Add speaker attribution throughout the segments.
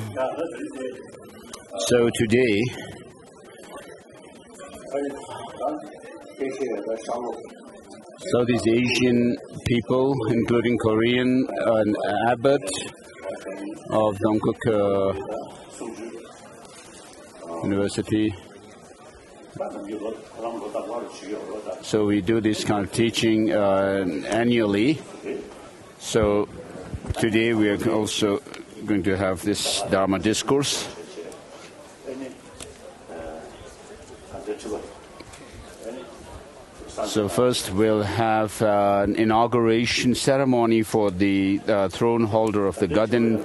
Speaker 1: So today, Southeast Asian people, including Korean, an abbot of Dongkuk University. So we do this kind of teaching annually. So today we are also going to have this Dharma discourse. So first we'll have an inauguration ceremony for the throne holder of the Gaden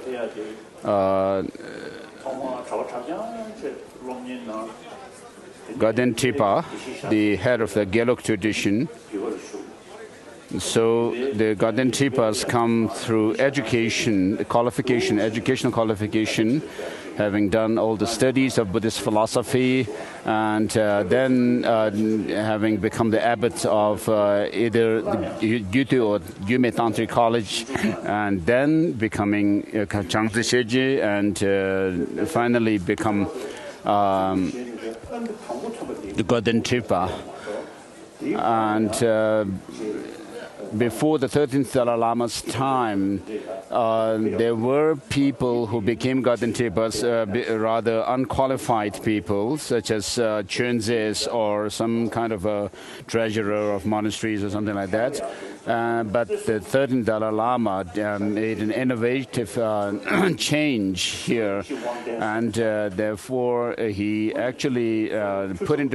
Speaker 1: Tipa, the head of the Gelug tradition. So the Gaden Tipas come through educational qualification, having done all the studies of Buddhist philosophy, and then having become the abbot of either Gyutu or Gyume Tantric College, and then becoming Changzi Sheji, and finally become the Gaden Tipa. And before the 13th Dalai Lama's time, there were people who became Gaden Tipas, rather unqualified people, such as Chönzes or some kind of a treasurer of monasteries or something like that. But the 13th Dalai Lama made an innovative change here, and therefore he actually put in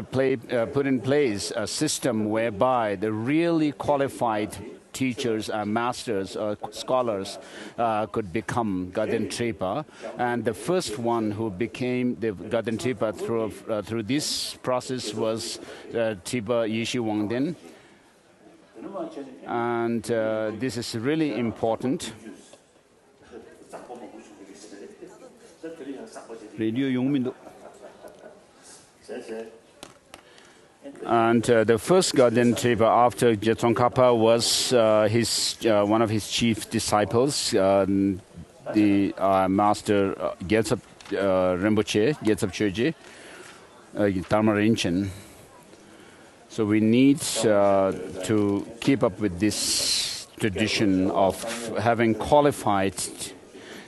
Speaker 1: place a system whereby the really qualified teachers and masters or scholars could become Gaden Tripa, and the first one who became the Gaden Tripa through this process was Tripa Yishi Wangden. And this is really important. And the first Gaden Tripa after Tsongkhapa was one of his chief disciples, the master Gyaltsab Rinpoche, Gyaltsab Choje, Dharma Rinchen. So we need to keep up with this tradition of having qualified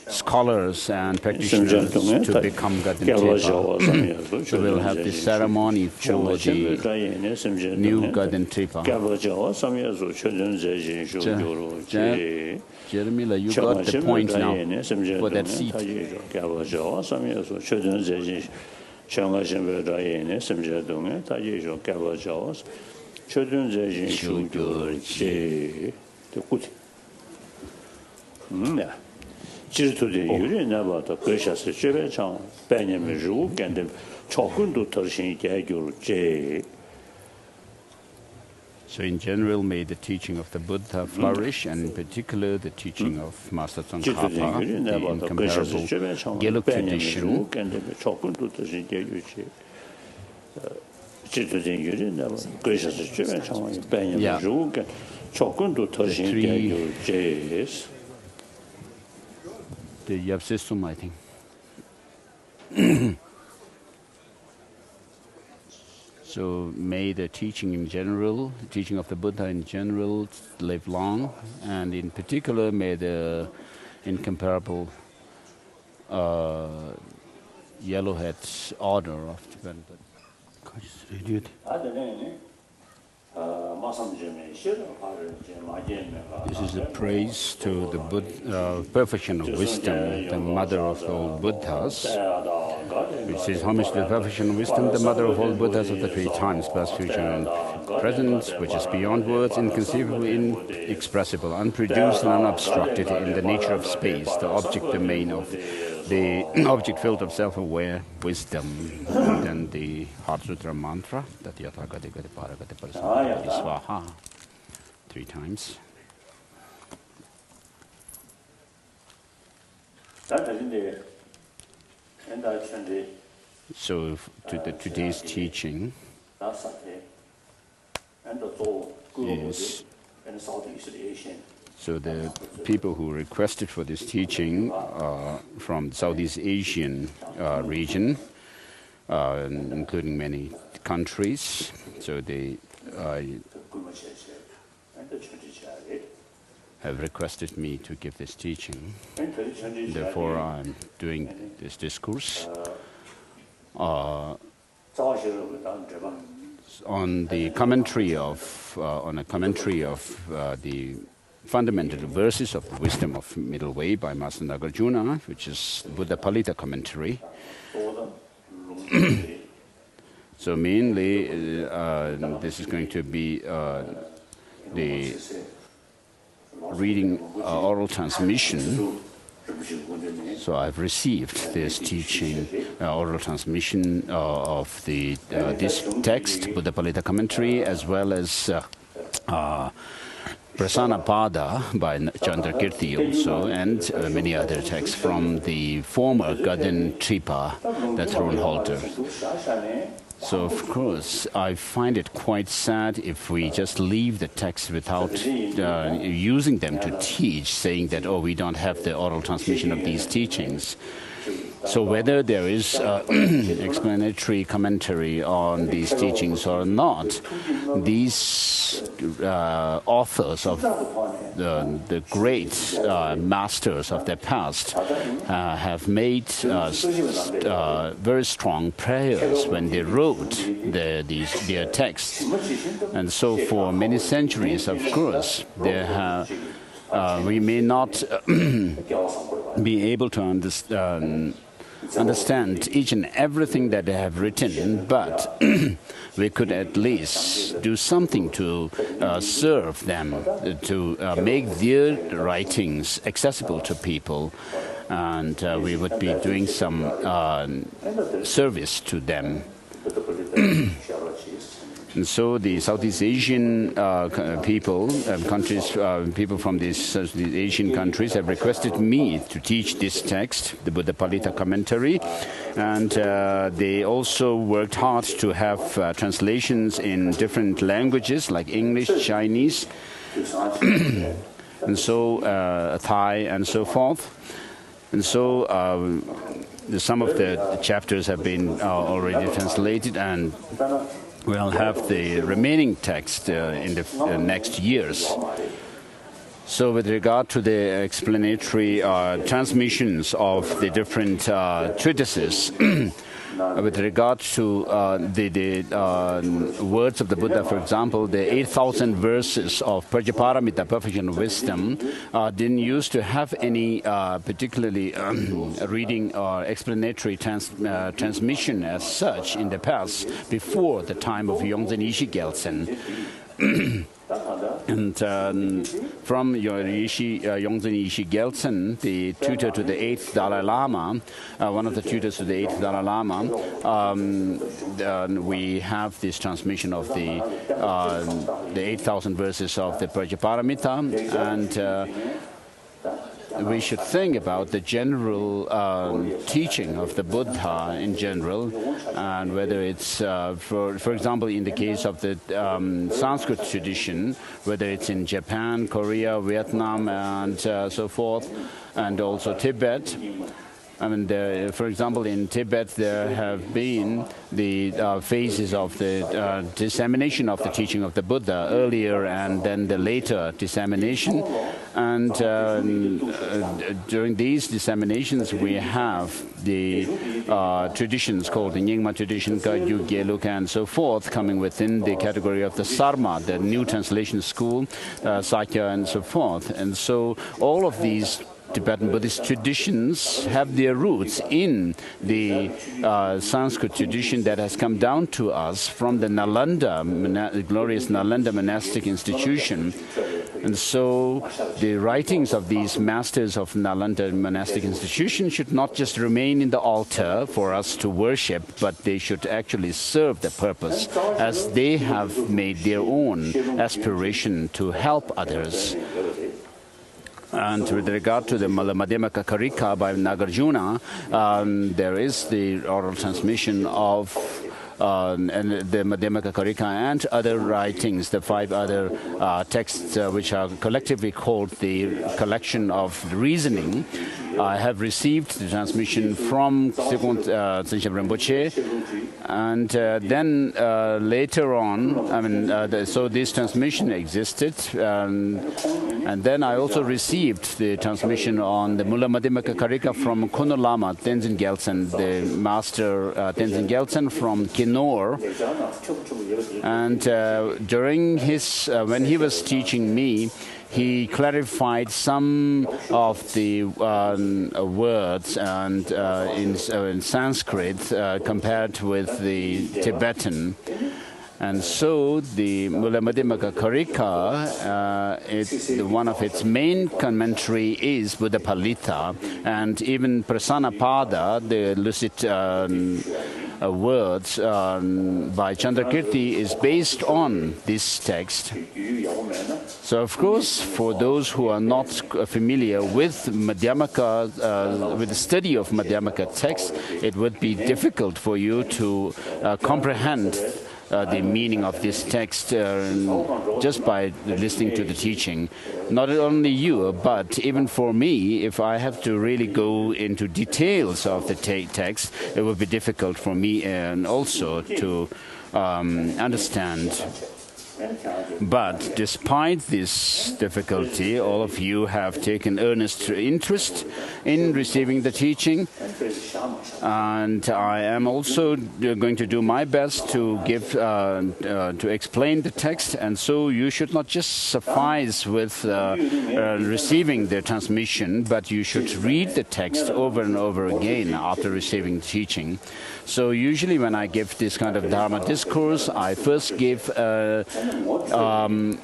Speaker 1: scholars and practitioners to become Gaden Tripa. So we'll have this ceremony for the new Gaden Tripa. Jeremy, you got the point now for that seat. So in general, may the teaching of the Buddha flourish, and in particular the teaching of Master Tsongkhapa, the incomparable Gelug tradition. The Yapsistum, I think. So may the teaching in general, the teaching of the Buddha in general, live long, and in particular may the incomparable Yellowhead order of Tibetan Buddhism. This is a praise to the perfection of wisdom, the mother of all Buddhas, which says homage to the perfection of wisdom, the mother of all Buddhas of the three times, past, future, and present, which is beyond words, inconceivable, inexpressible, unproduced, and unobstructed in the nature of space, the object domain of the object field of self-aware wisdom. And then the Heart Sutra mantra, that Swaha, 3 times. So today's teaching is So the people who requested for this teaching from Southeast Asian region, including many countries. So they have requested me to give this teaching. Therefore, I'm doing this discourse on the commentary of the fundamental verses of the Wisdom of Middle Way by Master Nagarjuna, which is Buddhapalita commentary. So mainly, this is going to be the reading oral transmission. So I've received this teaching, oral transmission of this text, Buddhapalita commentary, as well as Prasanapada by Chandrakirti also, and many other texts from the former Garden Tripa, the throne halter. So, of course, I find it quite sad if we just leave the text without using them to teach, saying that, oh, we don't have the oral transmission of these teachings. So whether there is explanatory commentary on these teachings or not, these authors of the great masters of the past have made very strong prayers when they wrote their texts. And so for many centuries, of course, they have, we may not be able to understand each and everything that they have written, but we could at least do something to serve them, to make their writings accessible to people, and we would be doing some service to them. And so the Southeast Asian people, people from these Southeast Asian countries have requested me to teach this text, the Buddhapalita commentary, and they also worked hard to have translations in different languages like English, Chinese, and so Thai, and so forth. And so some of the chapters have been already translated, and we'll have the remaining text in the next years. So with regard to the explanatory transmissions of the different treatises, with regard to the words of the Buddha, for example, the 8,000 verses of Prajaparamita, perfection of wisdom, didn't used to have any particularly reading or explanatory transmission as such in the past, before the time of Yongdzin Yishe Gyaltsen. And from Yongdzin Yishe Gyaltsen, the tutor to the 8th Dalai Lama, one of the tutors to the 8th Dalai Lama, we have this transmission of the 8,000 verses of the Prajaparamita, and we should think about the general teaching of the Buddha in general, and whether it's, for example, in the case of the Sanskrit tradition, whether it's in Japan, Korea, Vietnam, and so forth, and also Tibet. I mean, for example, in Tibet, there have been the phases of the dissemination of the teaching of the Buddha earlier, and then the later dissemination. And during these disseminations, we have the traditions called the Nyingma tradition, Kagyu, Geluk, and so forth, coming within the category of the Sarma, the New Translation School, Sakya, and so forth. And so all of these Tibetan Buddhist traditions have their roots in the Sanskrit tradition that has come down to us from the Nalanda, the glorious Nalanda monastic institution. And so the writings of these masters of Nalanda monastic institution should not just remain in the altar for us to worship, but they should actually serve the purpose, as they have made their own aspiration to help others. And with regard to the Madhyamaka Karika by Nagarjuna, there is the oral transmission of and the Madhyamaka Karika and other writings, the 5 other texts which are collectively called the collection of reasoning. I have received the transmission from Sekund Tsenshab Rinpoche, and then later on, so this transmission existed, and then I also received the transmission on the Mula Madhyamaka Karika from Kuno Lama, Tenzin Gyaltsen, the master Tenzin Gyaltsen from Kinor. And during his, when he was teaching me, he clarified some of the words and in Sanskrit compared with the Tibetan. And so the Mula Madhyamaka Karika, one of its main commentary is Buddhapalita, and even Prasanapada, the lucid words by Chandrakirti, is based on this text. So, of course, for those who are not familiar with Madhyamaka, with the study of Madhyamaka text, it would be difficult for you to comprehend the meaning of this text just by listening to the teaching. Not only you, but even for me, if I have to really go into details of the text, it would be difficult for me and also to understand. But despite this difficulty, all of you have taken earnest interest in receiving the teaching, and I am also going to do my best to give to explain the text. And so you should not just suffice with receiving the transmission, but you should read the text over and over again after receiving the teaching. So usually when I give this kind of Dharma discourse, I first give an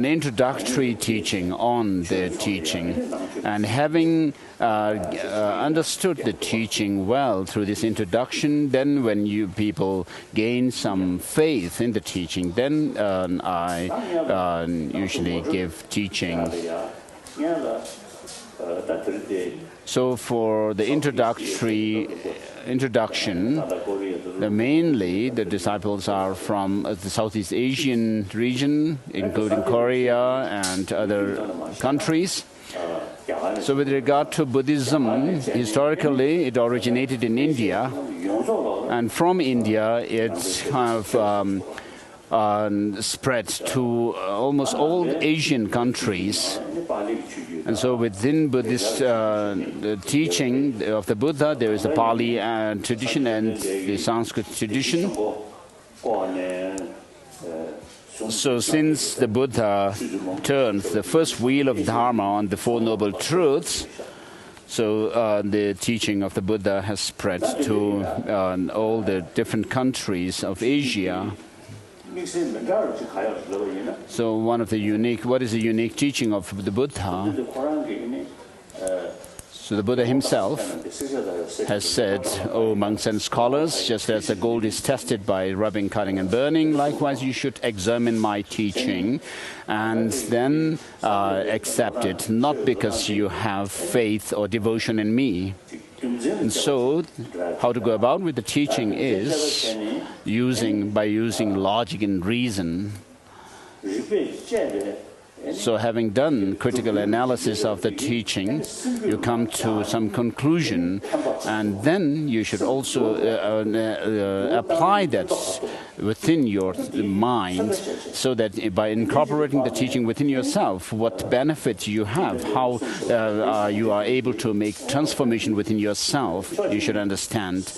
Speaker 1: introductory teaching on the teaching. And having understood the teaching well through this introduction, then when you people gain some faith in the teaching, then I usually give teaching. So for the introduction, mainly the disciples are from the Southeast Asian region, including Korea and other countries. So with regard to Buddhism, historically it originated in India, and from India it's kind of spread to almost all Asian countries. And so within Buddhist the teaching of the Buddha, there is the Pali tradition and the Sanskrit tradition. So since the Buddha turned the first wheel of Dharma on the Four Noble Truths, so the teaching of the Buddha has spread to all the different countries of Asia. So what is the unique teaching of the Buddha? So the Buddha himself has said, "O monks and scholars, just as the gold is tested by rubbing, cutting and burning, likewise you should examine my teaching and then accept it, not because you have faith or devotion in me." And so, how to go about with the teaching is by using logic and reason. So having done critical analysis of the teaching, you come to some conclusion, and then you should also apply that within your mind, so that by incorporating the teaching within yourself, what benefit you have, how you are able to make transformation within yourself, you should understand.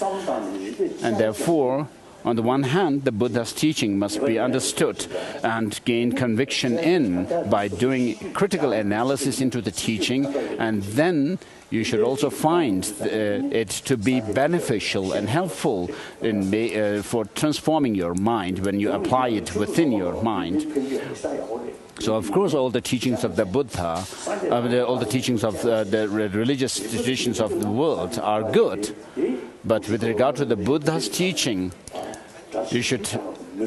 Speaker 1: And therefore, on the one hand, the Buddha's teaching must be understood and gained conviction in by doing critical analysis into the teaching, and then you should also find it to be beneficial and helpful for transforming your mind when you apply it within your mind. So, of course, all the teachings of the Buddha, all the teachings of the religious traditions of the world are good. But with regard to the Buddha's teaching, you should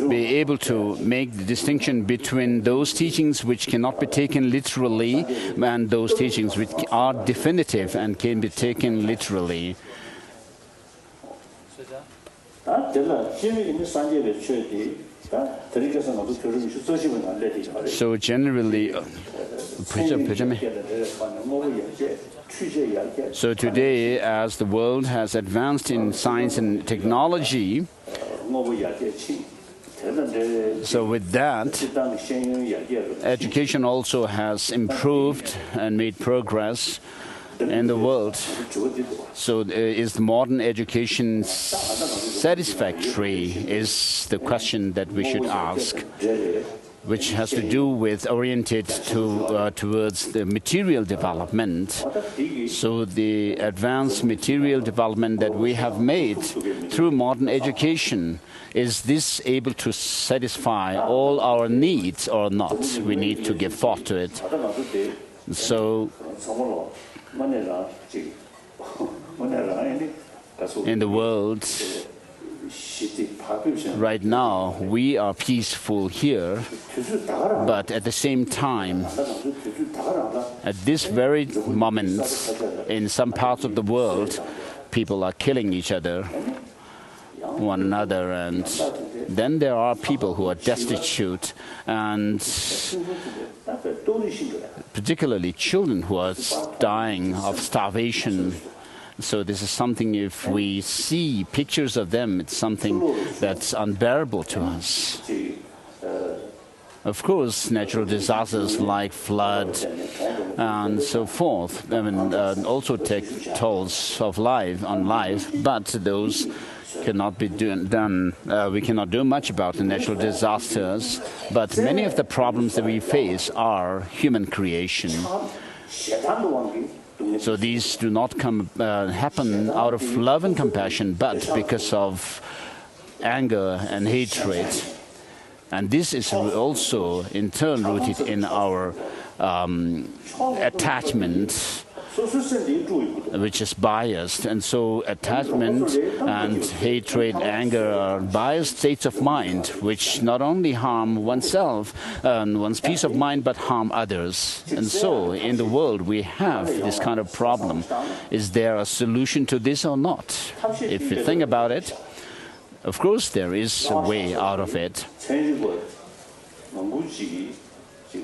Speaker 1: be able to make the distinction between those teachings which cannot be taken literally and those teachings which are definitive and can be taken literally. So generally, so today, as the world has advanced in science and technology, so with that, education also has improved and made progress in the world. So is the modern education satisfactory is the question that we should ask, which has to do with oriented towards the material development. So the advanced material development that we have made through modern education, is this able to satisfy all our needs or not? We need to give thought to it. So in the world, right now, we are peaceful here, but at the same time, at this very moment, in some parts of the world, people are killing each other, one another, and then there are people who are destitute, and particularly children who are dying of starvation. So this is something, if we see pictures of them, it's something that's unbearable to us. Of course, natural disasters like flood and so forth, also take tolls of life, but those cannot be done. We cannot do much about the natural disasters, but many of the problems that we face are human creation. So these do not happen out of love and compassion, but because of anger and hatred. And this is also in turn rooted in our attachment, which is biased. And so attachment and hatred, anger are biased states of mind, which not only harm oneself and one's peace of mind, but harm others. And so in the world, we have this kind of problem. Is there a solution to this or not? If you think about it, of course, there is a way out of it.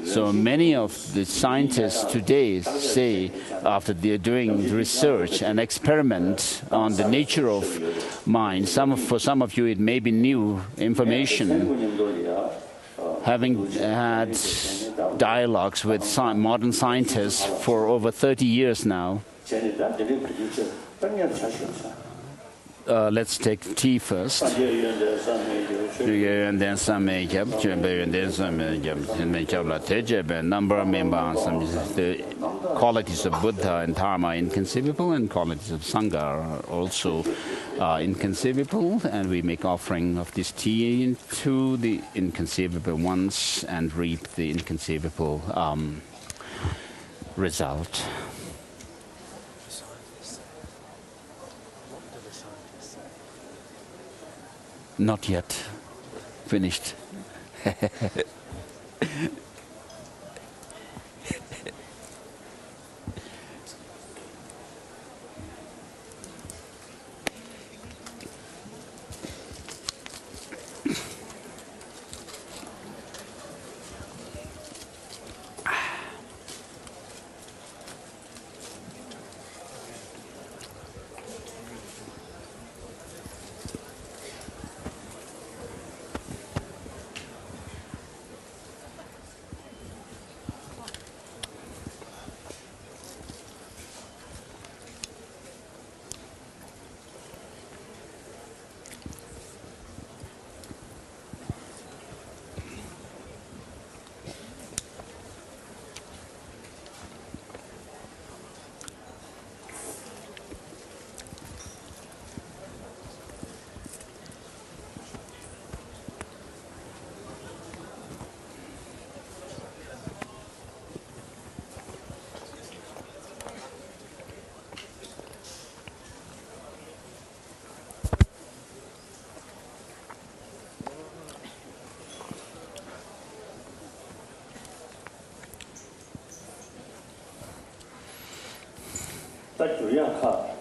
Speaker 1: So many of the scientists today say, after they're doing research and experiment on the nature of mind, for some of you it may be new information, having had dialogues with modern scientists for over 30 years now. Let's take tea first. The qualities of Buddha and Dharma are inconceivable, and qualities of Sangha are also inconceivable, and we make offering of this tea to the inconceivable ones and reap the inconceivable result. Not yet finished.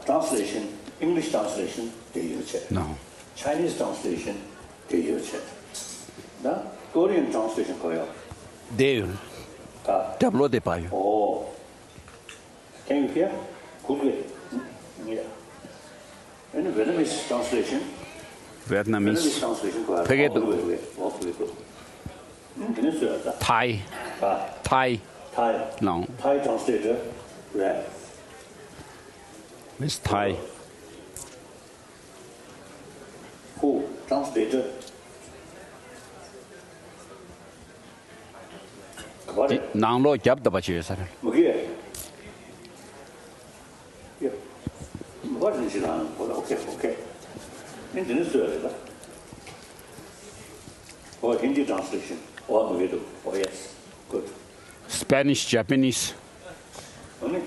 Speaker 2: Translation, English translation,
Speaker 1: no.
Speaker 2: Chinese translation, Korean translation,
Speaker 3: Deo. Tablo de payo.
Speaker 2: Oh, can you hear? Good. Yeah. And Vietnamese translation.
Speaker 1: Vietnamese. Thai. No.
Speaker 2: Thai translator. Right.
Speaker 1: It's Thai.
Speaker 2: Who? Translator.
Speaker 1: Nang lo chập tập chữ sao?
Speaker 2: Okay. Yeah. What is it? Okay. Or Hindi translation. Or yes. Good.
Speaker 1: Spanish, Japanese.
Speaker 2: Only?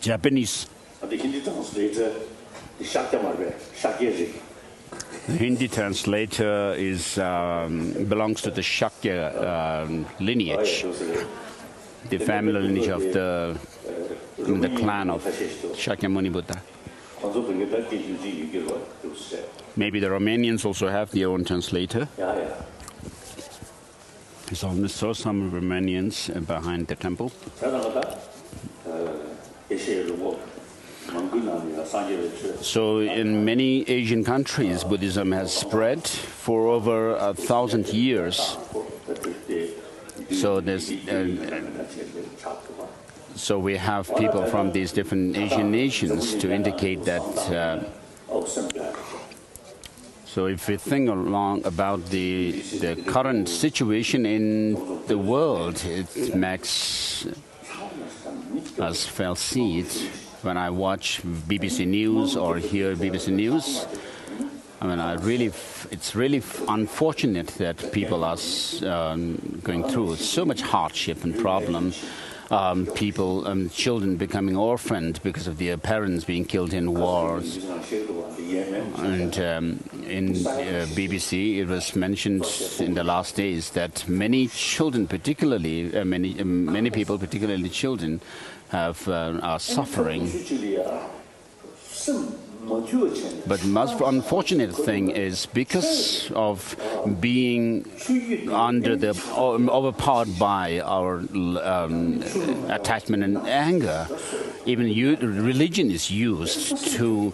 Speaker 1: Japanese.
Speaker 2: The Hindi translator is Shakyaji.
Speaker 1: The Hindi translator is belongs to the Shakya lineage, the family lineage of the clan of Shakyamuni Buddha. Maybe the Romanians also have their own translator.
Speaker 2: Yeah.
Speaker 1: I almost saw some Romanians behind the temple. So in many Asian countries, Buddhism has spread for over 1,000 years. So we have people from these different Asian nations to indicate that. So if we think along about the current situation in the world, it makes us feel see it when I watch BBC News or hear BBC News. I mean, it's really unfortunate that people are going through so much hardship and problem. Children becoming orphaned because of their parents being killed in wars. And in BBC, it was mentioned in the last days that many children, particularly many people, particularly children, are suffering. But the most unfortunate thing is because of being overpowered by our attachment and anger, even religion is used to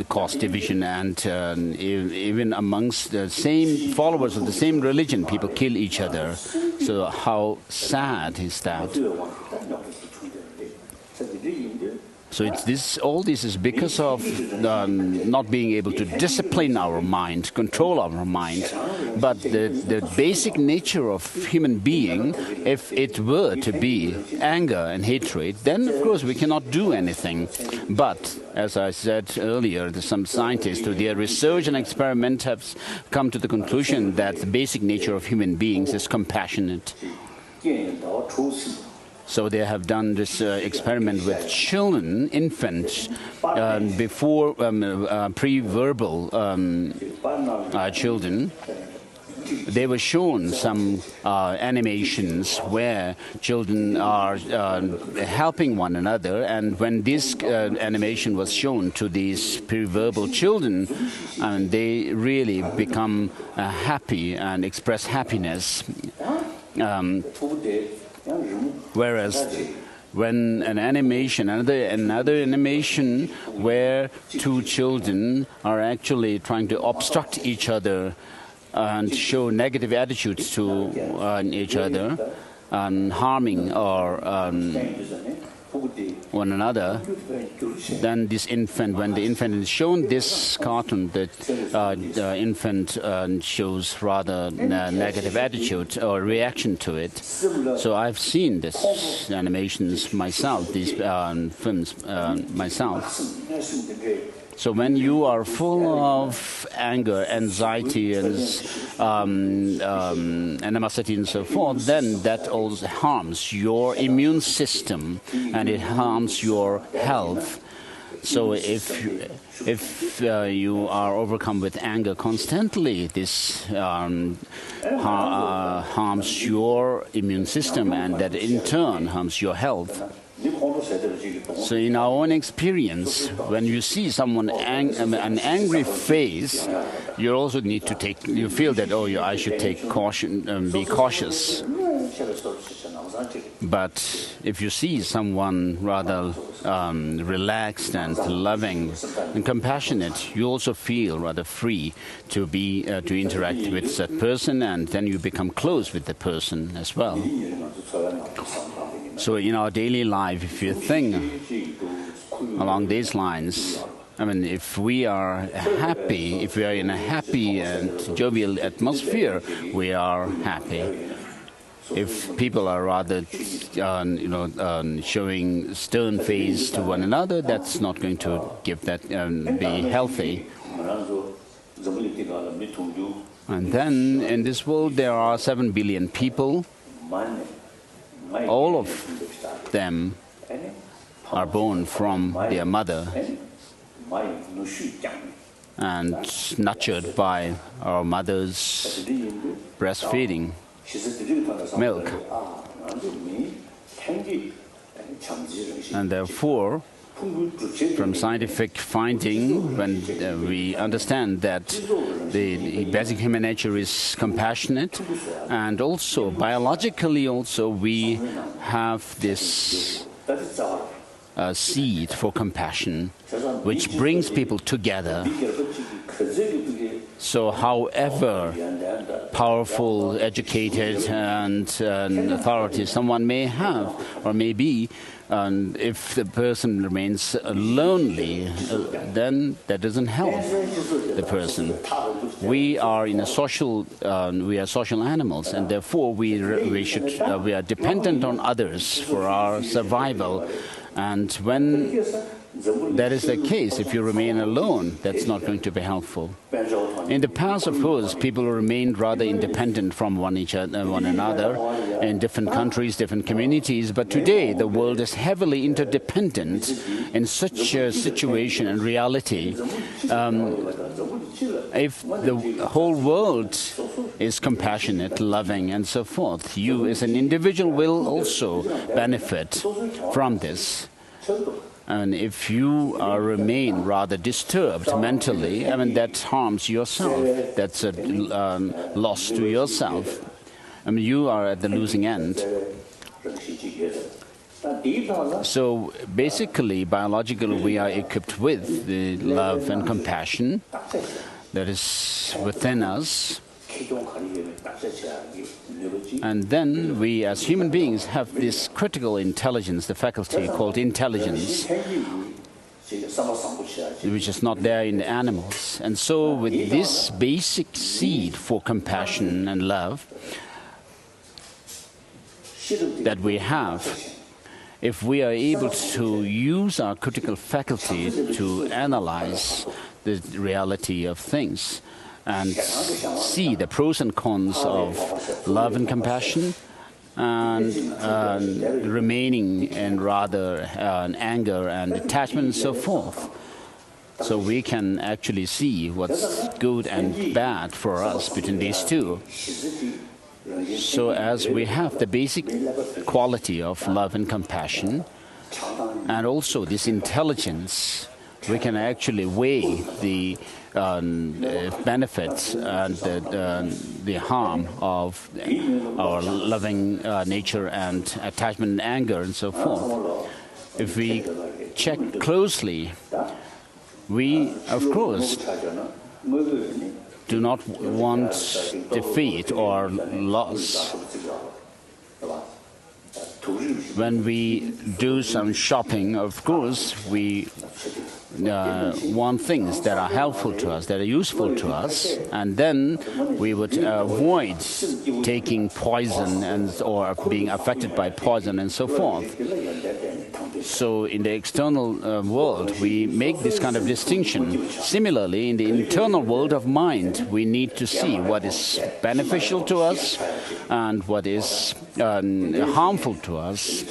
Speaker 1: cause division, and even amongst the same followers of the same religion, people kill each other. So how sad is that? So all this is because of not being able to discipline our mind, control our mind. But the basic nature of human being, if it were to be anger and hatred, then of course we cannot do anything. But as I said earlier, some scientists, through their research and experiment, have come to the conclusion that the basic nature of human beings is compassionate. So they have done this experiment with children, infants, before pre-verbal children. They were shown some animations where children are helping one another, and when this animation was shown to these pre-verbal children, they really become happy and express happiness. Whereas when another animation where two children are actually trying to obstruct each other and show negative attitudes to each other and harming or one another, then when the infant is shown this cartoon, the infant shows rather negative attitude or reaction to it. So I've seen these animations myself, these films myself. So when you are full of anger, anxiety, and animosity and so forth, then that also harms your immune system and it harms your health. So if you are overcome with anger constantly, this harms your immune system, and that in turn harms your health. So in our own experience, when you see someone an angry face, you also need to you feel that, oh, I should take caution, be cautious. But if you see someone rather relaxed and loving and compassionate, you also feel rather free to interact with that person, and then you become close with the person as well. So in our daily life, if you think along these lines, I mean, if we are happy, if we are in a happy and jovial atmosphere, we are happy. If people are rather, showing stern face to one another, that's not going to give that be healthy. And then in this world there are 7 billion people. All of them are born from their mother and nurtured by our mother's breastfeeding milk. And therefore, from scientific finding, when we understand that the basic human nature is compassionate, and also biologically also we have this seed for compassion, which brings people together. So however powerful, educated and authority someone may have or may be, and if the person remains lonely, then that doesn't help the person. We are in a social, we are social animals, and therefore we are dependent on others for our survival. And when that is the case, if you remain alone, that's not going to be helpful. In the past, of course, people remained rather independent from one another in different countries, different communities. But today, the world is heavily interdependent in such a situation and reality. If the whole world is compassionate, loving, and so forth, you as an individual will also benefit from this. And if you remain rather disturbed mentally, I mean, that harms yourself. That's a loss to yourself. I mean, you are at the losing end. So basically, biologically, we are equipped with the love and compassion that is within us. And then we as human beings have this critical intelligence, the faculty called intelligence, which is not there in the animals. And so with this basic seed for compassion and love that we have, if we are able to use our critical faculty to analyze the reality of things, and see the pros and cons of love and compassion, and remaining in rather anger and attachment and so forth. So we can actually see what's good and bad for us between these two. So as we have the basic quality of love and compassion, and also this intelligence, we can actually weigh the benefits and the harm of our loving nature and attachment and anger and so forth. If we check closely, we, of course, do not want defeat or loss. When we do some shopping, of course, we want things that are helpful to us, that are useful to us, and then we would avoid taking poison or being affected by poison and so forth. So in the external world, we make this kind of distinction. Similarly, in the internal world of mind, we need to see what is beneficial to us and what is harmful to us.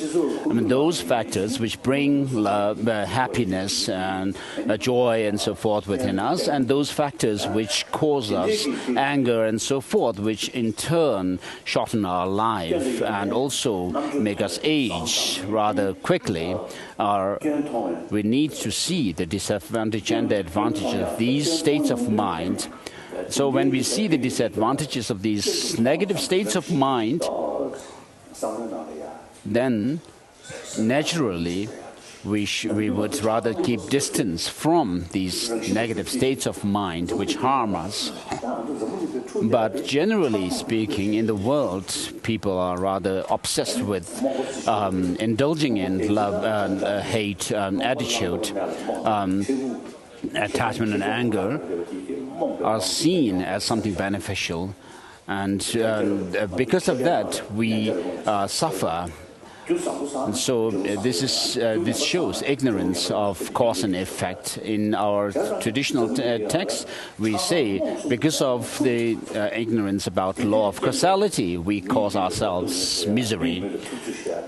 Speaker 1: I mean, those factors which bring love, happiness and joy and so forth within us, and those factors which cause us anger and so forth, which in turn shorten our life and also make us age rather quickly. We need to see the disadvantage and the advantage of these states of mind. So when we see the disadvantages of these negative states of mind, then naturally we would rather keep distance from these negative states of mind which harm us. But generally speaking, in the world, people are rather obsessed with indulging in love and hate attitude. Attachment and anger are seen as something beneficial, and because of that, we suffer. So this shows ignorance of cause and effect. In our traditional texts, we say because of the ignorance about law of causality, we cause ourselves misery.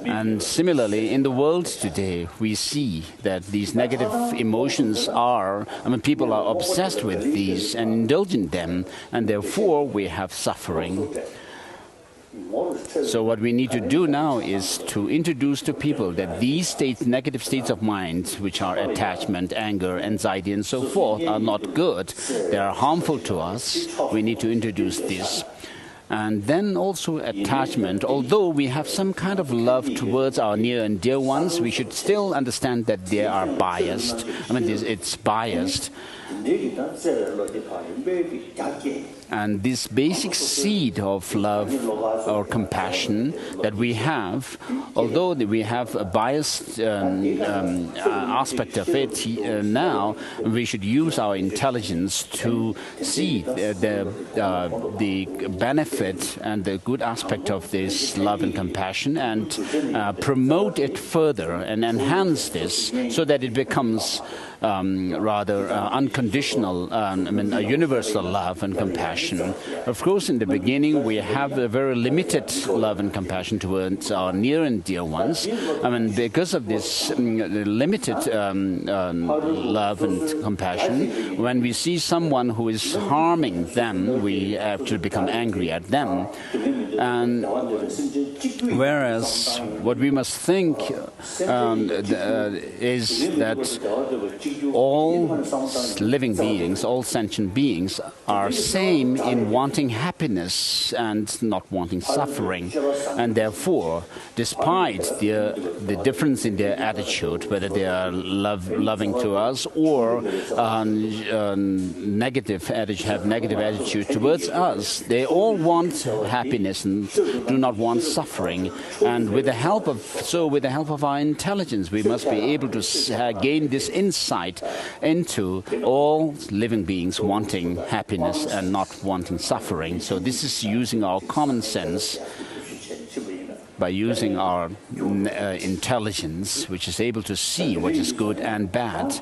Speaker 1: And similarly, in the world today, we see that these negative emotions people are obsessed with these and indulge in them, and therefore we have suffering. So what we need to do now is to introduce to people that these negative states of mind, which are attachment, anger, anxiety, and so forth, are not good. They are harmful to us. We need to introduce this. And then also attachment. Although we have some kind of love towards our near and dear ones, we should still understand that they are biased. I mean, it's biased. And this basic seed of love or compassion that we have, although we have a biased aspect of it now, we should use our intelligence to see the benefit and the good aspect of this love and compassion and promote it further and enhance this so that it becomes rather unconditional, a universal love and compassion. Of course, in the beginning, we have a very limited love and compassion towards our near and dear ones. I mean, because of this limited love and compassion, when we see someone who is harming them, we actually become angry at them. And whereas what we must think is that all living beings, all sentient beings, are same in wanting happiness and not wanting suffering. And therefore, despite the difference in their attitude, whether they are loving to us or have negative attitude towards us, they all want happiness and do not want suffering. And with the help of our intelligence, we must be able to gain this insight into all living beings wanting happiness and not wanting suffering. So this is using our common sense, by using our intelligence, which is able to see what is good and bad.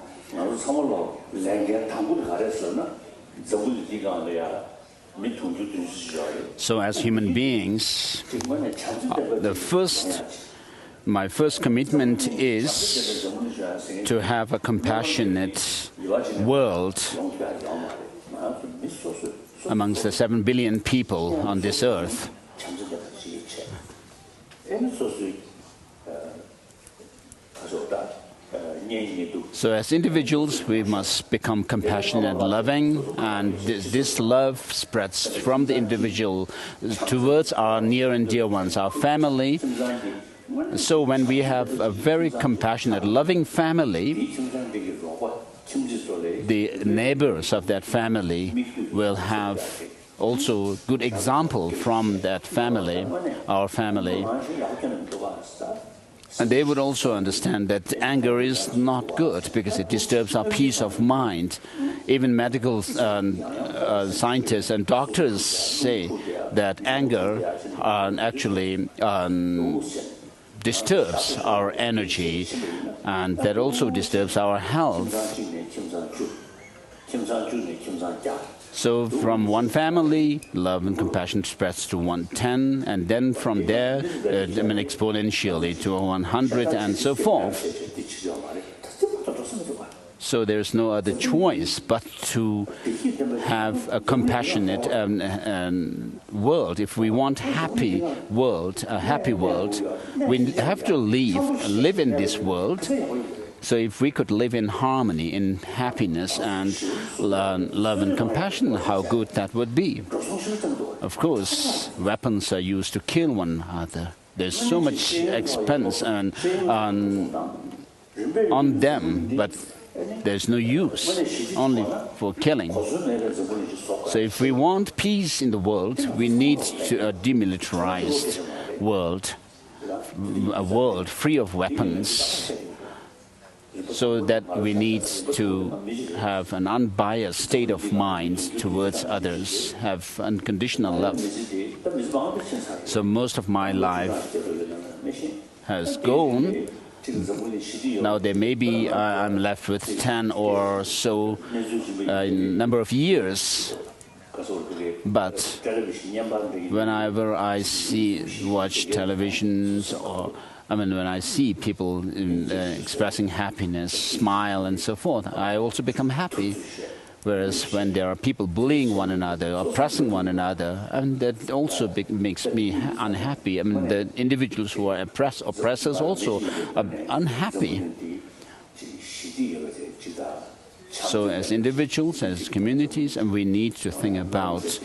Speaker 1: So as human beings, my first commitment is to have a compassionate world amongst the 7 billion people on this earth. So as individuals, we must become compassionate and loving, and this love spreads from the individual towards our near and dear ones, our family. So when we have a very compassionate, loving family, the neighbors of that family will have also good example from that family, our family. And they would also understand that anger is not good because it disturbs our peace of mind. Even medical scientists and doctors say that anger actually disturbs our energy, and that also disturbs our health. So from one family, love and compassion spreads to 110, and then from there, exponentially to 100, and so forth. So there's no other choice but to have a compassionate world. If we want a happy world, we have to live in this world. So if we could live in harmony, in happiness and love and compassion, how good that would be. Of course, weapons are used to kill one another. There's so much expense on them, but there's no use, only for killing. So if we want peace in the world, we need a demilitarized world, a world free of weapons, so that we need to have an unbiased state of mind towards others, have unconditional love. So most of my life has gone. Now there may be I'm left with 10 or so number of years, but whenever I watch televisions, or when I see people expressing happiness, smile and so forth, I also become happy. Whereas when there are people bullying one another, oppressing one another, and that also makes me unhappy. The individuals who are oppressors also are unhappy. So as individuals, as communities, and we need to think about,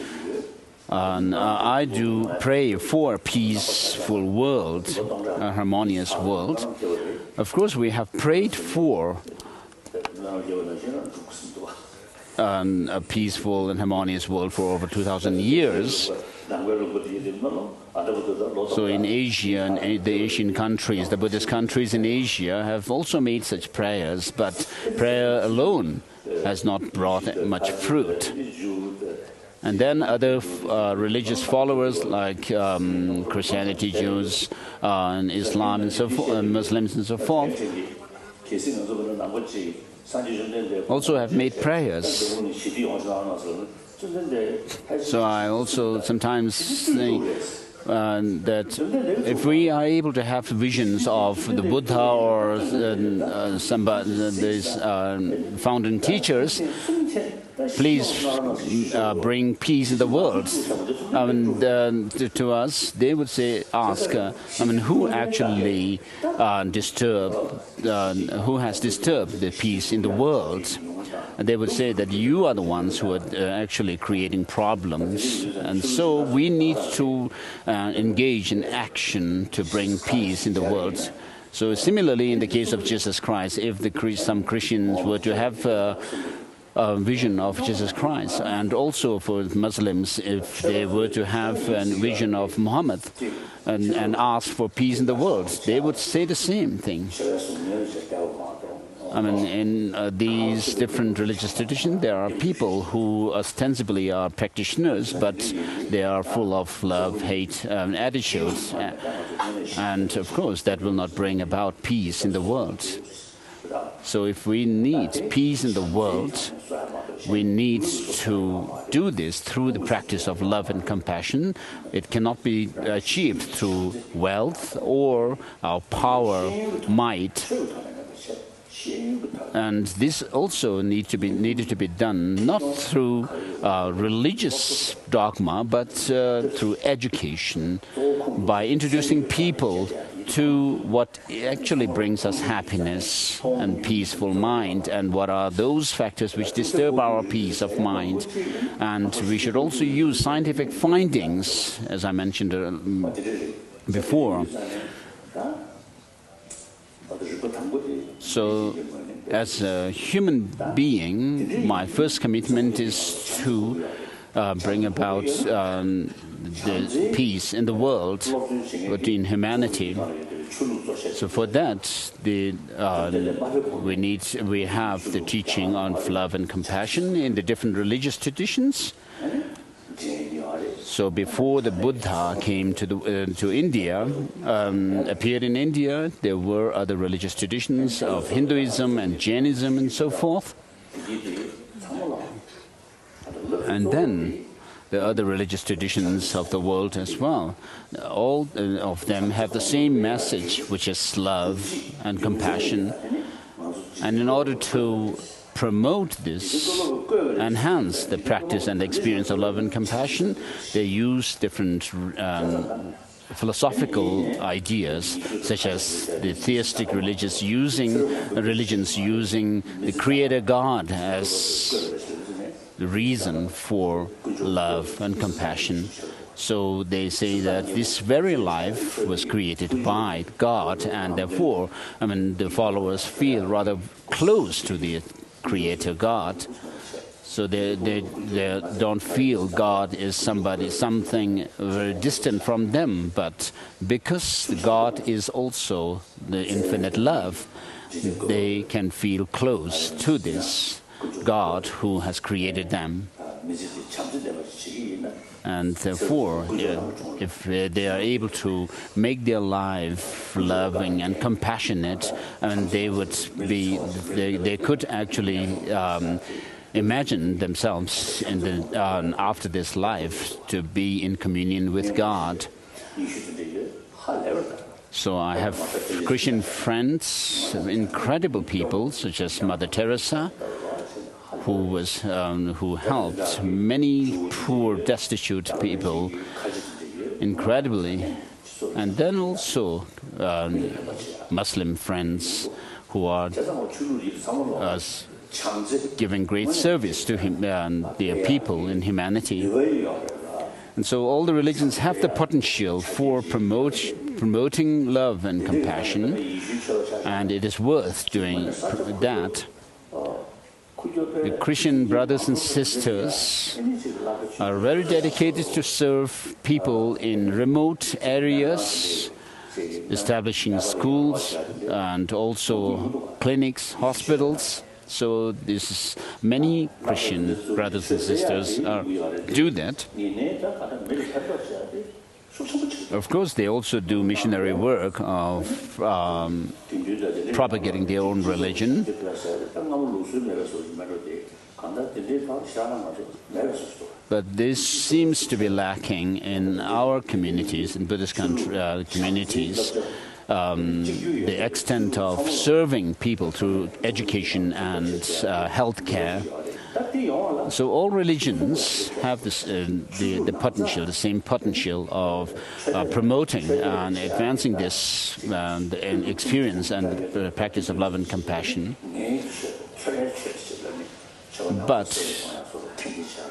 Speaker 1: I do pray for a peaceful world, a harmonious world. Of course, we have prayed for a peaceful and harmonious world for over 2,000 years. So in Asia and the Asian countries, the Buddhist countries in Asia have also made such prayers, but prayer alone has not brought much fruit. And then other religious followers like Christianity, Jews, and Islam and so forth, Muslims and so forth, also have made prayers. So I also sometimes think that if we are able to have visions of the Buddha or these founding teachers, please bring peace in the world. To us, they would ask, who actually who has disturbed the peace in the world? And they would say that you are the ones who are actually creating problems. And so we need to engage in action to bring peace in the world. So similarly, in the case of Jesus Christ, if some Christians were to have a vision of Jesus Christ, and also for Muslims, if they were to have a vision of Muhammad and ask for peace in the world, they would say the same thing. In these different religious traditions, there are people who ostensibly are practitioners, but they are full of love, hate, attitudes. And of course, that will not bring about peace in the world. So if we need peace in the world, we need to do this through the practice of love and compassion. It cannot be achieved through wealth or our power, might. And this also needed to be done not through religious dogma, but through education, by introducing people to what actually brings us happiness and peaceful mind, and what are those factors which disturb our peace of mind. And we should also use scientific findings, as I mentioned before. So, as a human being, my first commitment is to bring about the peace in the world between humanity. So for that, we have the teaching on love and compassion in the different religious traditions. So before the Buddha came to India, appeared in India, there were other religious traditions of Hinduism and Jainism and so forth. And then the other religious traditions of the world as well. All of them have the same message, which is love and compassion. And in order to promote this, enhance the practice and the experience of love and compassion, they use different philosophical ideas, such as the theistic religions using the Creator God as the reason for love and compassion. So they say that this very life was created by God, and therefore, the followers feel rather close to the Creator God. So they don't feel God is something very distant from them, but because God is also the infinite love, they can feel close to this God who has created them. And therefore, if they are able to make their life loving and compassionate, they could actually imagine themselves after this life to be in communion with God. So I have Christian friends, incredible people, such as Mother Teresa, who helped many poor, destitute people incredibly. And then also Muslim friends who are giving great service to their people in humanity. And so all the religions have the potential for promoting love and compassion, and it is worth doing that. The Christian brothers and sisters are very dedicated to serve people in remote areas, establishing schools and also clinics, hospitals. So many Christian brothers and sisters do that. Of course, they also do missionary work of propagating their own religion. But this seems to be lacking in our communities, in Buddhist communities, the extent of serving people through education and health care. So all religions have this, the potential, the same potential of promoting and advancing this experience and the practice of love and compassion. But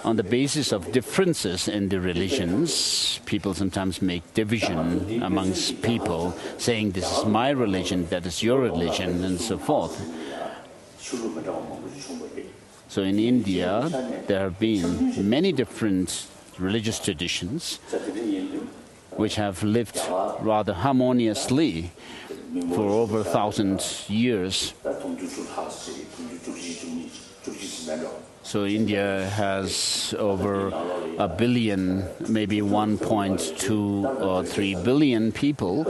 Speaker 1: on the basis of differences in the religions, people sometimes make division amongst people, saying this is my religion, that is your religion, and so forth. So in India, there have been many different religious traditions which have lived rather harmoniously for over 1,000 years. So India has over 1 billion, maybe 1.2 or 3 billion people.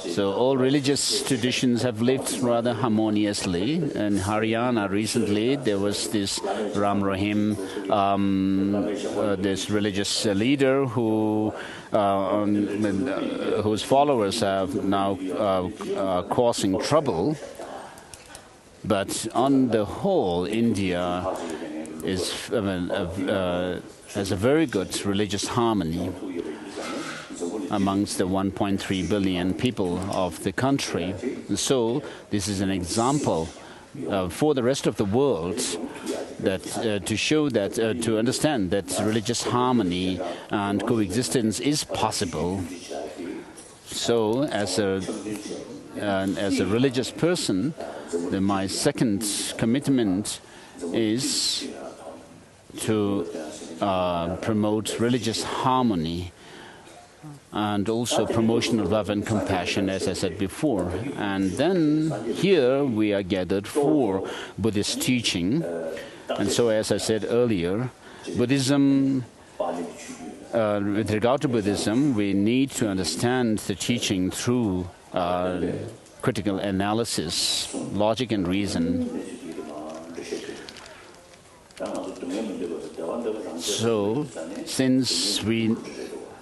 Speaker 1: So all religious traditions have lived rather harmoniously. In Haryana recently, there was this Ram Rahim, this religious leader whose followers are now causing trouble. But on the whole, India has a very good religious harmony amongst the 1.3 billion people of the country. So this is an example for the rest of the world that to show that, to understand that religious harmony and coexistence is possible. So as a religious person, my second commitment is to promote religious harmony and also promotion of love and compassion, as I said before. And then here we are gathered for Buddhist teaching. And so, as I said earlier, Buddhism with regard to Buddhism, we need to understand the teaching through critical analysis, logic and reason. So, since we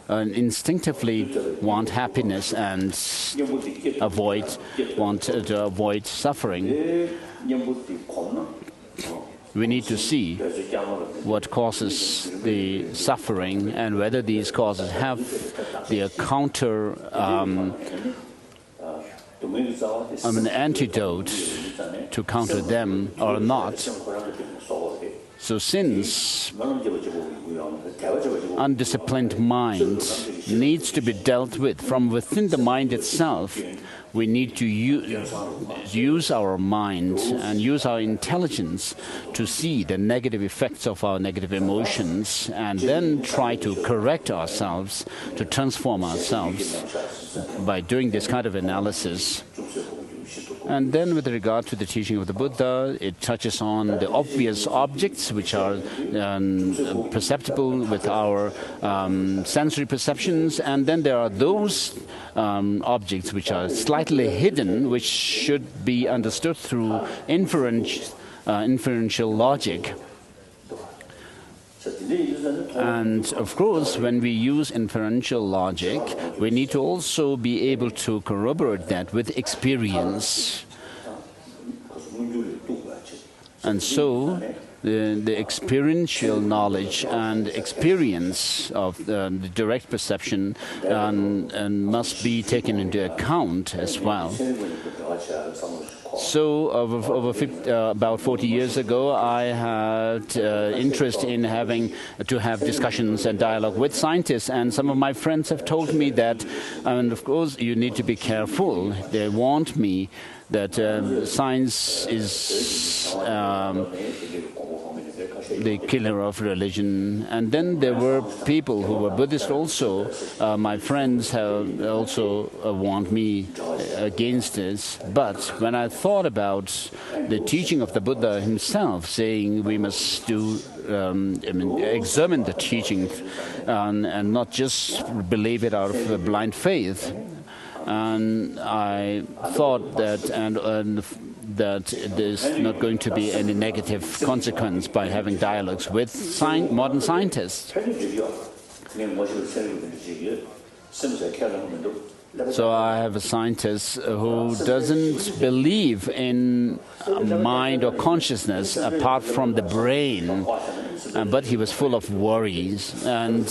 Speaker 1: instinctively want happiness and want to avoid suffering, we need to see what causes the suffering and whether these causes have the counter an antidote to counter them or not. So since undisciplined mind needs to be dealt with from within the mind itself, we need to use our mind and use our intelligence to see the negative effects of our negative emotions and then try to correct ourselves, to transform ourselves by doing this kind of analysis. And then with regard to the teaching of the Buddha, it touches on the obvious objects which are perceptible with our sensory perceptions, and then there are those objects which are slightly hidden, which should be understood through inferential logic. And of course, when we use inferential logic, we need to also be able to corroborate that with experience. And so, the experiential knowledge and experience of the direct perception must be taken into account as well. So, about 40 years ago, I had interest in to have discussions and dialogue with scientists, and some of my friends have told me that, and of course, you need to be careful. They warned me that science is the killer of religion. And then there were people who were Buddhist also. My friends have also warned me against this. But when I thought about the teaching of the Buddha himself, saying we must examine the teaching and not just believe it out of blind faith. And I thought that that there's not going to be any negative consequence by having dialogues with modern scientists. So I have a scientist who doesn't believe in mind or consciousness apart from the brain, but he was full of worries. And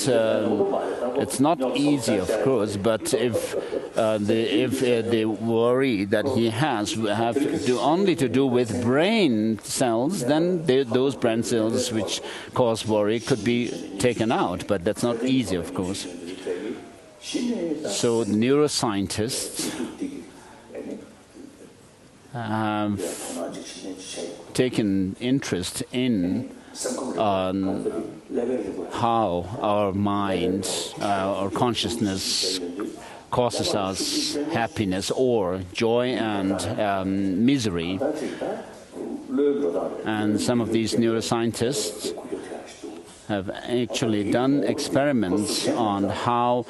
Speaker 1: it's not easy, of course, but if the worry that he has only to do with brain cells, then those brain cells which cause worry could be taken out, but that's not easy, of course. So neuroscientists have taken interest in how our mind, our consciousness causes us happiness or joy and misery. And some of these neuroscientists have actually done experiments on how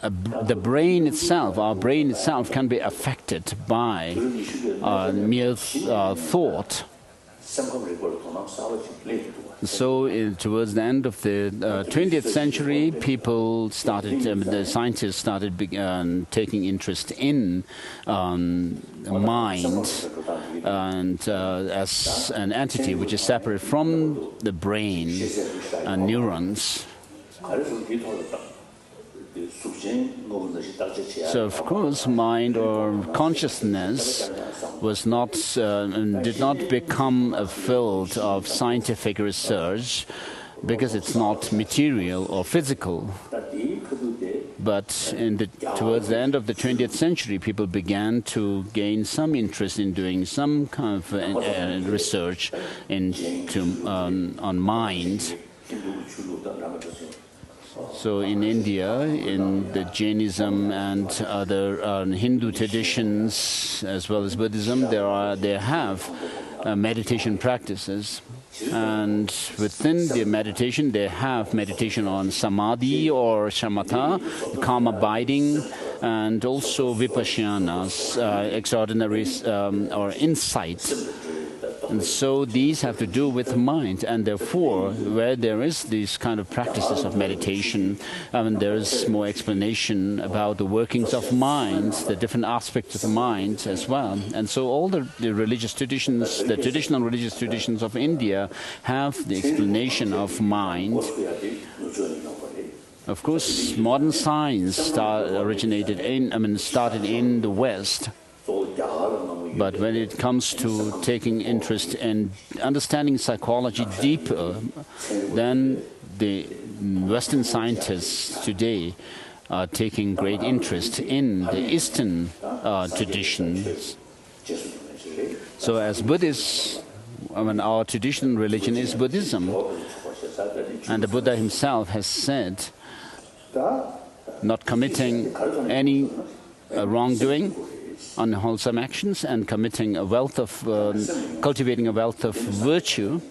Speaker 1: the brain itself, our brain itself, can be affected by mere thought. So towards the end of the 20th century, the scientists started taking interest in mind and as an entity which is separate from the brain and neurons. So, of course, mind or consciousness did not become a field of scientific research because it's not material or physical. But towards the end of the 20th century, people began to gain some interest in doing some kind of research on mind. So in India, in the Jainism and other Hindu traditions, as well as Buddhism, they have meditation practices. And within the meditation, they have meditation on samadhi or shamatha, calm abiding, and also vipassanas, extraordinary or insight. And so these have to do with mind, and therefore, where there is these kind of practices of meditation, there is more explanation about the workings of mind, the different aspects of the mind as well. And so all the religious traditions, the traditional religious traditions of India have the explanation of mind. Of course, modern science started in the West. But when it comes to taking interest in understanding psychology deeper, then the Western scientists today are taking great interest in the Eastern traditions. So as Buddhists, our traditional religion is Buddhism. And the Buddha himself has said, not committing any wrongdoing, unwholesome actions, and cultivating a wealth of virtue,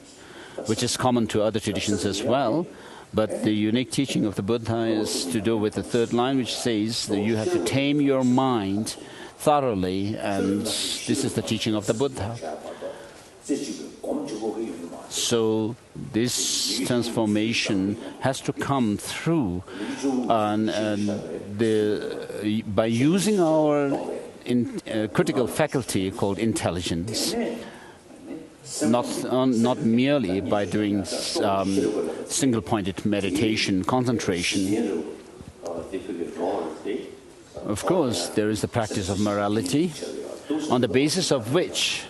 Speaker 1: which is common to other traditions as well. But the unique teaching of the Buddha is to do with the third line, which says that you have to tame your mind thoroughly, and this is the teaching of the Buddha. So this transformation has to come through by using our critical faculty called intelligence, not merely by doing single-pointed meditation, concentration. Of course, there is the practice of morality, on the basis of which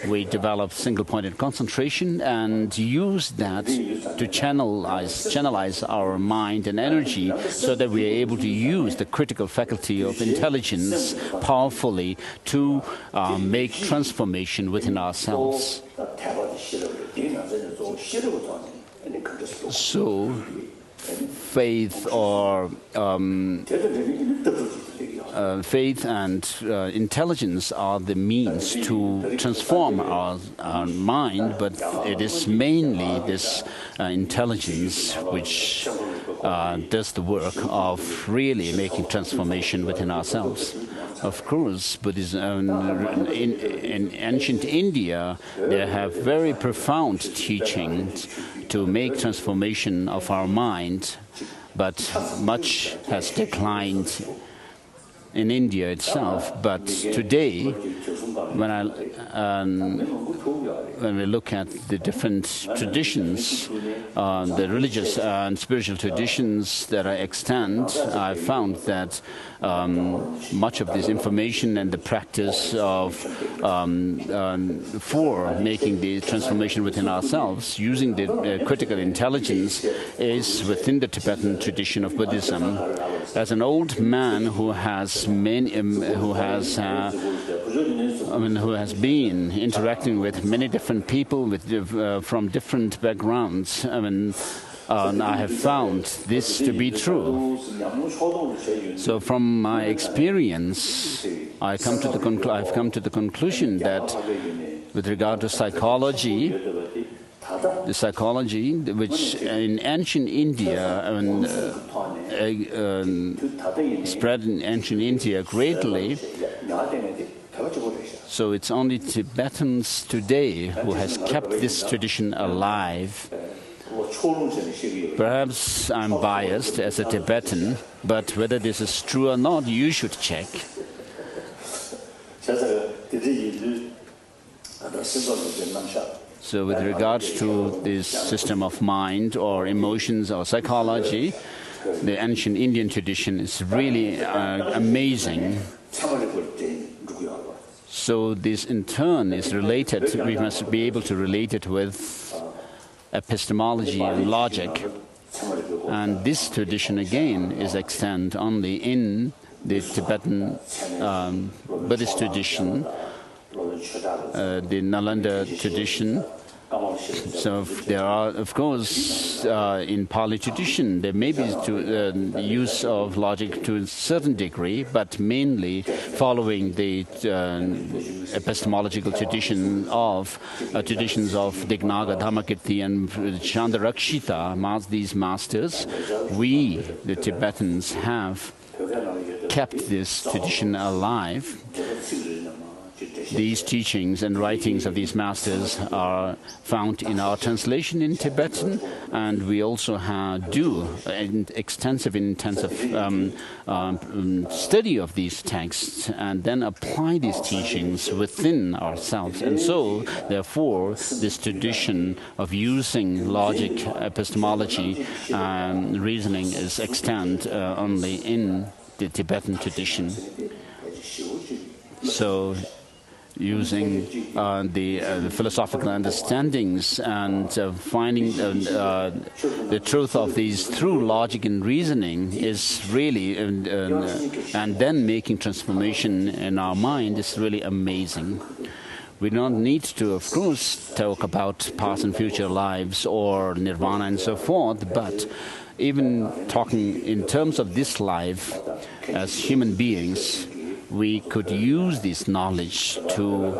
Speaker 1: we develop single-pointed concentration and use that to channelize our mind and energy so that we are able to use the critical faculty of intelligence powerfully to make transformation within ourselves. So, faith or faith and intelligence are the means to transform our mind, but it is mainly this intelligence which does the work of really making transformation within ourselves. Of course, Buddhism in ancient India, they have very profound teachings to make transformation of our mind, but much has declined in India itself. But today, when we look at the different traditions, the religious and spiritual traditions that are extant, I found that much of this information and the practice of for making the transformation within ourselves, using the critical intelligence, is within the Tibetan tradition of Buddhism. As an old man who has been interacting with many different people from different backgrounds, I have found this to be true. So from my experience, I've come to the conclusion that with regard to psychology, the psychology which in ancient India spread in ancient India greatly. So it's only Tibetans today who has kept this tradition alive. Perhaps I'm biased as a Tibetan, but whether this is true or not, you should check. So with regards to this system of mind or emotions or psychology, the ancient Indian tradition is really amazing. So this in turn is related, we must be able to relate it with epistemology and logic. And this tradition again is extant only in the Tibetan Buddhist tradition, the Nalanda tradition, So there are, of course, in Pali tradition, there may be the use of logic to a certain degree, but mainly following the epistemological traditions of Dignaga, Dhammakirti, and Chandarakshita, these masters. We, the Tibetans, have kept this tradition alive. These teachings and writings of these masters are found in our translation in Tibetan, and we also do an extensive, intensive study of these texts and then apply these teachings within ourselves. And so, therefore, this tradition of using logic, epistemology, and reasoning is extant only in the Tibetan tradition. So, using the philosophical understandings and finding the truth of these through logic and reasoning is really, and then making transformation in our mind is really amazing. We don't need to, of course, talk about past and future lives or nirvana and so forth, but even talking in terms of this life as human beings, we could use this knowledge to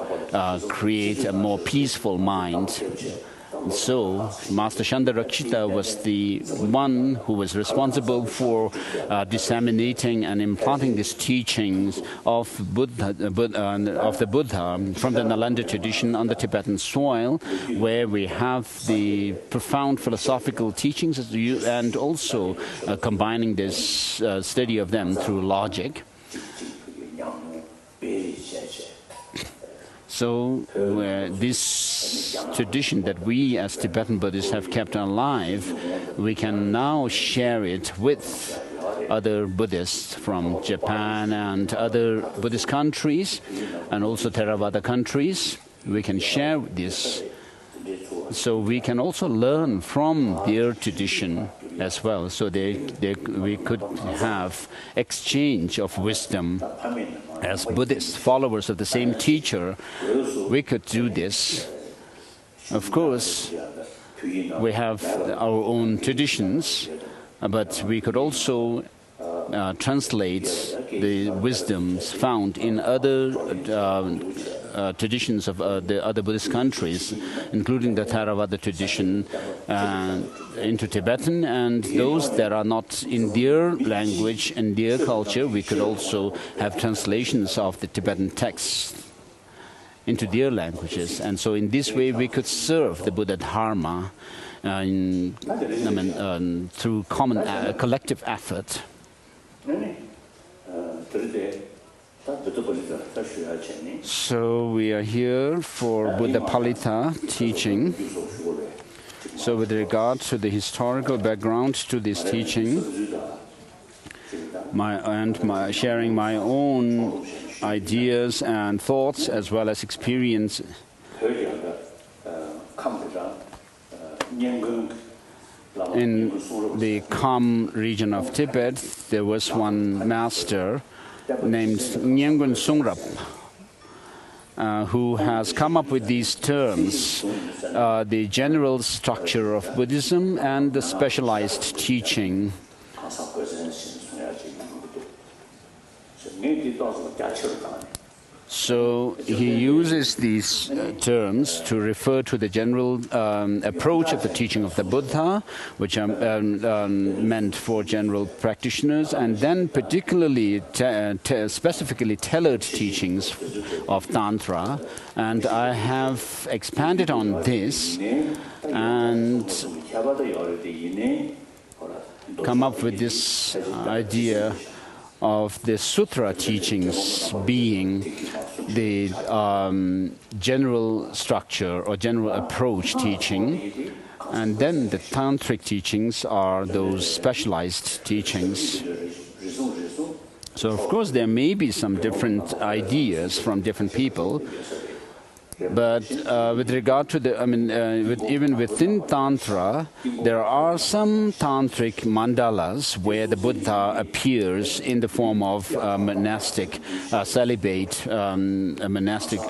Speaker 1: create a more peaceful mind. So, Master Chandarakshita was the one who was responsible for disseminating and implanting these teachings of the Buddha from the Nalanda tradition on the Tibetan soil, where we have the profound philosophical teachings and also combining this study of them through logic. So this tradition that we as Tibetan Buddhists have kept alive, we can now share it with other Buddhists from Japan and other Buddhist countries and also Theravada countries. We can share this. So we can also learn from their tradition as well. So we could have exchange of wisdom. As Buddhist followers of the same teacher, we could do this. Of course, we have our own traditions, but we could also translate the wisdoms found in other traditions of the other Buddhist countries, including the Theravada tradition, into Tibetan, and those that are not in their language and their culture, we could also have translations of the Tibetan texts into their languages. And so in this way we could serve the Buddha Dharma through common collective effort. So we are here for Buddhapalita teaching. So with regard to the historical background to this teaching, sharing my own ideas and thoughts as well as experience. In the Kham region of Tibet, there was one master named Nyengun Sungrap, who has come up with these terms, the general structure of Buddhism and the specialized teaching. So he uses these terms to refer to the general approach of the teaching of the Buddha, which are meant for general practitioners, and then particularly specifically tailored teachings of Tantra. And I have expanded on this and come up with this idea of the sutra teachings being the general structure or general approach teaching, and then the tantric teachings are those specialized teachings. So of course there may be some different ideas from different people, But with regard to the, even within Tantra, there are some tantric mandalas where the Buddha appears in the form of monastic celibate, monastic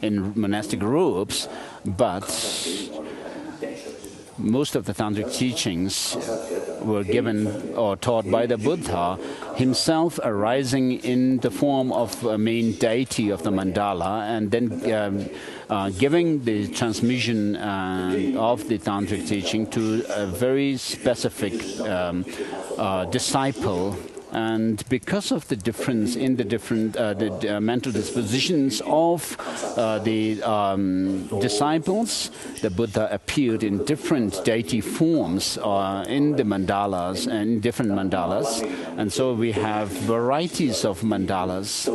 Speaker 1: in monastic robes, but most of the tantric teachings were given or taught by the Buddha himself, arising in the form of a main deity of the mandala, and then giving the transmission of the tantric teaching to a very specific disciple. And because of the difference in the different mental dispositions of the disciples, the Buddha appeared in different deity forms in the mandalas, and different mandalas. And so we have varieties of mandalas.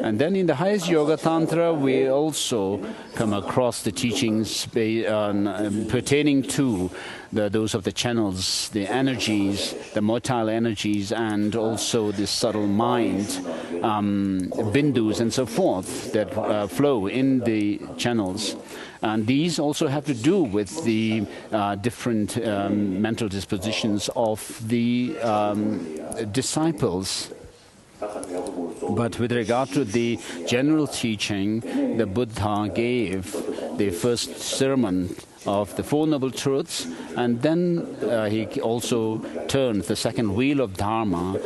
Speaker 1: And then in the highest Yoga Tantra, we also come across the teachings pertaining to those of the channels, the energies, the motile energies, and also the subtle mind, bindus and so forth that flow in the channels. And these also have to do with the different mental dispositions of the disciples. But with regard to the general teaching, the Buddha gave the first sermon of the Four Noble Truths, and then he also turned the second wheel of Dharma,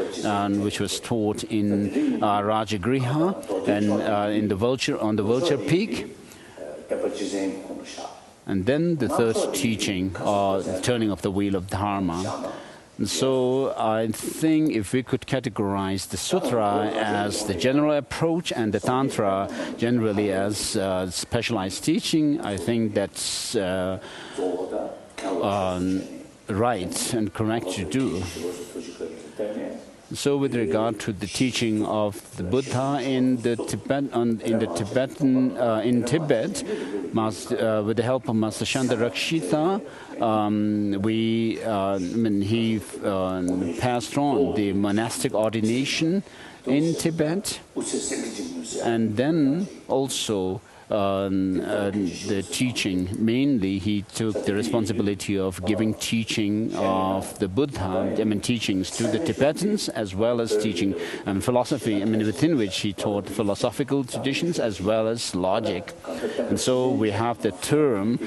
Speaker 1: which was taught in Rajagriha and on the Vulture Peak. And then the third teaching, turning of the wheel of Dharma. So I think if we could categorize the Sutra as the general approach and the Tantra generally as specialized teaching, I think that's right and correct to do. So with regard to the teaching of the Buddha in Tibet, with the help of Master Chandarakshita, he passed on the monastic ordination in Tibet, and then also the teaching. Mainly, he took the responsibility of giving teaching of the Buddha, teachings to the Tibetans, as well as teaching philosophy, within which he taught philosophical traditions as well as logic. And so we have the term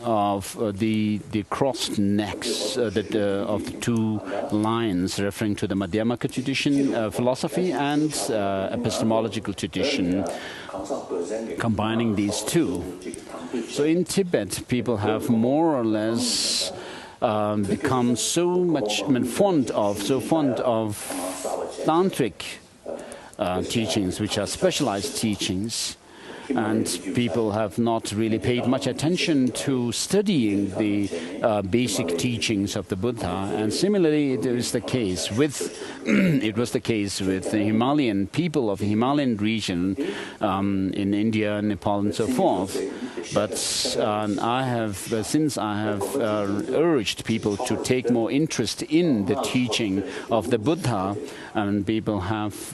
Speaker 1: of the crossed necks of the two lines, referring to the Madhyamaka tradition, philosophy, and epistemological tradition, combining these two. So in Tibet, people have more or less become so fond of tantric teachings, which are specialized teachings. And people have not really paid much attention to studying the basic teachings of the Buddha. And similarly, it was the case with the Himalayan people of the Himalayan region in India, Nepal, and so forth. But since I have urged people to take more interest in the teaching of the Buddha, and people have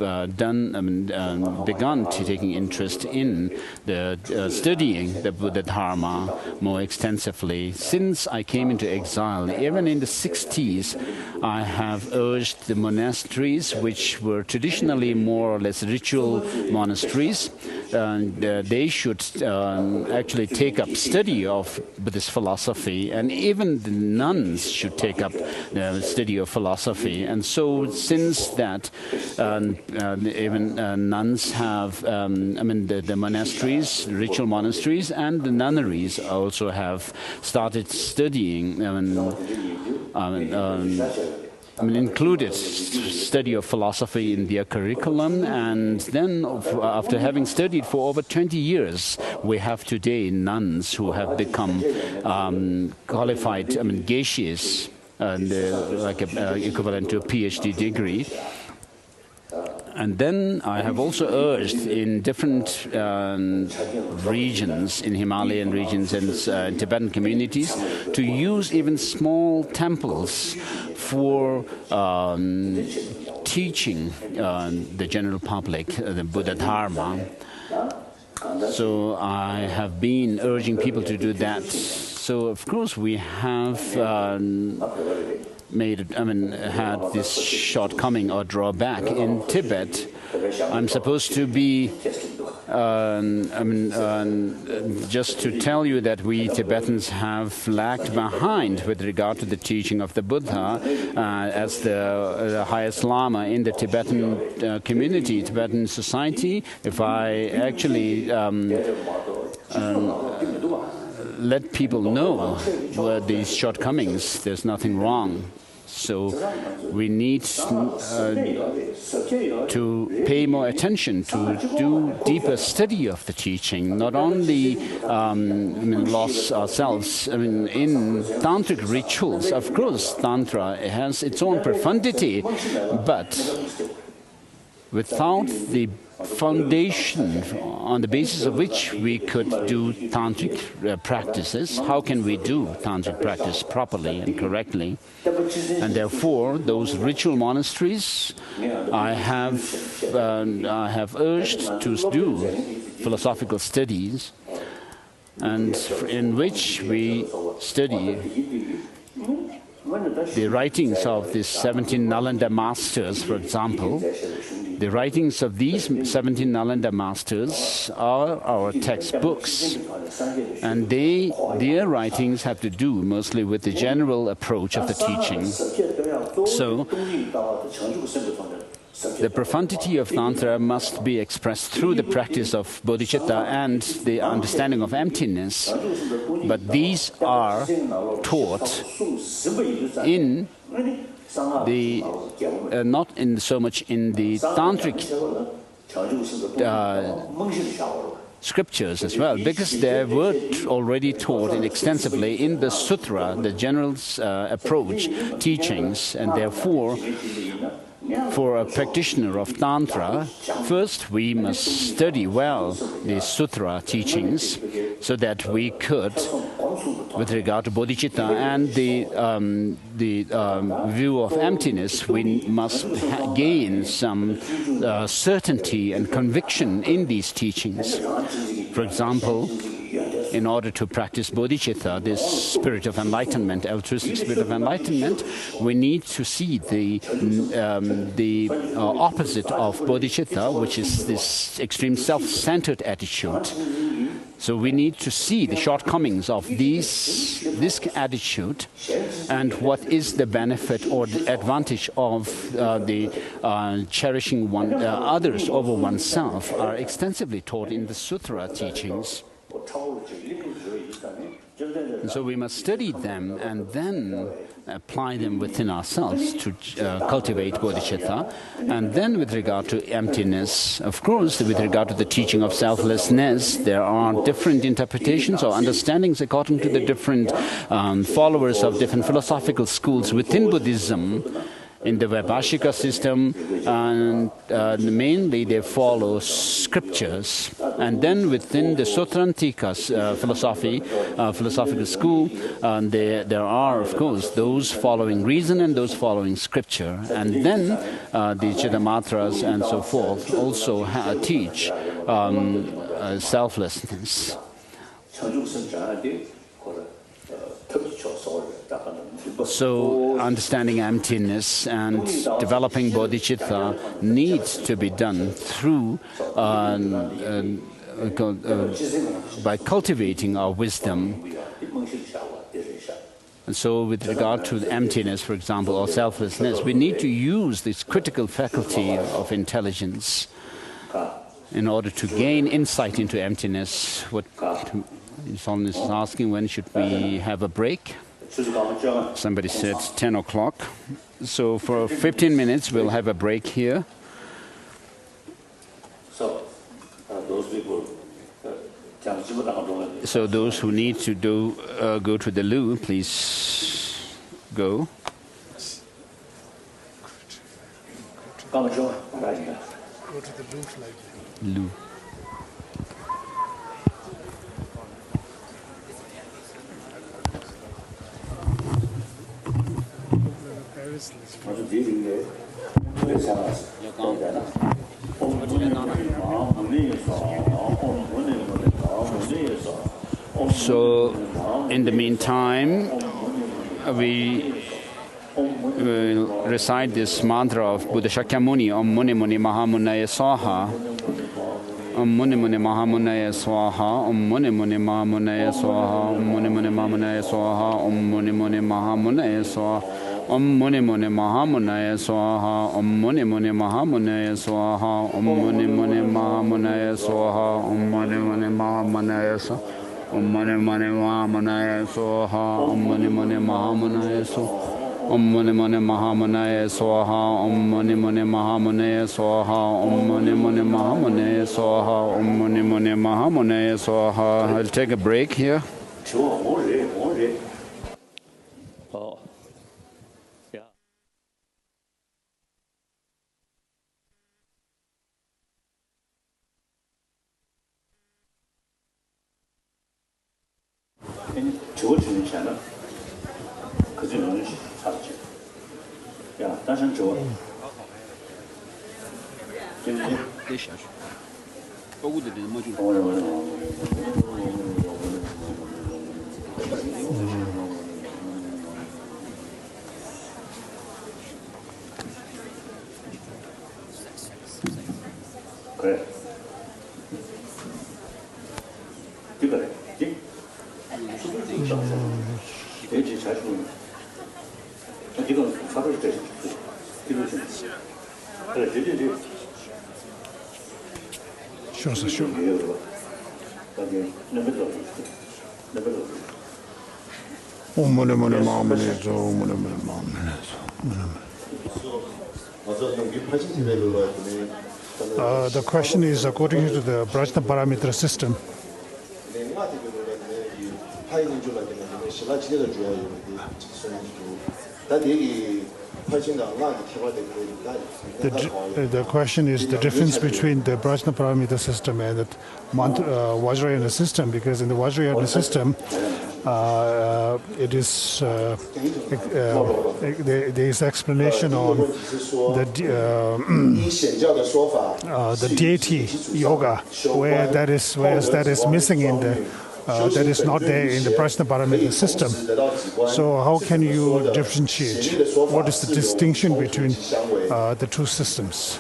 Speaker 1: begun to taking interest in the studying the Buddha Dharma more extensively. Since I came into exile, even in the 60s, I have urged the monasteries, which were traditionally more or less ritual monasteries, and they should actually take up study of Buddhist philosophy, and even the nuns should take up the study of philosophy. And so since that, even nuns have, the monasteries, ritual monasteries, and the nunneries also have started studying, included study of philosophy in their curriculum. And then after having studied for over 20 years, we have today nuns who have become qualified, geishis, equivalent to a PhD degree. And then I have also urged in different regions, in Himalayan regions and Tibetan communities, to use even small temples for teaching the general public the Buddha Dharma. So I have been urging people to do that. So of course we have had this shortcoming or drawback in Tibet. I'm supposed to be just to tell you that we Tibetans have lagged behind with regard to the teaching of the Buddha as the highest Lama in the Tibetan community, Tibetan society. If I actually let people know what these shortcomings, there's nothing wrong. So we need to pay more attention to do deeper study of the teaching, not only lost ourselves in tantric rituals. Of course, Tantra has its own profundity, but without the foundation on the basis of which we could do tantric practices, how can we do tantric practice properly and correctly? And therefore, those ritual monasteries, I have urged to do philosophical studies, and in which we study the writings of the 17 Nalanda masters, for example. The writings of these 17 Nalanda masters are our textbooks, and their writings have to do mostly with the general approach of the teaching. So the profundity of Tantra must be expressed through the practice of bodhicitta and the understanding of emptiness, but these are taught in the not in so much in the tantric scriptures as well, because they were already taught extensively in the sutra, the general approach teachings, and therefore for a practitioner of Tantra, first we must study well the sutra teachings so that we could, with regard to bodhicitta and the view of emptiness, we must gain some certainty and conviction in these teachings. For example, in order to practice bodhicitta, this spirit of enlightenment, altruistic spirit of enlightenment, we need to see the opposite of bodhicitta, which is this extreme self-centered attitude. So we need to see the shortcomings of this attitude and what is the benefit or the advantage of cherishing others over oneself are extensively taught in the sutra teachings. And so we must study them and then apply them within ourselves to cultivate bodhicitta. And then with regard to emptiness, of course, with regard to the teaching of selflessness, there are different interpretations or understandings according to the different followers of different philosophical schools within Buddhism. In the Vaibhashika system, and mainly they follow scriptures. And then within the Sutra and Tantra philosophical school, there are, of course, those following reason and those following scripture. And then the Chittamatras and so forth also teach selflessness. So understanding emptiness and developing bodhicitta needs to be done through by cultivating our wisdom. And so with regard to emptiness, for example, or selflessness, we need to use this critical faculty of intelligence in order to gain insight into emptiness. What His Holiness is asking, when should we have a break? Somebody said 10 o'clock. So for 15 minutes, we'll have a break here.
Speaker 2: So those people,
Speaker 1: so those who need to go to the loo, please go.
Speaker 4: Go to the loo like that.
Speaker 1: Loo. So, in the meantime, we will recite this mantra of Buddha Shakyamuni, Om Muni Muni Mahamunaya Swaha. Om Muni Muni Mahamunaya Swaha, Om Muni Muni Mahamunaya Swaha, Om Muni Muni Mahamunaya Swaha, Om Muni Muni Mahamunaya Swaha. Om Muni Muni Mahamunaya Swaha, Om Muni Muni Mahamunaya Swaha, Om Muni Muni Mahamunaya Swaha, Om Muni Muni Mahamunaya Swaha, Om Muni Muni Mahamunaya Swaha, Om Muni Muni Mahamunaya Swaha. Om Muni Muni Mahamunaya Swaha, Om Muni Muni Mahamunaya Swaha, Om Muni Muni Mahamunaya Swaha, Om Muni Muni Mahamunaya Swaha. I'll take a break here.
Speaker 4: Sure. Om Muni Muni Mahamunaya Swaha, Om Muni Muni Mahamunaya Swaha. The question is, according to the Prajna Paramitra system, the question is the difference between the Prajna Paramita system and the Vajrayana system, because in the Vajrayana system, it is there is explanation on the deity yoga, whereas that is missing in the that is not there in the Prajna Paramita system. So how can you differentiate? What is the distinction between the two systems?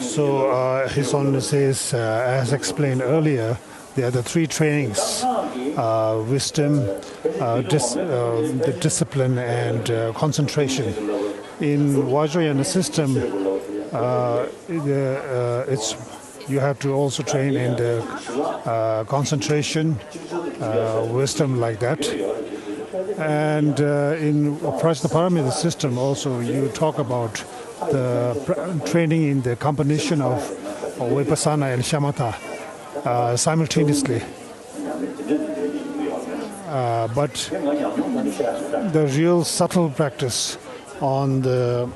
Speaker 4: So His Holiness says, as explained earlier, there are the three trainings: wisdom, the discipline, and concentration. In Vajrayana system, you have to also train in the concentration, wisdom, like that. And in Prajna Paramita system also, you talk about the training in the combination of Vipassana and Shamatha simultaneously. But the real subtle practice on the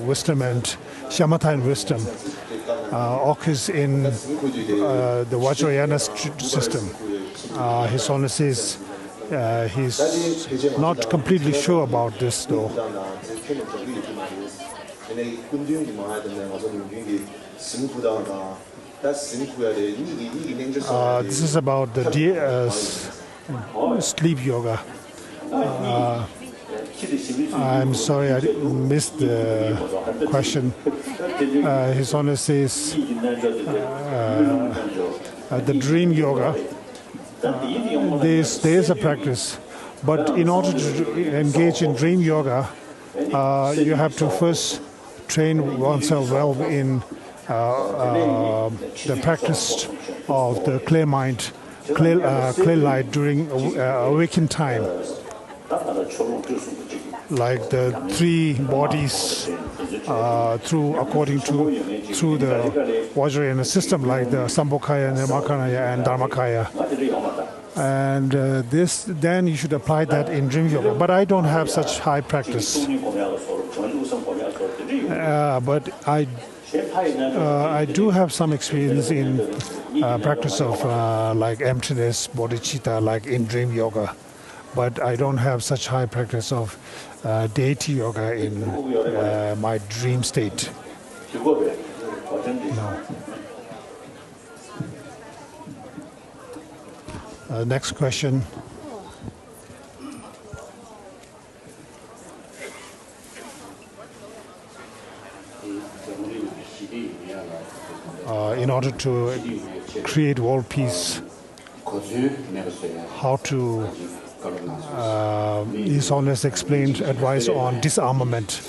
Speaker 4: wisdom and Shamatha and wisdom occurs in the Vajrayana system. His Holiness says he's not completely sure about this, though. This is about the sleep yoga. I'm sorry, I missed the question. His Holiness says the dream yoga, there is a practice, but in order to engage in dream yoga, you have to first train oneself well in the practice of the clear mind, clear light during awakened time, like the three bodies through the Vajrayana system, like the Sambhogakaya, Nirmanakaya, and Dharmakaya. And then you should apply that in dream yoga. But I don't have such high practice. But I do have some experience in practice of like emptiness, bodhicitta, like in dream yoga. But I don't have such high practice of deity yoga in my dream state. No. Next question. In order to create world peace, how to His Holiness explained advice on disarmament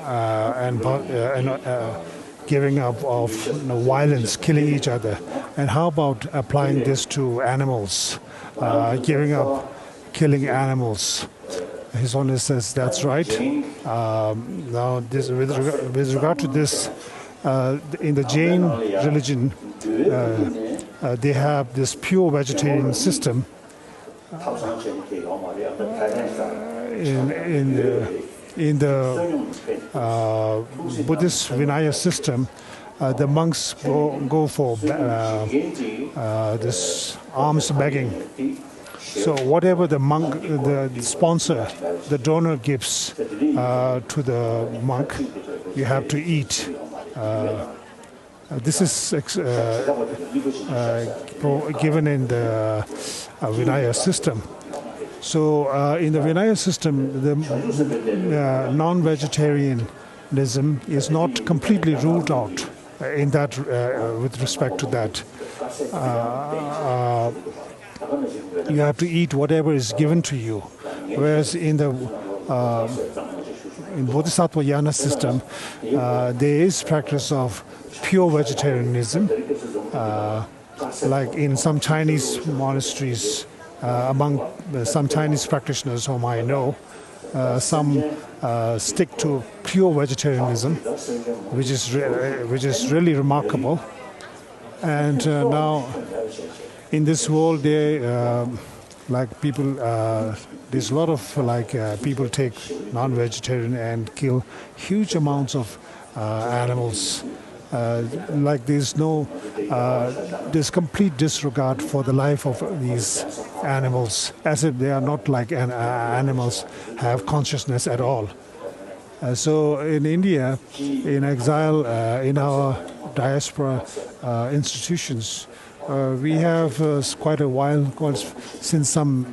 Speaker 4: and giving up of violence, killing each other. And how about applying this to animals, giving up killing animals? His Holiness says that's right. Now, with regard to this, in the Jain religion, they have this pure vegetarian system. In the Buddhist Vinaya system, the monks go for this alms begging. So whatever the monk, the sponsor, the donor gives to the monk, you have to eat. This is given in the Vinaya system. So in the Vinaya system, the non-vegetarianism is not completely ruled out in that with respect to that. You have to eat whatever is given to you, whereas in the in Bodhisattva Yana system, there is practice of pure vegetarianism, like in some Chinese monasteries. Among some Chinese practitioners whom I know, some stick to pure vegetarianism, which is really remarkable. And now, in this world, like people, there's a lot of people take non-vegetarian and kill huge amounts of animals. Like there's complete disregard for the life of these animals, as if they are not like animals have consciousness at all. So in India, in exile, in our diaspora institutions, we have quite a while, since some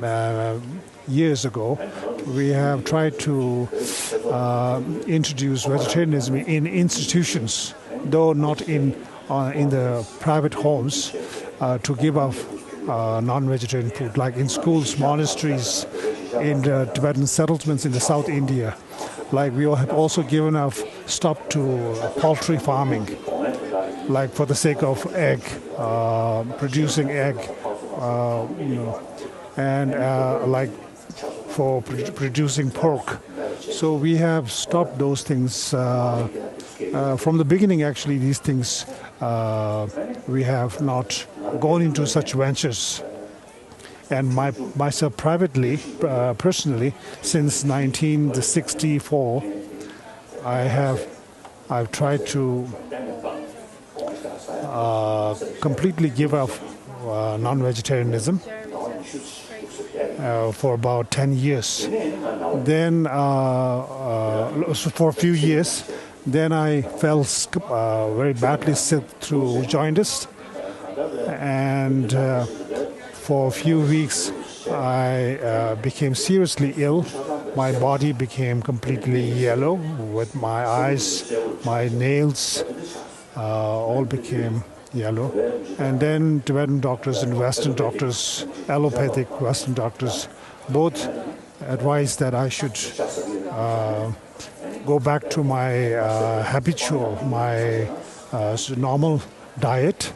Speaker 4: years ago, we have tried to introduce vegetarianism in institutions, though not in the private homes, to give up non-vegetarian food, like in schools, monasteries, in the Tibetan settlements in the South India. Like we have also given a stop to poultry farming, like for the sake of egg, producing egg, and like for producing pork. So we have stopped those things. From the beginning, actually, these things, we have not gone into such ventures. And myself privately, personally, since 1964, I've tried to completely give up non-vegetarianism for about 10 years. Then, for a few years, then I fell very badly sick through jaundice, and for a few weeks I became seriously ill. My body became completely yellow, with my eyes, my nails, all became yellow. And then Tibetan doctors and Western doctors, allopathic Western doctors, both advised that I should go back to my habitual, my normal diet.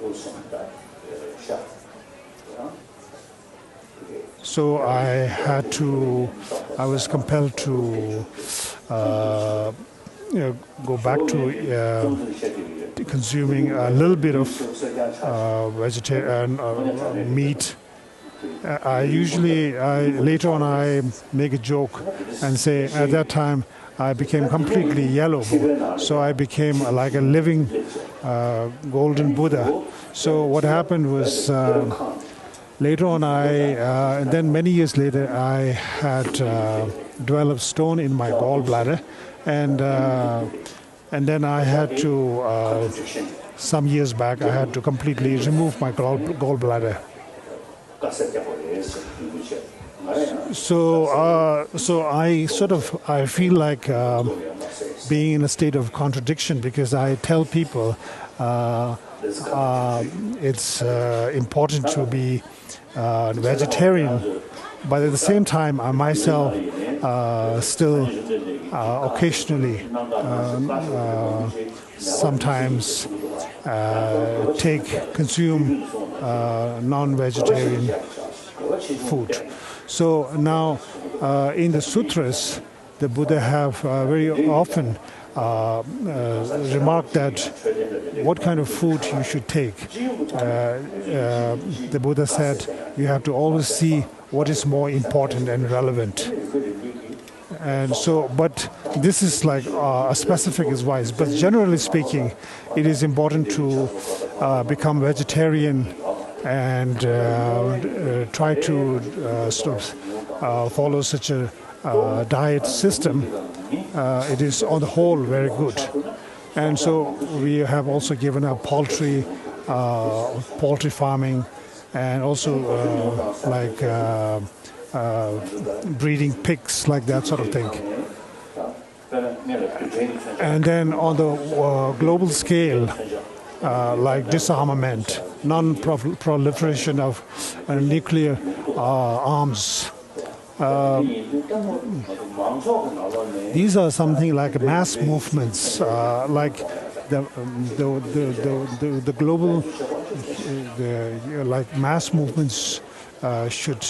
Speaker 4: So I was compelled to go back to consuming a little bit of vegetarian meat. Later on I make a joke and say at that time I became completely yellow, so I became like a living golden Buddha. So what happened was later on and then many years later I had developed stone in my gallbladder, and then I had to some years back I had to completely remove my gallbladder. So I feel like being in a state of contradiction, because I tell people it's important to be vegetarian, but at the same time I myself still occasionally sometimes consume non-vegetarian food. So now in the sutras, the Buddha have very often remarked that what kind of food you should take. The Buddha said you have to always see what is more important and relevant. And so, but this is like a specific advice. But generally speaking, it is important to become vegetarian and try to follow such a diet system. It is on the whole very good. And so we have also given up poultry farming, and also breeding pigs, like that sort of thing. And then on the global scale, like disarmament, non-proliferation of nuclear arms. These are something like mass movements, like the global, like mass movements should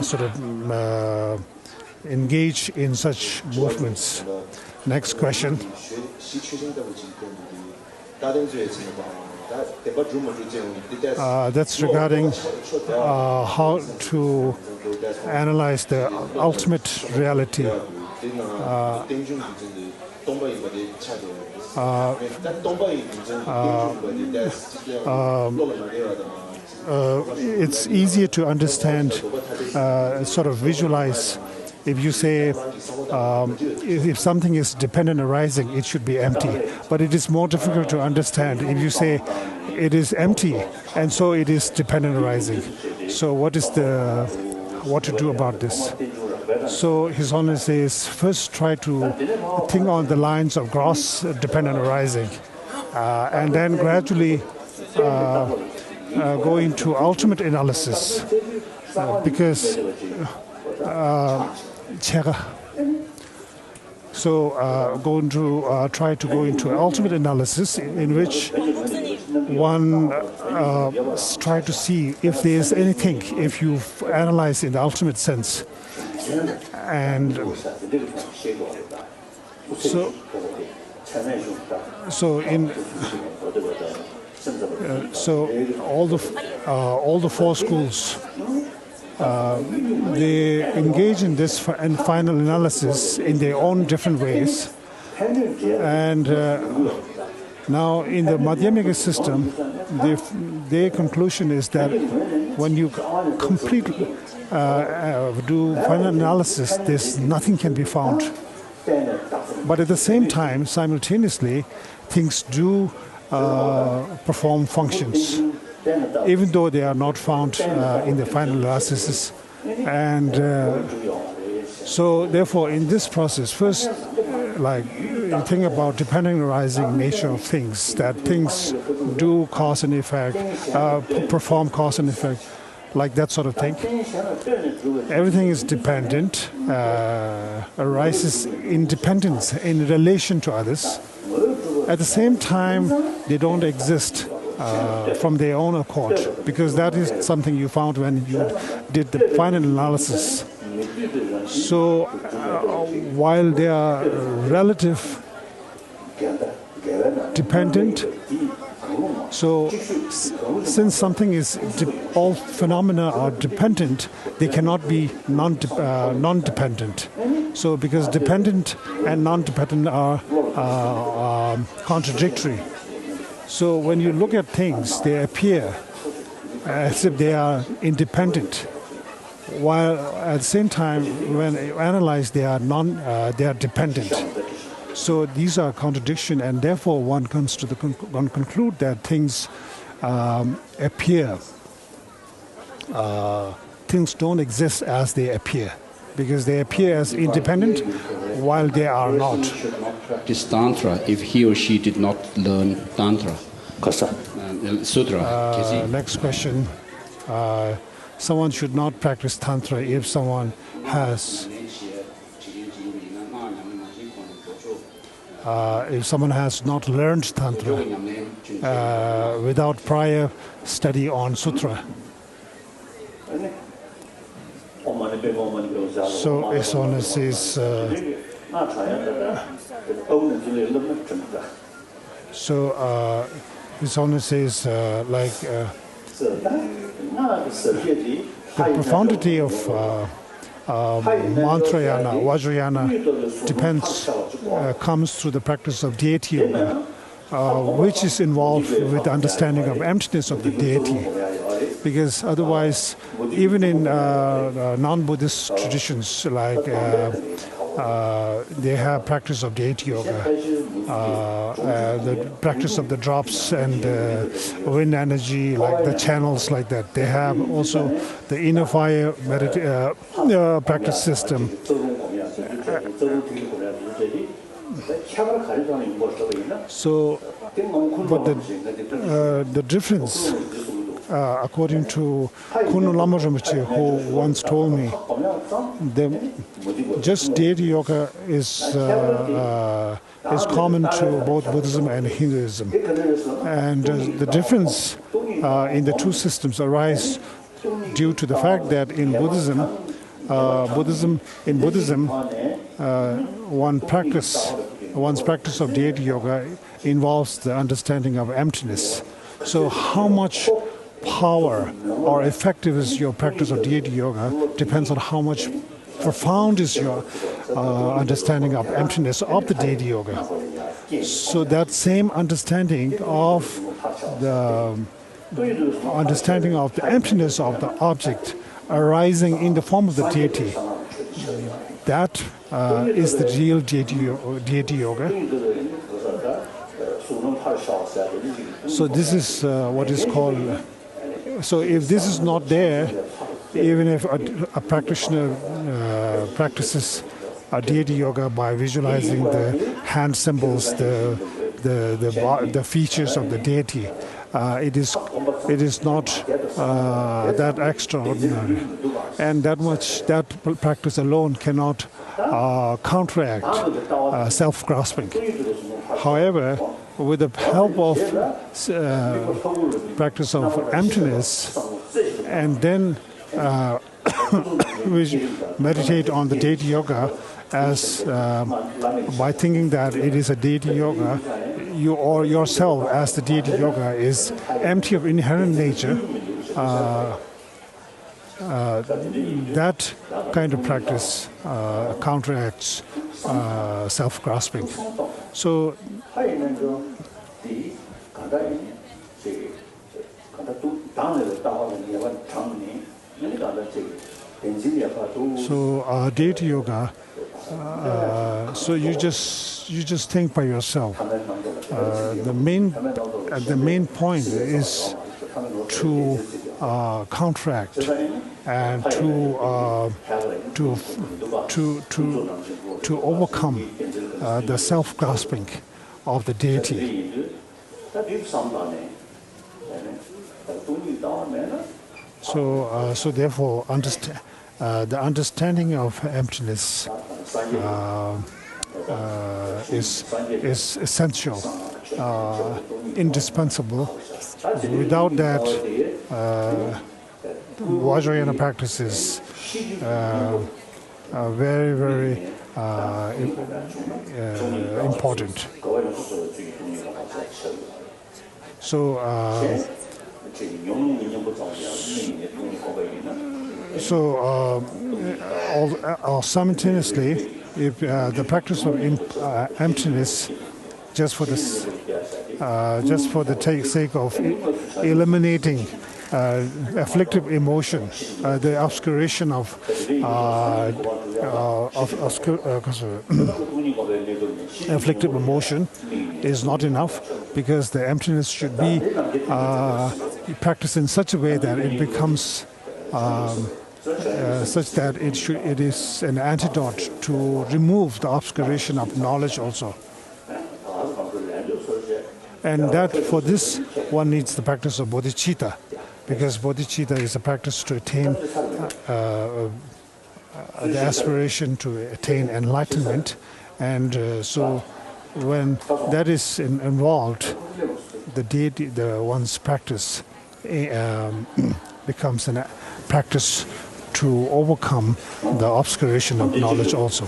Speaker 4: sort of engage in such movements. Next question. That's regarding how to analyze the ultimate reality. It's easier to understand, sort of visualize. If you say, if something is dependent arising, it should be empty. But it is more difficult to understand if you say it is empty, and so it is dependent arising. So what to do about this? So His Holiness says, first try to think on the lines of gross dependent arising, and then gradually go into ultimate analysis, because try to go into ultimate analysis, in which one try to see if there is anything, if you analyze in the ultimate sense. And all the four schools, they engage in this final analysis in their own different ways. And now in the Madhyamika system, their conclusion is that when you completely do final analysis, nothing can be found. But at the same time, simultaneously, things do perform functions, even though they are not found in the final analysis. And so therefore in this process, first you think about dependent arising nature of things, that things do cause and effect, perform cause and effect, like that sort of thing. Everything is dependent, arises in dependence in relation to others. At the same time, they don't exist from their own accord, because that is something you found when you did the final analysis. So while they are relative dependent. So since something is, all phenomena are dependent, they cannot be non-dependent. So because dependent and non-dependent are contradictory. So when you look at things, they appear as if they are independent, while at the same time, when you analyze, they are dependent. So these are contradiction, and therefore one comes to one conclude that things appear. Things don't exist as they appear, because they appear as independent while they are not.
Speaker 1: Practice Tantra if he or she did not learn Tantra. Sutra.
Speaker 4: Next question. Someone should not practice Tantra if someone has not learned Tantra without prior study on Sutra. So His Holiness says, His Holiness says, the profundity of Mantrayana, Vajrayana comes through the practice of Deity Yoga, which is involved with the understanding of emptiness of the Deity. Because otherwise, even in non-Buddhist traditions, like they have practice of Deity Yoga, the practice of the drops and wind energy, like the channels, like that. They have also the inner fire practice system. So, but the difference, according to Kuno Lama Rinpoche, who once told me, just Deity Yoga is common to both Buddhism and Hinduism, and the difference in the two systems arise due to the fact that in Buddhism, one's practice of Deity Yoga involves the understanding of emptiness. So how much power or effective is your practice of Deity Yoga depends on how much profound is your understanding of emptiness of the Deity Yoga. So that same understanding of the emptiness of the object arising in the form of the deity, that is the real Deity Yoga. So this is what is called. So if this is not there, even if a practitioner practices a Deity Yoga by visualizing the hand symbols, the features of the deity, it is not that extraordinary, and that practice alone cannot counteract self-grasping. However, with the help of practice of emptiness, and then we meditate on the Deity Yoga as by thinking that it is a Deity Yoga, you or yourself as the Deity Yoga is empty of inherent nature. That kind of practice counteracts self-grasping. So Deity Yoga. So you just think by yourself. The main point is to counteract and to overcome the self-grasping of the deity. So therefore, the understanding of emptiness is essential, indispensable. Without that, Vajrayana practice is very, very important. Simultaneously, if the practice of emptiness, just for the sake of eliminating afflictive emotion, the obscuration of afflictive emotion is not enough, because the emptiness should be practiced in such a way that it becomes such that it is an antidote to remove the obscuration of knowledge also. And that for this one needs the practice of bodhicitta, because bodhicitta is a practice to attain the aspiration to attain enlightenment. And so when that is involved, the deity, one's practice becomes a practice to overcome the obscuration of knowledge also.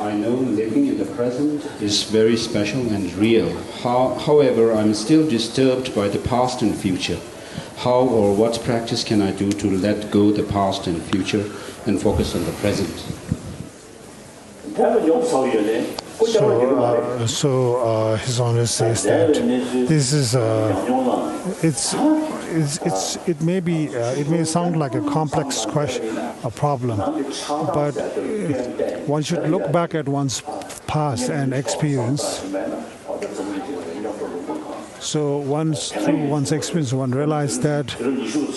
Speaker 1: I know living in the present is very special and real. However, I'm still disturbed by the past and future. How or what practice can I do to let go the past and future and focus on the present?
Speaker 4: So His Honor says that this is it may sound like a complex question, a problem, but one should look back at one's past and experience. So through one's experience, one realized that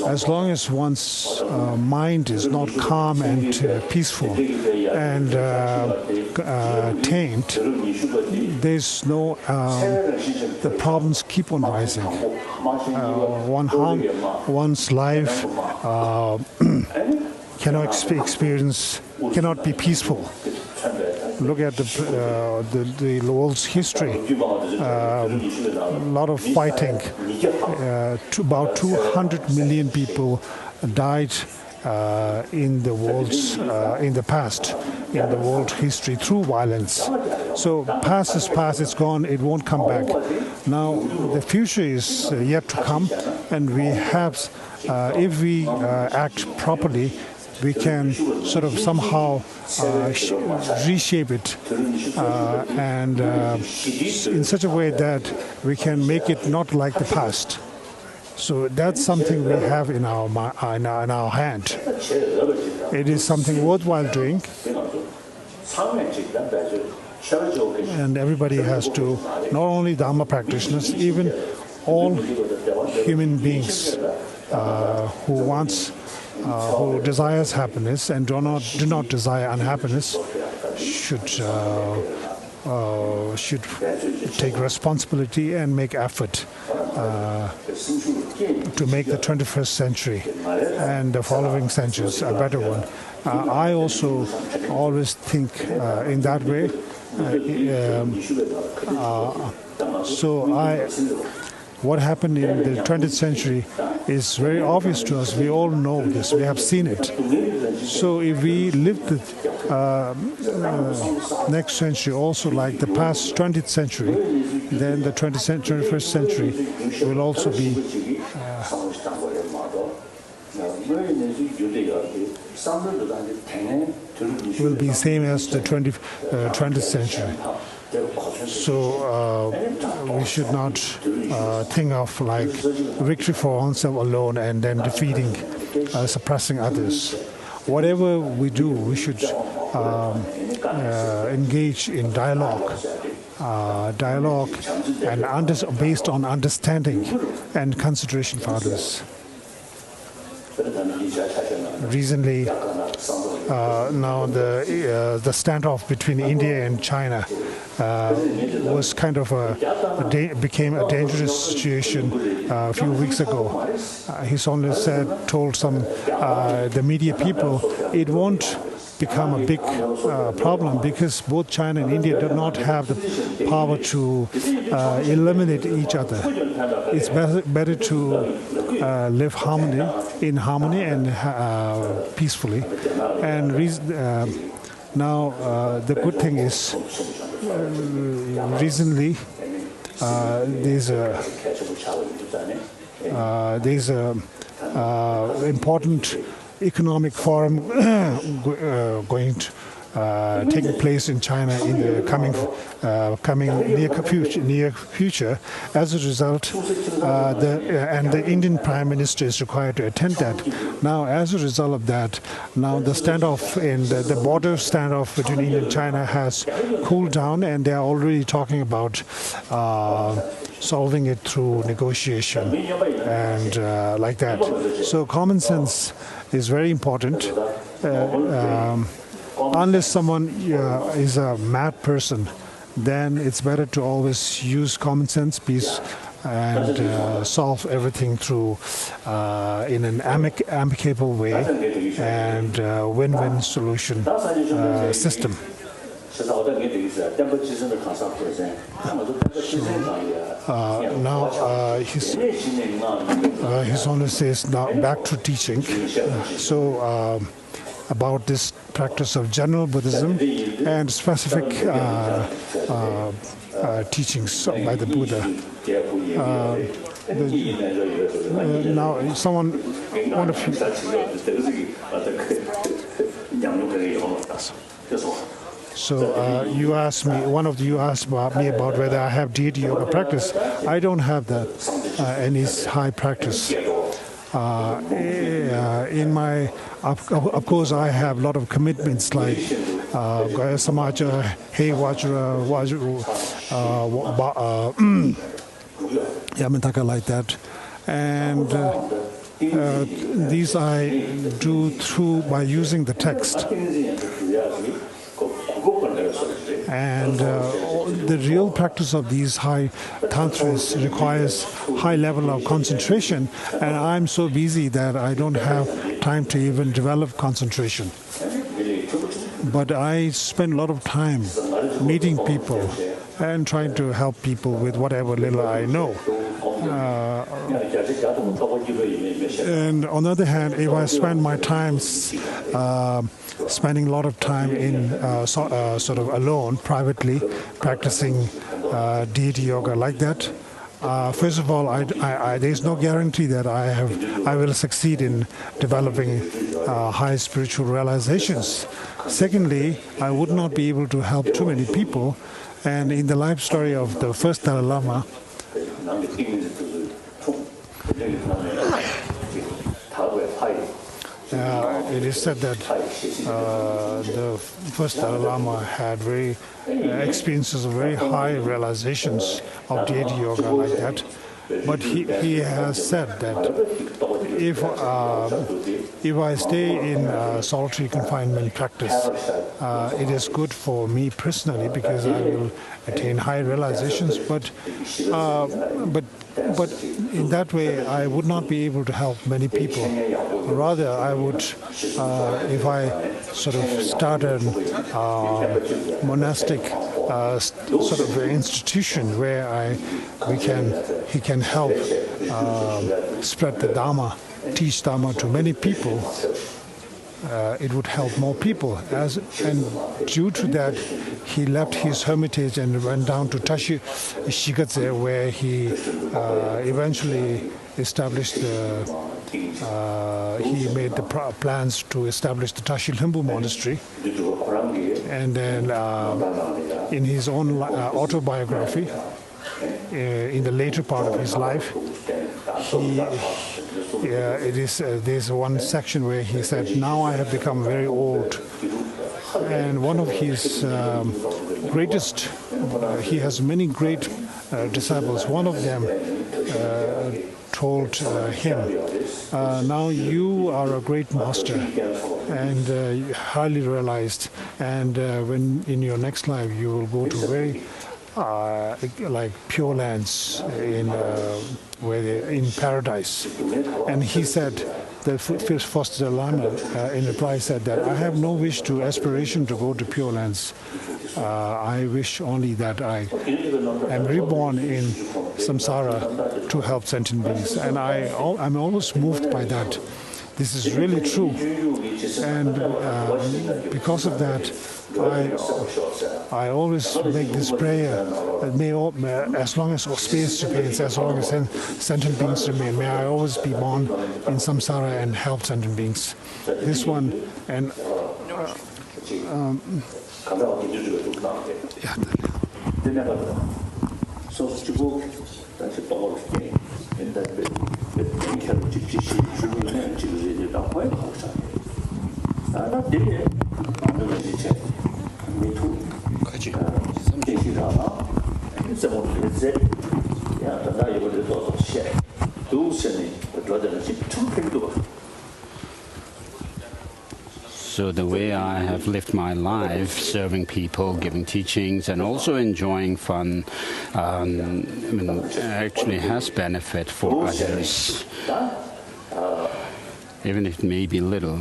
Speaker 4: as long as one's mind is not calm and peaceful and tamed, there's no the problems keep on rising. One's life cannot be peaceful. Look at the world's history. A lot of fighting. About 200 million people died in the past, in the world history, through violence. So past is past, it's gone, it won't come back. Now the future is yet to come, and we have, if we act properly, we can sort of somehow reshape it and in such a way that we can make it not like the past. So that's something we have in our hand. It is something worthwhile doing, and everybody has to, not only Dharma practitioners, even all human beings who desires happiness and do not desire unhappiness should take responsibility and make effort to make the 21st century and the following centuries a better one. I also always think in that way. What happened in the 20th century is very obvious to us. We all know this. We have seen it. So if we live the next century also like the past 20th century, then the 21st century will also be same as the 20th century. So we should not think of like victory for oneself alone and then defeating, suppressing others. Whatever we do, we should engage in dialogue and based on understanding and consideration for others. Recently, now the standoff between India and China was kind of became a dangerous situation a few weeks ago. He's only told the media people it won't become a big problem because both China and India do not have the power to eliminate each other. It's better to live in harmony and peacefully. And now the good thing is recently there's a important economic forum going to taking place in China in the coming near future. As a result, the Indian Prime Minister is required to attend that. Now, as a result of that, now the standoff in the border standoff between India and China has cooled down, and they are already talking about solving it through negotiation and like that. So common sense is very important. Unless someone is a mad person, then it's better to always use common sense, peace, and solve everything through in an amicable way and win-win solution system. Now His Honor says now back to teaching. About this practice of general Buddhism and specific teachings by the Buddha. Now, one of you. So you asked me, one of you asked me about whether I have deity yoga practice. I don't have that any high practice. In my, of course, I have a lot of commitments like Gaya Samaja, Hey Vajra, Yamataka, like that. And these I do by using the text. And the real practice of these high tantras requires high level of concentration, and I'm so busy that I don't have time to even develop concentration. But I spend a lot of time meeting people and trying to help people with whatever little I know. And on the other hand, if I spend my time spending a lot of time in sort of alone, privately, practicing deity yoga like that, first of all, there's no guarantee that I will succeed in developing high spiritual realizations. Secondly, I would not be able to help too many people. And in the life story of the first Dalai Lama, it is said that the first Dalai Lama had very experiences of very high realizations of deity yoga like that. But he has said that if I stay in solitary confinement practice, it is good for me personally because I will attain high realizations. But in that way, I would not be able to help many people. Rather, I would, if I sort of start a monastic sort of institution where he can help spread the Dharma, teach Dharma to many people, it would help more people. And due to that, he left his hermitage and went down to Tashi Shigatse, where he eventually established he made the plans to establish the Tashi Limbu monastery. And then in his own autobiography, in the later part of his life, there's one section where he said, "Now I have become very old." And one of his greatest, he has many great disciples. One of them told him, "Now you are a great master and highly realized, and when in your next life you will go to very like Pure Lands in paradise." And he said, the first Lama in reply said that, "I have no wish to aspiration to go to Pure Lands. I wish only that I am reborn in samsara to help sentient beings." And I'm always moved by that. this is really true. And because of that, I always make this prayer that may as long as space remains, as long as sentient beings remain, may I always be born in samsara and help sentient beings. This one, and
Speaker 1: So the way I have lived my life, serving people, giving teachings, and also enjoying fun, actually has benefit for others, even if it may be little.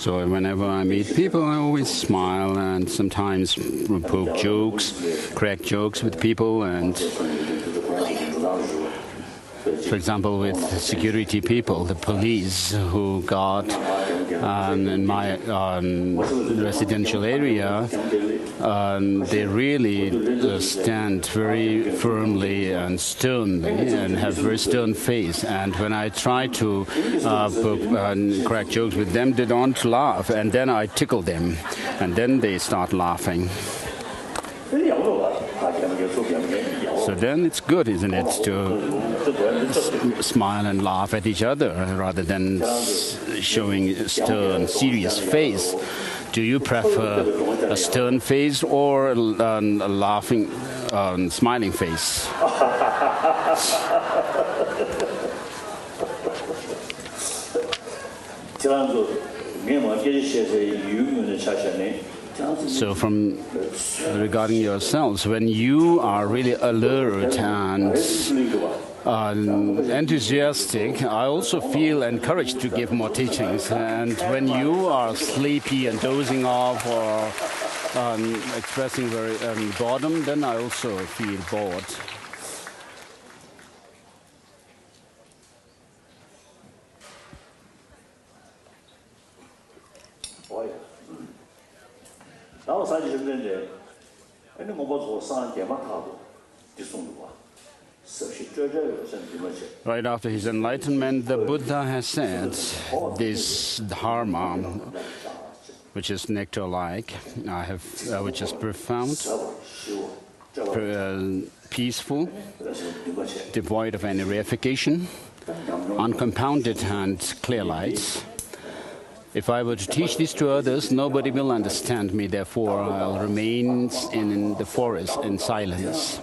Speaker 1: So whenever I meet people, I always smile and sometimes poke jokes, crack jokes with people, and for example, with security people, the police who got in my residential area, they really stand very firmly and sternly and have very stern face. And when I try to crack jokes with them, they don't laugh. And then I tickle them, and then they start laughing. So then it's good, isn't it, to smile and laugh at each other rather than showing a stern, serious face. Do you prefer a stern face or a laughing, smiling face? So regarding yourselves, when you are really alert and enthusiastic, I also feel encouraged to give more teachings. And when you are sleepy and dozing off or expressing very boredom, then I also feel bored. Right after his enlightenment, the Buddha has said this Dharma, which is nectar-like, which is profound, peaceful, devoid of any reification, uncompounded and clear light. If I were to teach this to others, nobody will understand me. Therefore, I'll remain in the forest in silence.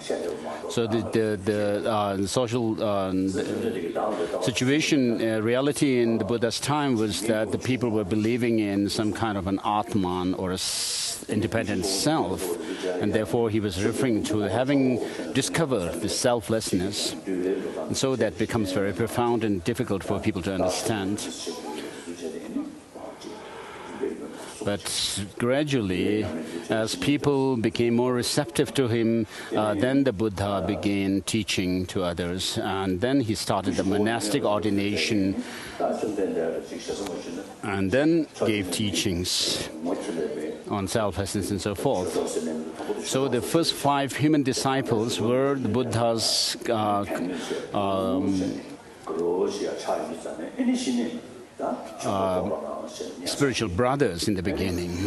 Speaker 1: So the social situation, reality in the Buddha's time was that the people were believing in some kind of an Atman or an independent self, and therefore he was referring to having discovered the selflessness. And so that becomes very profound and difficult for people to understand. But gradually, as people became more receptive to him, then the Buddha began teaching to others. And then he started the monastic ordination and then gave teachings on selflessness and so forth. So the first 5 human disciples were the Buddha's spiritual brothers in the beginning.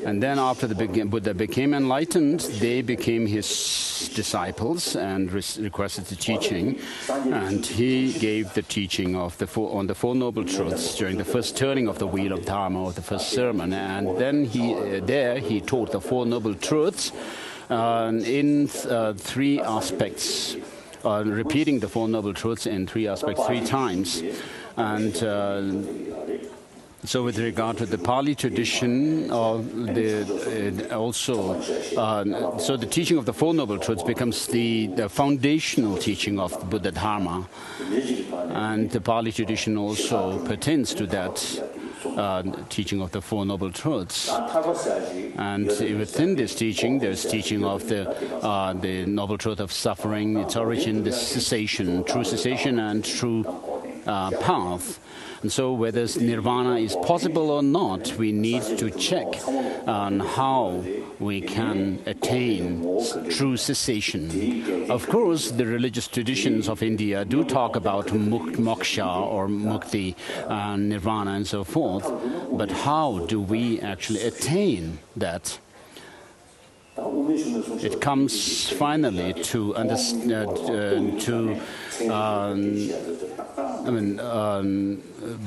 Speaker 1: And then after the Buddha became enlightened, they became his disciples and requested the teaching. And he gave the teaching of on the Four Noble Truths during the first turning of the wheel of Dharma, or the first sermon. And then he taught the Four Noble Truths in 3 aspects, repeating the Four Noble Truths in 3 aspects 3 times. And so with regard to the Pali tradition, so the teaching of the Four Noble Truths becomes the foundational teaching of the Buddha Dharma. And the Pali tradition also pertains to that. teaching of the Four Noble Truths. And within this teaching, there's teaching of the Noble Truth of suffering, its origin, the cessation, true cessation and true path. And so whether nirvana is possible or not, we need to check on how we can attain true cessation. Of course, the religious traditions of India do talk about moksha or mukti, nirvana and so forth, but how do we actually attain that? It comes finally to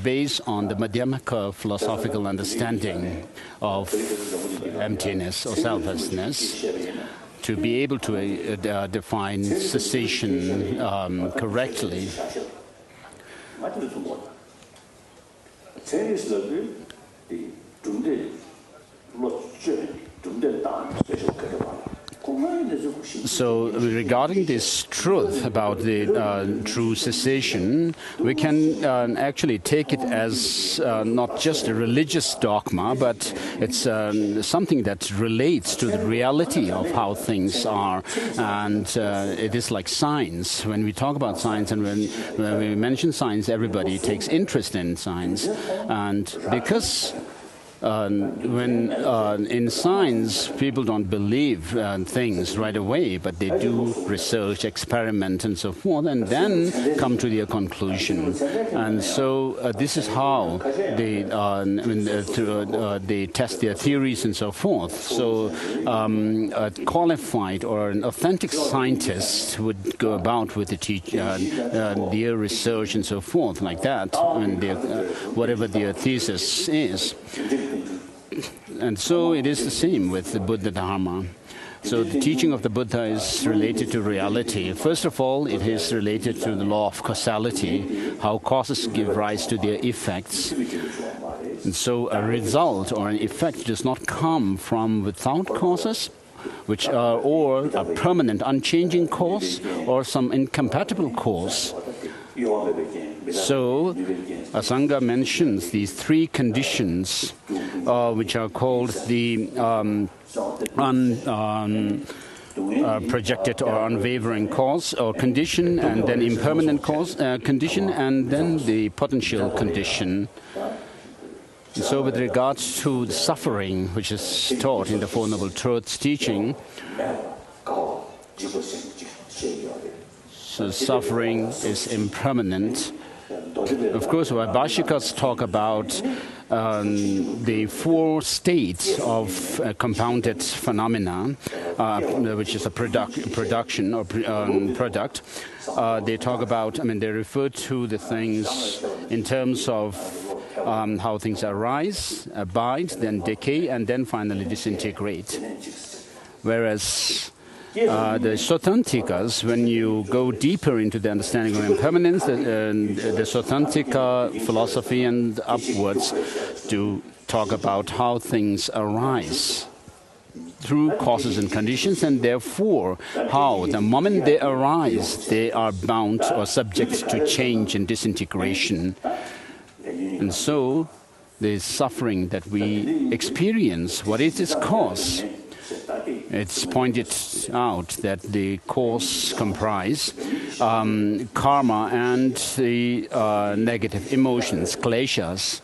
Speaker 1: based on the Madhyamaka philosophical understanding of emptiness or selflessness, to be able to define cessation correctly. So regarding this truth about the true cessation, we can actually take it as not just a religious dogma, but it's something that relates to the reality of how things are. And it is like science. When we talk about science and when we mention science, everybody takes interest in science. And because when in science, people don't believe things right away, but they do research, experiment, and so forth, and then come to their conclusion. And so this is how they they test their theories and so forth. So a qualified or an authentic scientist would go about with their research and so forth, like that, and whatever their thesis is. And so it is the same with the Buddha Dharma. So the teaching of the Buddha is related to reality. First of all, it is related to the law of causality, how causes give rise to their effects. And so a result or an effect does not come from without causes, which are or a permanent, unchanging cause or some incompatible cause. So, Asanga mentions these three conditions, which are called the projected or unwavering cause or condition, and then impermanent cause condition, and then the potential condition. So, with regards to the suffering, which is taught in the Four Noble Truths teaching, so suffering is impermanent. Of course, Vaibhashikas talk about the four states of compounded phenomena, which is a production or product. They talk about, they refer to the things in terms of how things arise, abide, then decay, and then finally disintegrate. Whereas the Sotantikas, when you go deeper into the understanding of impermanence, the Sotantika philosophy and upwards do talk about how things arise through causes and conditions, and therefore how the moment they arise, they are bound or subject to change and disintegration. And so the suffering that we experience, what is its cause? It's pointed out that the cause comprise karma and the negative emotions, kleshas.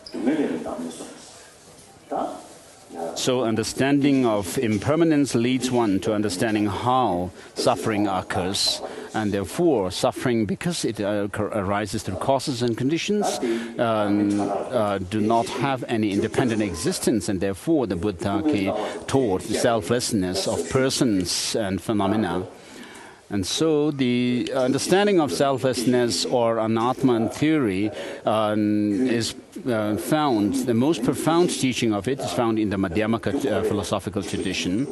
Speaker 1: So understanding of impermanence leads one to understanding how suffering occurs, and therefore suffering, because it arises through causes and conditions, do not have any independent existence, and therefore the Buddha taught the selflessness of persons and phenomena. And so the understanding of selflessness or anatman theory is found, the most profound teaching of it is found in the Madhyamaka philosophical tradition.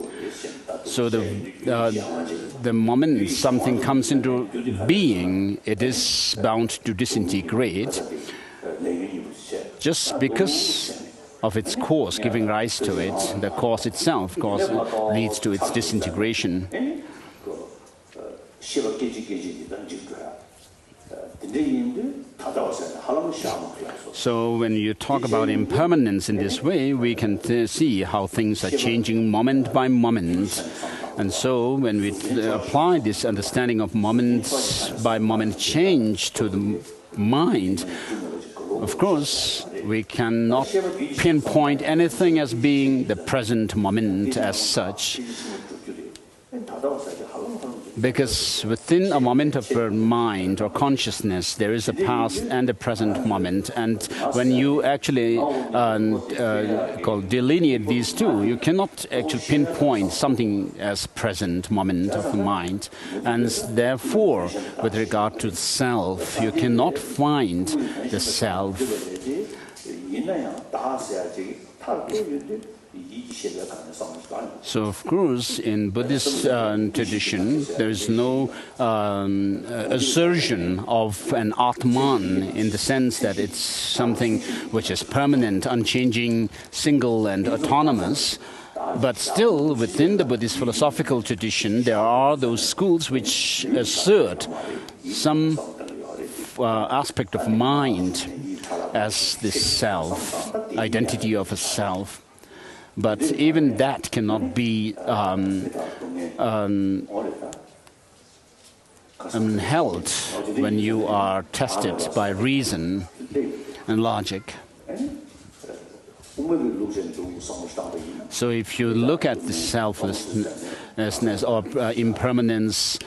Speaker 1: So the moment something comes into being, it is bound to disintegrate just because of its cause giving rise to it. The cause itself leads to its disintegration. So when you talk about impermanence in this way, we can see how things are changing moment by moment. And so when we apply this understanding of moment by moment change to the mind, of course, we cannot pinpoint anything as being the present moment as such. Because within a moment of mind or consciousness, there is a past and a present moment. And when you actually delineate these two, you cannot actually pinpoint something as present moment of the mind. And therefore, with regard to the self, you cannot find the self. So, of course, in Buddhist tradition, there is no assertion of an Atman in the sense that it's something which is permanent, unchanging, single and autonomous. But still, within the Buddhist philosophical tradition, there are those schools which assert some aspect of mind as the self, identity of a self. But even that cannot be held when you are tested by reason and logic. So if you look at the selflessness or impermanence,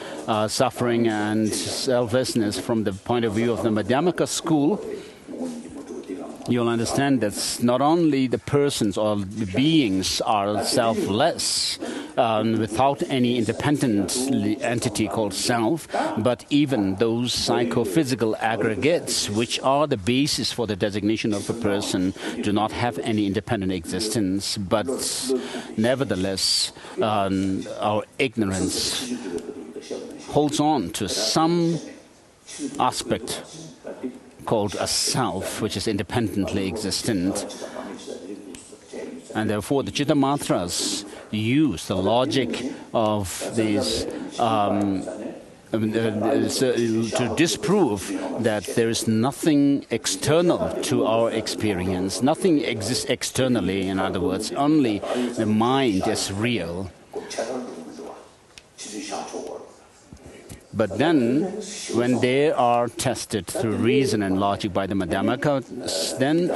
Speaker 1: suffering and selflessness from the point of view of the Madhyamaka school, you'll understand that not only the persons or the beings are selfless, without any independent entity called self, but even those psychophysical aggregates, which are the basis for the designation of a person, do not have any independent existence. But nevertheless, our ignorance holds on to some aspect called a self, which is independently existent. And therefore, the Chittamatras use the logic of these to disprove that there is nothing external to our experience. Nothing exists externally, in other words. Only the mind is real. But then, when they are tested through reason and logic by the Madhyamakas, then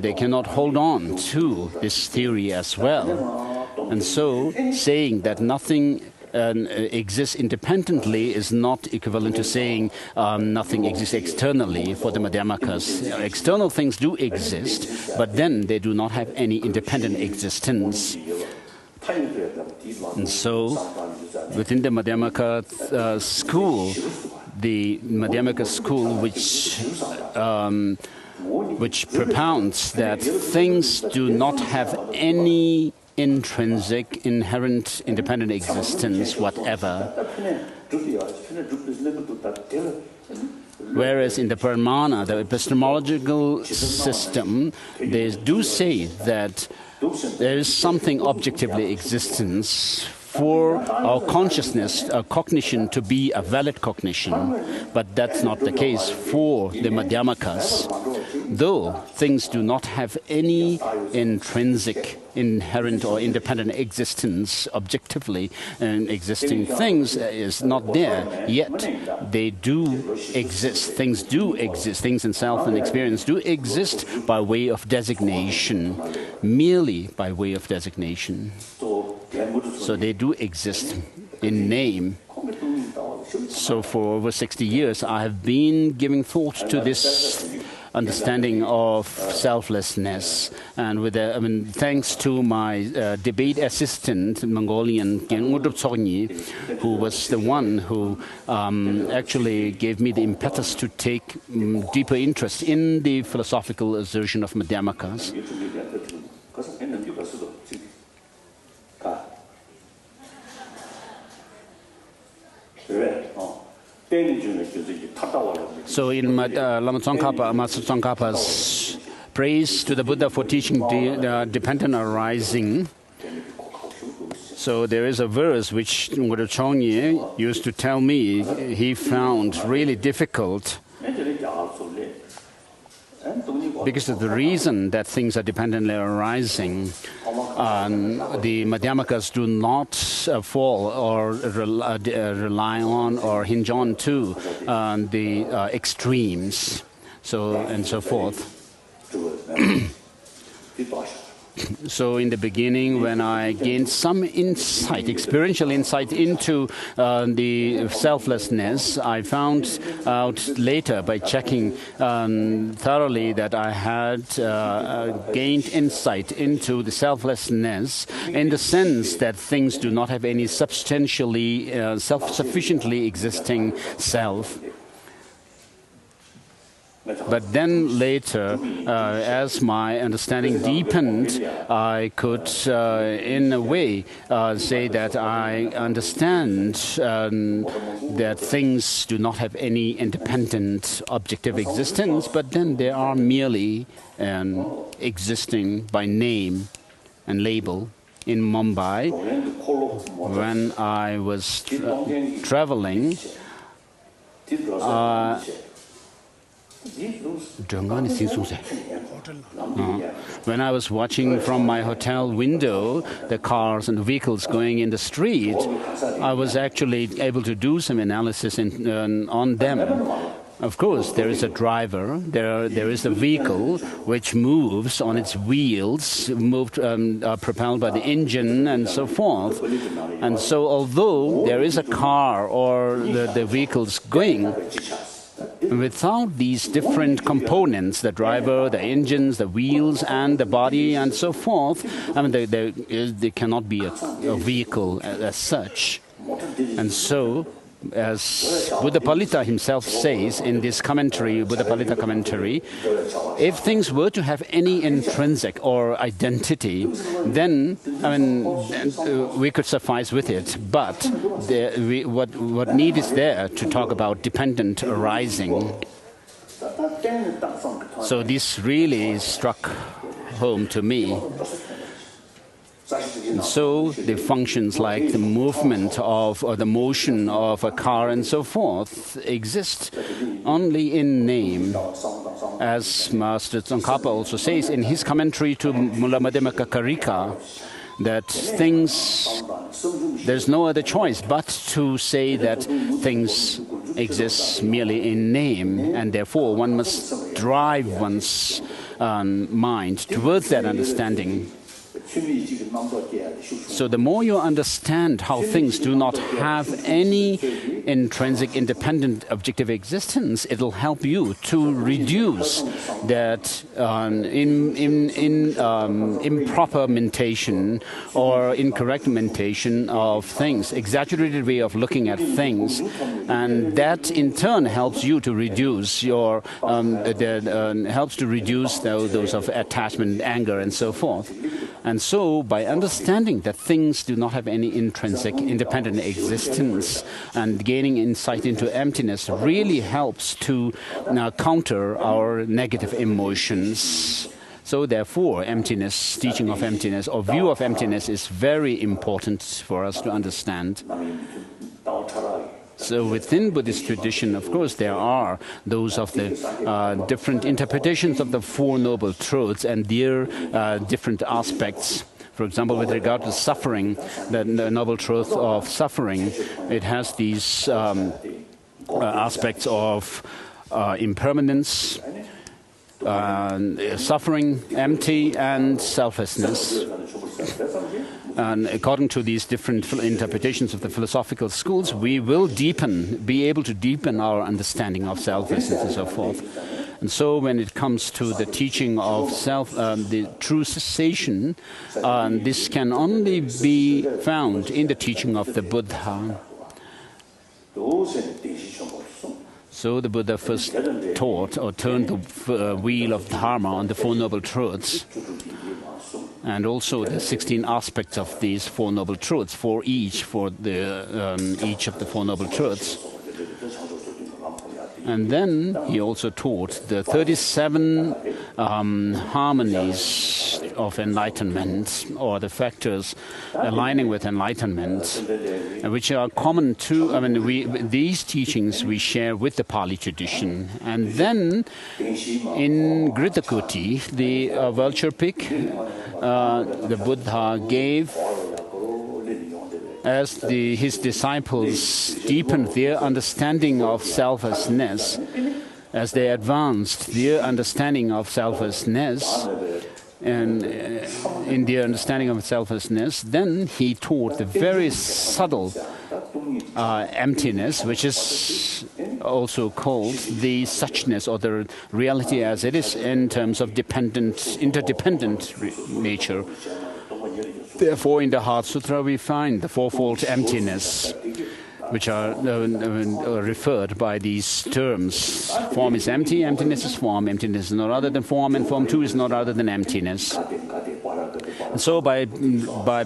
Speaker 1: they cannot hold on to this theory as well. And so, saying that nothing exists independently is not equivalent to saying nothing exists externally for the Madhyamakas. External things do exist, but then they do not have any independent existence. And so, within the Madhyamaka school, the Madhyamaka school which propounds that things do not have any intrinsic, inherent, independent existence whatever. Whereas in the Pramana, the epistemological system, they do say that there is something objectively existence for our consciousness, our cognition to be a valid cognition. But that's not the case for the Madhyamakas. Though things do not have any intrinsic, inherent or independent existence objectively, and existing things is not there, yet they do exist. Things do exist. Things in self and experience do exist by way of designation, merely by way of designation. So they do exist in name. So for over 60 years, I have been giving thought to this understanding of selflessness, and with thanks to my debate assistant, Mongolian who was the one who actually gave me the impetus to take deeper interest in the philosophical assertion of Madhyamakas. So in Lama Tsongkhapa, Master Tsongkhapa's praise to the Buddha for teaching dependent arising, so there is a verse which Ngurdo Chongye used to tell me he found really difficult because of the reason that things are dependently arising, the Madhyamakas do not fall or rely on or hinge on to the extremes, so and so forth. So in the beginning, when I gained some insight, experiential insight into the selflessness, I found out later by checking thoroughly that I had gained insight into the selflessness in the sense that things do not have any substantially, self-sufficiently existing self. But then later, as my understanding deepened, I could, in a way, say that I understand that things do not have any independent objective existence, but then they are merely existing by name and label. In Mumbai, when I was traveling, when I was watching from my hotel window the cars and vehicles going in the street, I was actually able to do some analysis on them. Of course, there is a driver, there is a vehicle which moves on its wheels, propelled by the engine and so forth. And so although there is a car or the vehicles going, without these different components, the driver, the engines, the wheels, and the body, and so forth, I mean, there cannot be a vehicle as such. And so, as Buddhapalita himself says in this commentary, Buddhapalita commentary, if things were to have any intrinsic or identity, then I mean we could suffice with it. But what need is there to talk about dependent arising? So this really struck home to me. And so the functions like the movement of or the motion of a car and so forth exist only in name. As Master Tsongkhapa also says in his commentary to Mula Madhyamaka Karika, that things, there's no other choice but to say that things exist merely in name, and therefore one must drive one's mind towards that understanding. So the more you understand how things do not have any intrinsic, independent, objective existence, it'll help you to reduce that improper mentation or incorrect mentation of things, exaggerated way of looking at things, and that in turn helps you to reduce your helps to reduce those of attachment, anger, and so forth. And so, by understanding that things do not have any intrinsic, independent existence, and gaining insight into emptiness really helps to counter our negative emotions. So, therefore, emptiness, teaching of emptiness, or view of emptiness is very important for us to understand. So within Buddhist tradition, of course, there are those of the different interpretations of the Four Noble Truths and their different aspects. For example, with regard to suffering, the Noble Truth of suffering, it has these aspects of impermanence, suffering, empty, and selflessness. And according to these different interpretations of the philosophical schools, we will be able to deepen our understanding of selflessness and so forth. And so when it comes to the teaching of the true cessation, this can only be found in the teaching of the Buddha. So the Buddha first taught or turned the wheel of Dharma on the Four Noble Truths, and also the 16 aspects of these Four Noble Truths for each of the Four Noble Truths. And then he also taught the 37 harmonies of enlightenment, or the factors aligning with enlightenment, which are common to, these teachings we share with the Pali tradition. And then in Gritakuti, the vulture pick, the Buddha gave, as his disciples deepened their understanding of selflessness, as they advanced their understanding of selflessness, and in their understanding of selflessness, then he taught the very subtle emptiness, which is also called the suchness, or the reality as it is in terms of interdependent nature. Therefore, in the Heart Sutra, we find the fourfold emptiness, which are referred by these terms. Form is empty, emptiness is form. Emptiness is no other than form, and form too is no other than emptiness. And so by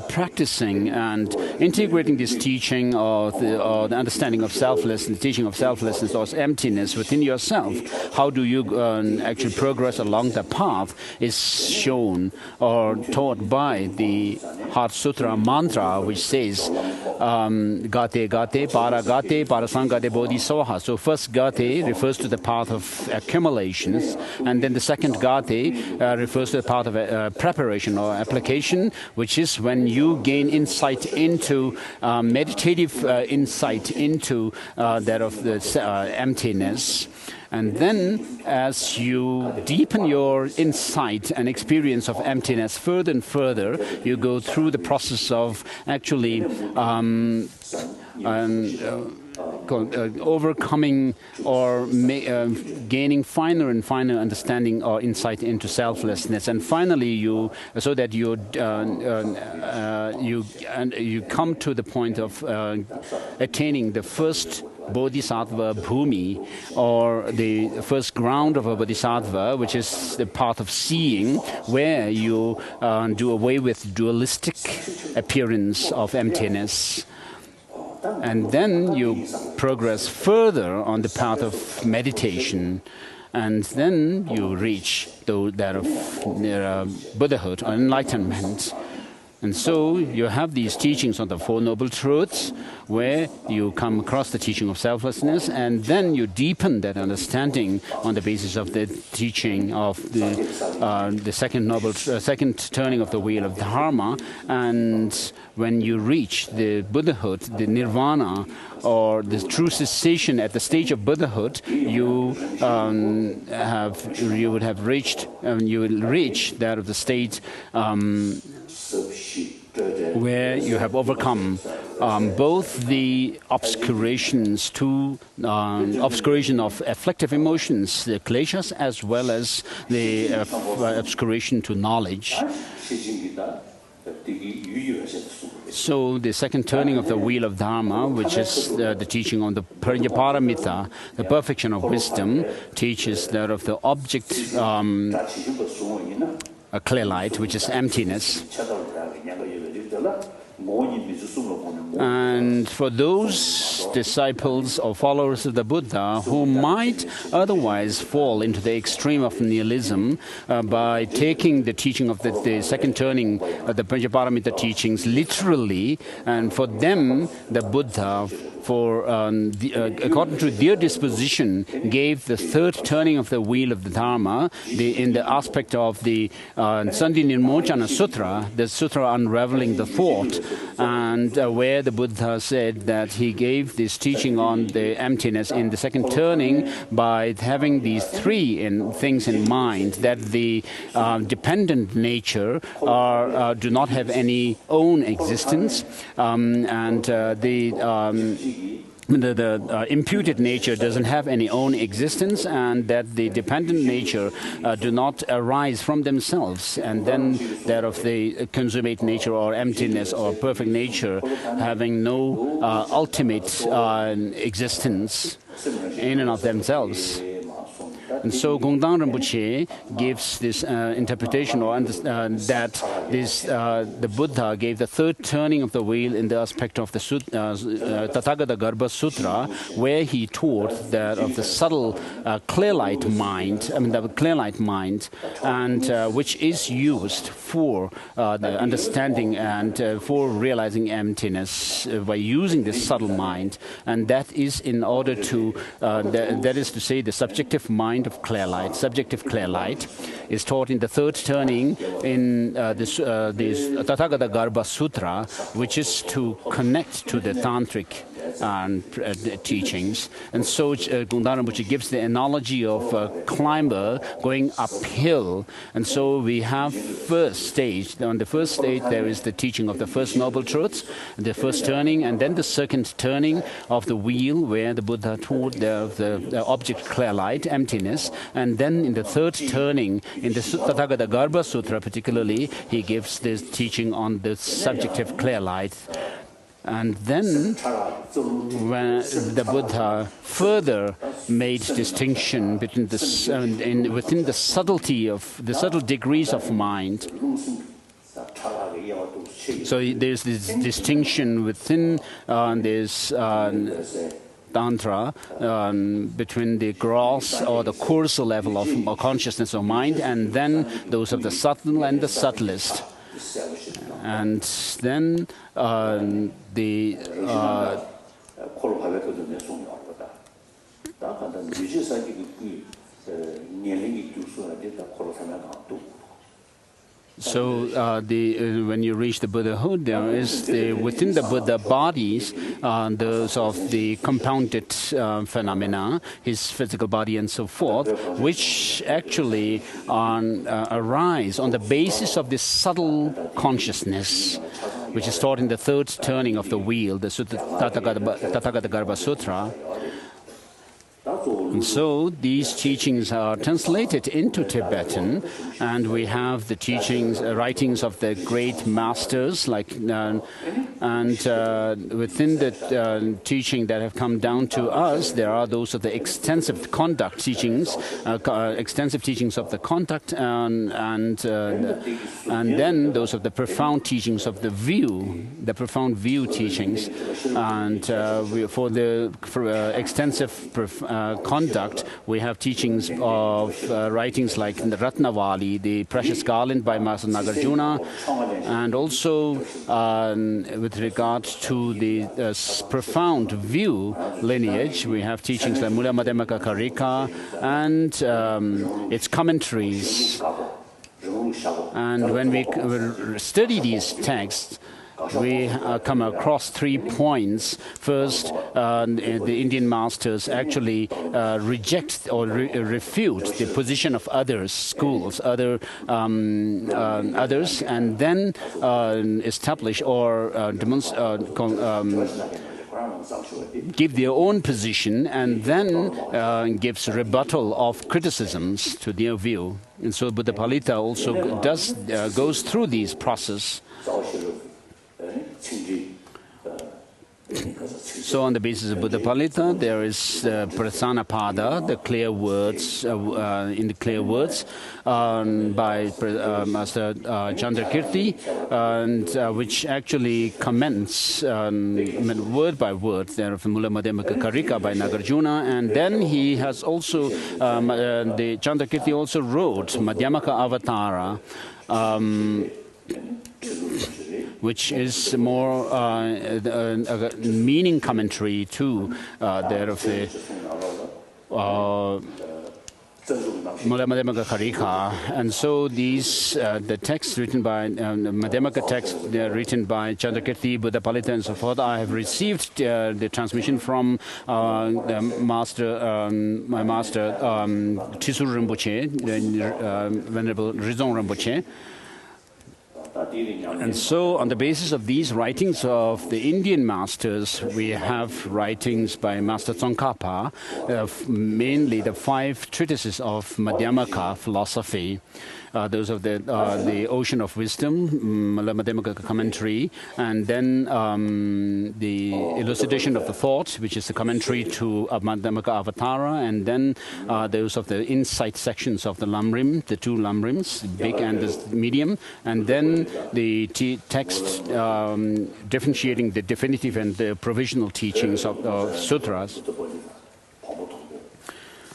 Speaker 1: practicing and integrating this teaching or the understanding of selflessness, the teaching of selflessness or emptiness within yourself, how do you actually progress along the path is shown or taught by the Heart Sutra mantra, which says, Gate Gate, Para Gate, Parasangate Bodhisattva. So first Gate refers to the path of accumulations, and then the second Gate refers to the path of preparation or application, which is when you gain insight into, meditative insight into that of the emptiness. And then, as you deepen your insight and experience of emptiness further and further, you go through the process of actually overcoming or gaining finer and finer understanding or insight into selflessness, and finally you come to the point of attaining the first Bodhisattva Bhumi, or the first ground of a Bodhisattva, which is the path of seeing, where you do away with dualistic appearance of emptiness. And then you progress further on the path of meditation, and then you reach that of Buddhahood or enlightenment. And so you have these teachings on the Four Noble Truths, where you come across the teaching of selflessness, and then you deepen that understanding on the basis of the teaching of the second turning of the wheel of Dharma. And when you reach the Buddhahood, the Nirvana, or the true cessation at the stage of Buddhahood, you will reach that of the state where you have overcome both the obscuration of afflictive emotions, the kleshas, as well as the obscuration to knowledge. So the second turning of the wheel of Dharma, which is the teaching on the Buddhaparamita, the perfection of wisdom, teaches that of the object a clear light, which is emptiness. And for those disciples or followers of the Buddha who might otherwise fall into the extreme of nihilism by taking the teaching of the second turning of the Buddhaparamita teachings literally, and for them the Buddha, according to their disposition, gave the third turning of the wheel of the Dharma in the aspect of the Sandhi Nirmochana Sutra, the sutra unraveling the thought, and where the Buddha said that he gave this teaching on the emptiness in the second turning by having these three things in mind, that the dependent nature do not have any own existence, and the imputed nature doesn't have any own existence, and that the dependent nature do not arise from themselves, and then that of the consummate nature or emptiness or perfect nature having no ultimate existence in and of themselves. And so Gongdang Rinpoche gives this interpretation, or that the Buddha gave the third turning of the wheel in the aspect of the Tathagata Garbha Sutra, where he taught that of the subtle clear light mind, the clear light mind, and which is used for the understanding and for realizing emptiness by using this subtle mind, and that is in order to, that is to say, the subjective mind of clear light. Subjective clear light is taught in the third turning in this Tathagata Garbha Sutra, which is to connect to the tantric teachings. And so Gundara Rinpoche gives the analogy of a climber going uphill. And so we have first stage. On the first stage, there is the teaching of the first noble truths, the first turning, and then the second turning of the wheel, where the Buddha taught the object clear light, emptiness. And then in the third turning, in the Tathagata Garbha Sutra particularly, he gives this teaching on the subjective clear light. And then, when the Buddha further made distinction between within the subtlety of the subtle degrees of mind. So there's this distinction within this Tantra between the gross or the coarser level of consciousness of mind, and then those of the subtle and the subtlest. And then when you reach the Buddhahood, there is within the Buddha bodies, those of the compounded phenomena, his physical body and so forth, which actually arise on the basis of this subtle consciousness, which is taught in the third turning of the wheel, the Tathagata Garbha Sutra. And so these teachings are translated into Tibetan, and we have the teachings, writings of the great masters, and within the teaching that have come down to us, there are those of the extensive conduct teachings, extensive teachings of the conduct, and then those of the profound teachings of the view, the profound view teachings, and for extensive conduct, we have teachings of writings like the Ratnavali, the Precious Garland by Master Nagarjuna, and also with regard to the profound view lineage, we have teachings like Mula Madhyamaka Karika and its commentaries. And when we study these texts, we come across 3 points. First, the Indian masters actually reject or refute the position of others, schools, others, and then establish or give their own position, and then gives rebuttal of criticisms to their view. And so Buddhapalita also goes through these process. So on the basis of Buddhapalita, there is Prasanapada, the clear words, in the clear words, by Master Chandrakirti, and which actually comments word by word there from Mula Madhyamaka Karika by Nagarjuna, and then he has also, the Chandrakirti also wrote Madhyamaka Avatara, which is more a meaning commentary to there of the Mula Madhyamaka Karika. And so these, the texts written by, Madhyamaka text written by Chandrakirti, Buddhapalita and so forth, I have received the transmission from my master, Thisuru Rinpoche, Venerable Rizong Rinpoche. And so, on the basis of these writings of the Indian masters, we have writings by Master Tsongkhapa, mainly the 5 treatises of Madhyamaka philosophy. Those of the Ocean of Wisdom, Madhyamaka commentary, and then the Elucidation of the Thought, which is the commentary to Madhyamaka Avatara, and then those of the insight sections of the Lamrim, the 2 Lamrims, the big and the medium, and then the text differentiating the definitive and the provisional teachings of sutras.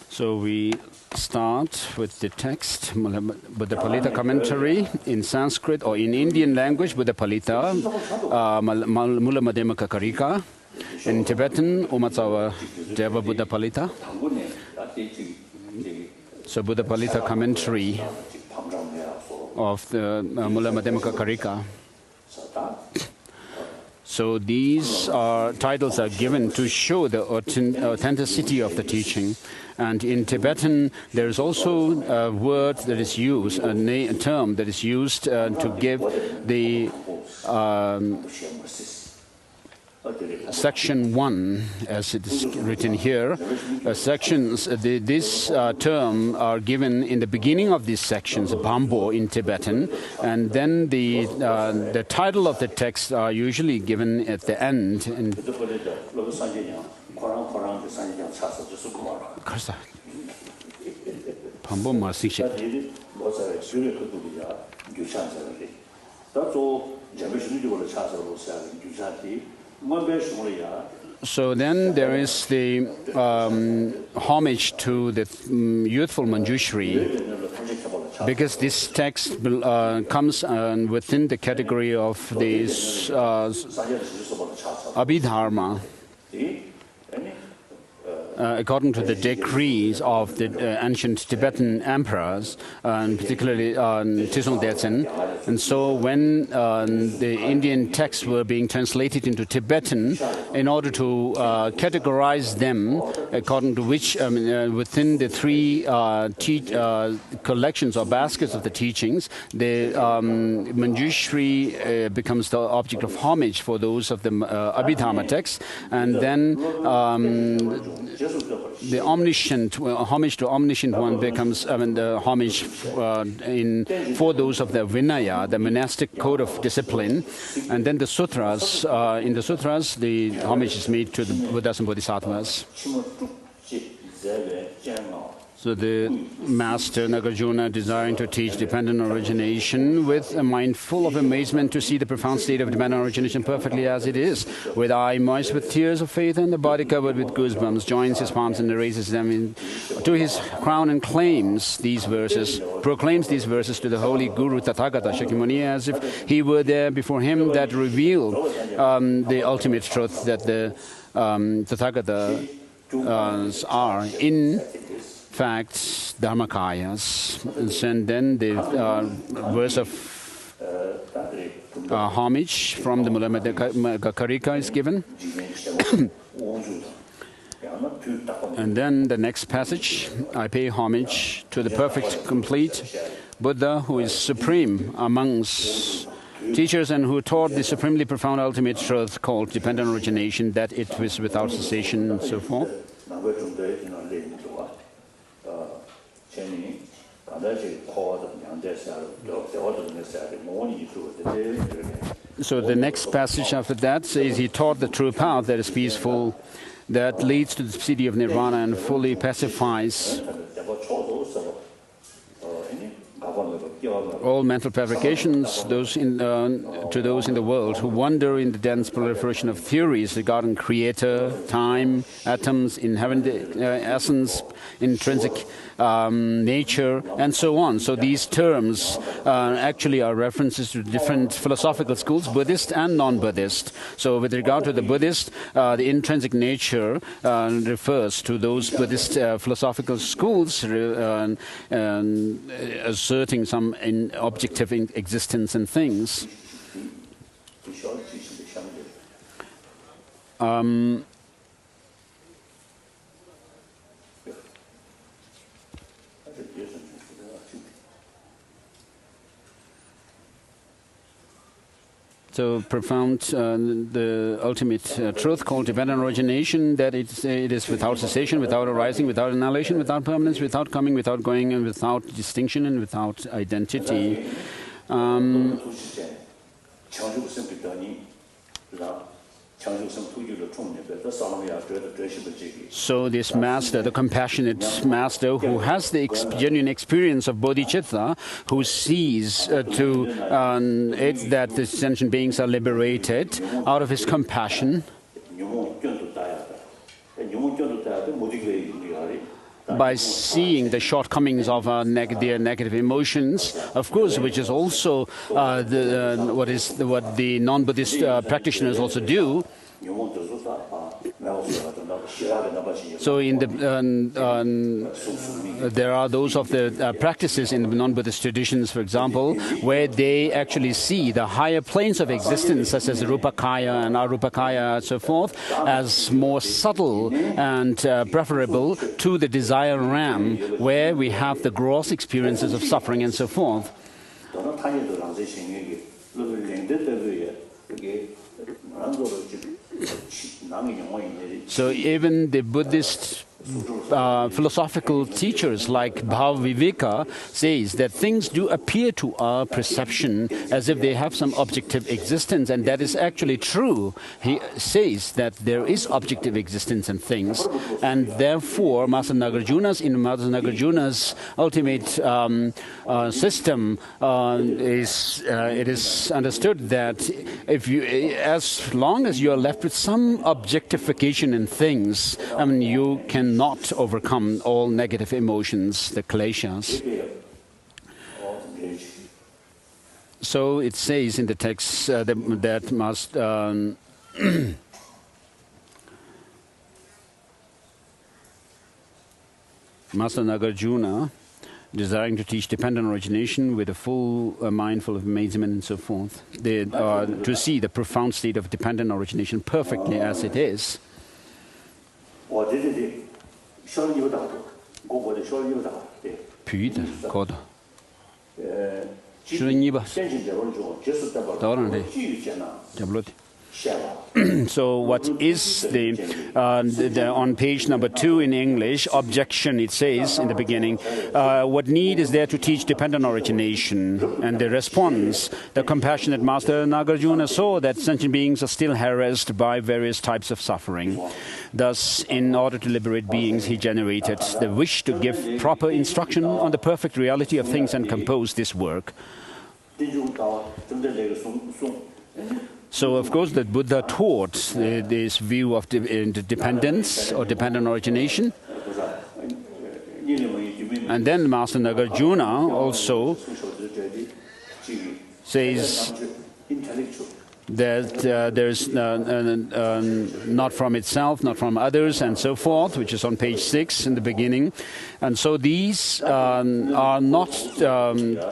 Speaker 1: So we start with the text, Buddhapalita commentary in Sanskrit or in Indian language, Buddhapalita, Mula Madhyamaka Karika, in Tibetan, Umatsawa Deva Buddhapalita. So Buddhapalita commentary of the Mula Madhyamaka Karika. So these titles are given to show the authenticity of the teaching. And in Tibetan, there is also a word that is used, a term that is used to give the Section 1, as it is written here. Sections, this term are given in the beginning of these sections, Bambo in Tibetan, and then the title of the text are usually given at the end. Bambo Masik. So then there is the homage to the youthful Manjushri, because this text comes within the category of the Abhidharma. According to the decrees of the ancient Tibetan emperors, and particularly Tizong Detsen. And so when the Indian texts were being translated into Tibetan, in order to categorize them, according to which, within the three collections or baskets of the teachings, the Manjushri becomes the object of homage for those of the Abhidharma texts. And then the omniscient, homage to omniscient one becomes the homage for those of the Vinaya, the monastic code of discipline. And then the sutras, in the sutras, the homage is made to the Buddhas and Bodhisattvas. So the master Nagarjuna, desiring to teach dependent origination, with a mind full of amazement to see the profound state of dependent origination perfectly as it is, with eye moist with tears of faith and the body covered with goosebumps, joins his palms and raises them to his crown and proclaims these verses to the holy Guru Tathagata Shakyamuni, as if he were there before him, that reveal the ultimate truth that the Tathagata are in fact Dharmakayas. And then the verse of homage from the Mula Madhyamaka Karika is given. And then the next passage, I pay homage to the perfect, complete Buddha, who is supreme amongst teachers and who taught the supremely profound ultimate truth called dependent origination, that it was without cessation and so forth. So the next passage after that says he taught the true path that is peaceful, that leads to the city of Nirvana and fully pacifies all mental fabrications, to those in the world who wonder in the dense proliferation of theories regarding creator, time, atoms, inherent essence, intrinsic nature, and so on. So these terms actually are references to different philosophical schools, Buddhist and non-Buddhist. So with regard to the Buddhist, the intrinsic nature refers to those Buddhist philosophical schools asserting some objective existence in things. So profound, the ultimate truth called dependent origination, that it is without cessation, without arising, without annihilation, without permanence, without coming, without going, and without distinction and without identity. So this master, the compassionate master who has the genuine experience of bodhicitta, who sees to it that the sentient beings are liberated out of his compassion, by seeing the shortcomings of their negative emotions, of course, which is also what the non-Buddhist practitioners also do. So there are those of the practices in the non-Buddhist traditions, for example, where they actually see the higher planes of existence, such as Rupakaya and Arupakaya and so forth, as more subtle and preferable to the desire realm, where we have the gross experiences of suffering and so forth. So even the Buddhist philosophical teachers like Bhaviveka says that things do appear to our perception as if they have some objective existence, and that is actually true. He says that there is objective existence in things, and therefore Master Nagarjuna's ultimate system it is understood that as long as you are left with some objectification in things, you cannot overcome all negative emotions, the kleshas. So it says in the text that Master Nagarjuna, desiring to teach dependent origination with a full mindful of amazement and so forth, to see the profound state of dependent origination perfectly as it is. So what is on page number 2 in English, objection, it says in the beginning, what need is there to teach dependent origination? And the response, the compassionate Master Nagarjuna saw that sentient beings are still harassed by various types of suffering. Thus, in order to liberate beings, he generated the wish to give proper instruction on the perfect reality of things and compose this work. So, of course, the Buddha taught this view of dependence or dependent origination. And then Master Nagarjuna also says that there's not from itself, not from others, and so forth, which is on page 6 in the beginning. And so these are not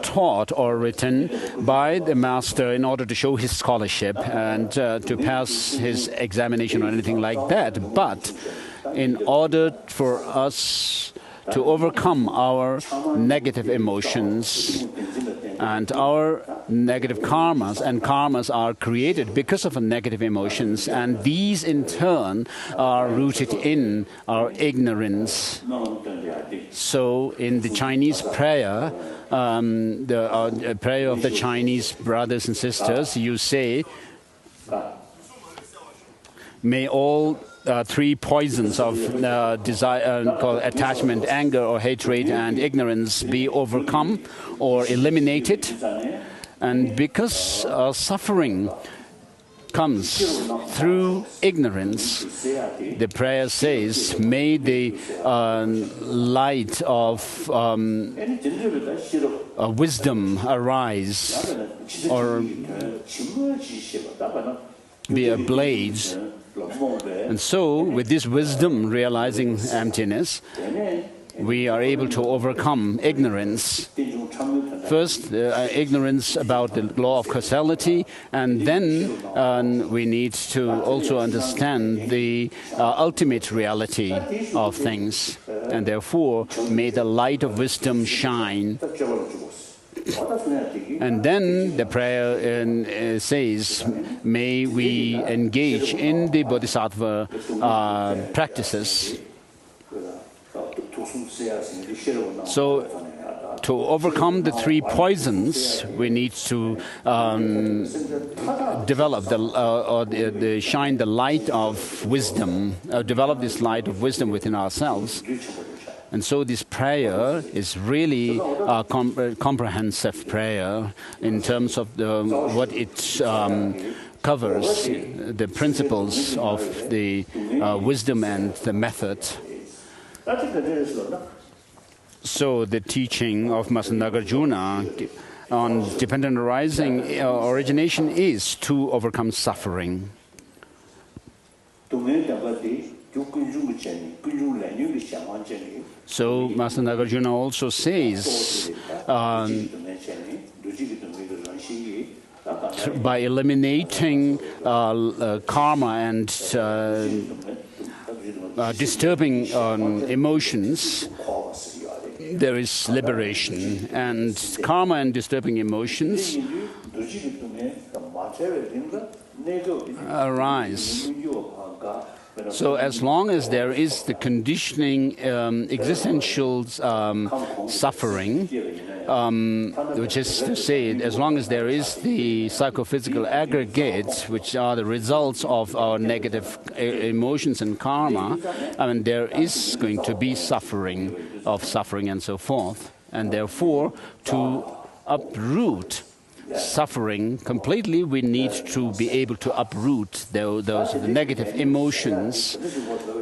Speaker 1: taught or written by the master in order to show his scholarship and to pass his examination or anything like that, but in order for us to overcome our negative emotions. And our negative karmas, and karmas are created because of negative emotions, and these in turn are rooted in our ignorance. So in the Chinese prayer, the prayer of the Chinese brothers and sisters, you say, may all three poisons of desire, called attachment, anger, or hatred, and ignorance be overcome or eliminated. And because suffering comes through ignorance, the prayer says, may the light of wisdom arise or be ablaze. And so, with this wisdom realizing emptiness, we are able to overcome ignorance. First, ignorance about the law of causality, and then we need to also understand the ultimate reality of things. And therefore, may the light of wisdom shine. And then the prayer says, may we engage in the bodhisattva practices. So to overcome the three poisons, we need to develop shine the light of wisdom, develop this light of wisdom within ourselves. And so this prayer is really a comprehensive prayer in terms of what it covers, the principles of the wisdom and the method. So the teaching of Master Nagarjuna on dependent arising origination is to overcome suffering. So Master Nagarjuna also says by eliminating karma and disturbing emotions, there is liberation. And karma and disturbing emotions arise. So as long as there is the conditioning existential suffering, which is to say, as long as there is the psychophysical aggregates, which are the results of our negative emotions and karma, I mean, there is going to be suffering and so forth. And therefore, to uproot suffering completely, we need to be able to uproot those negative emotions,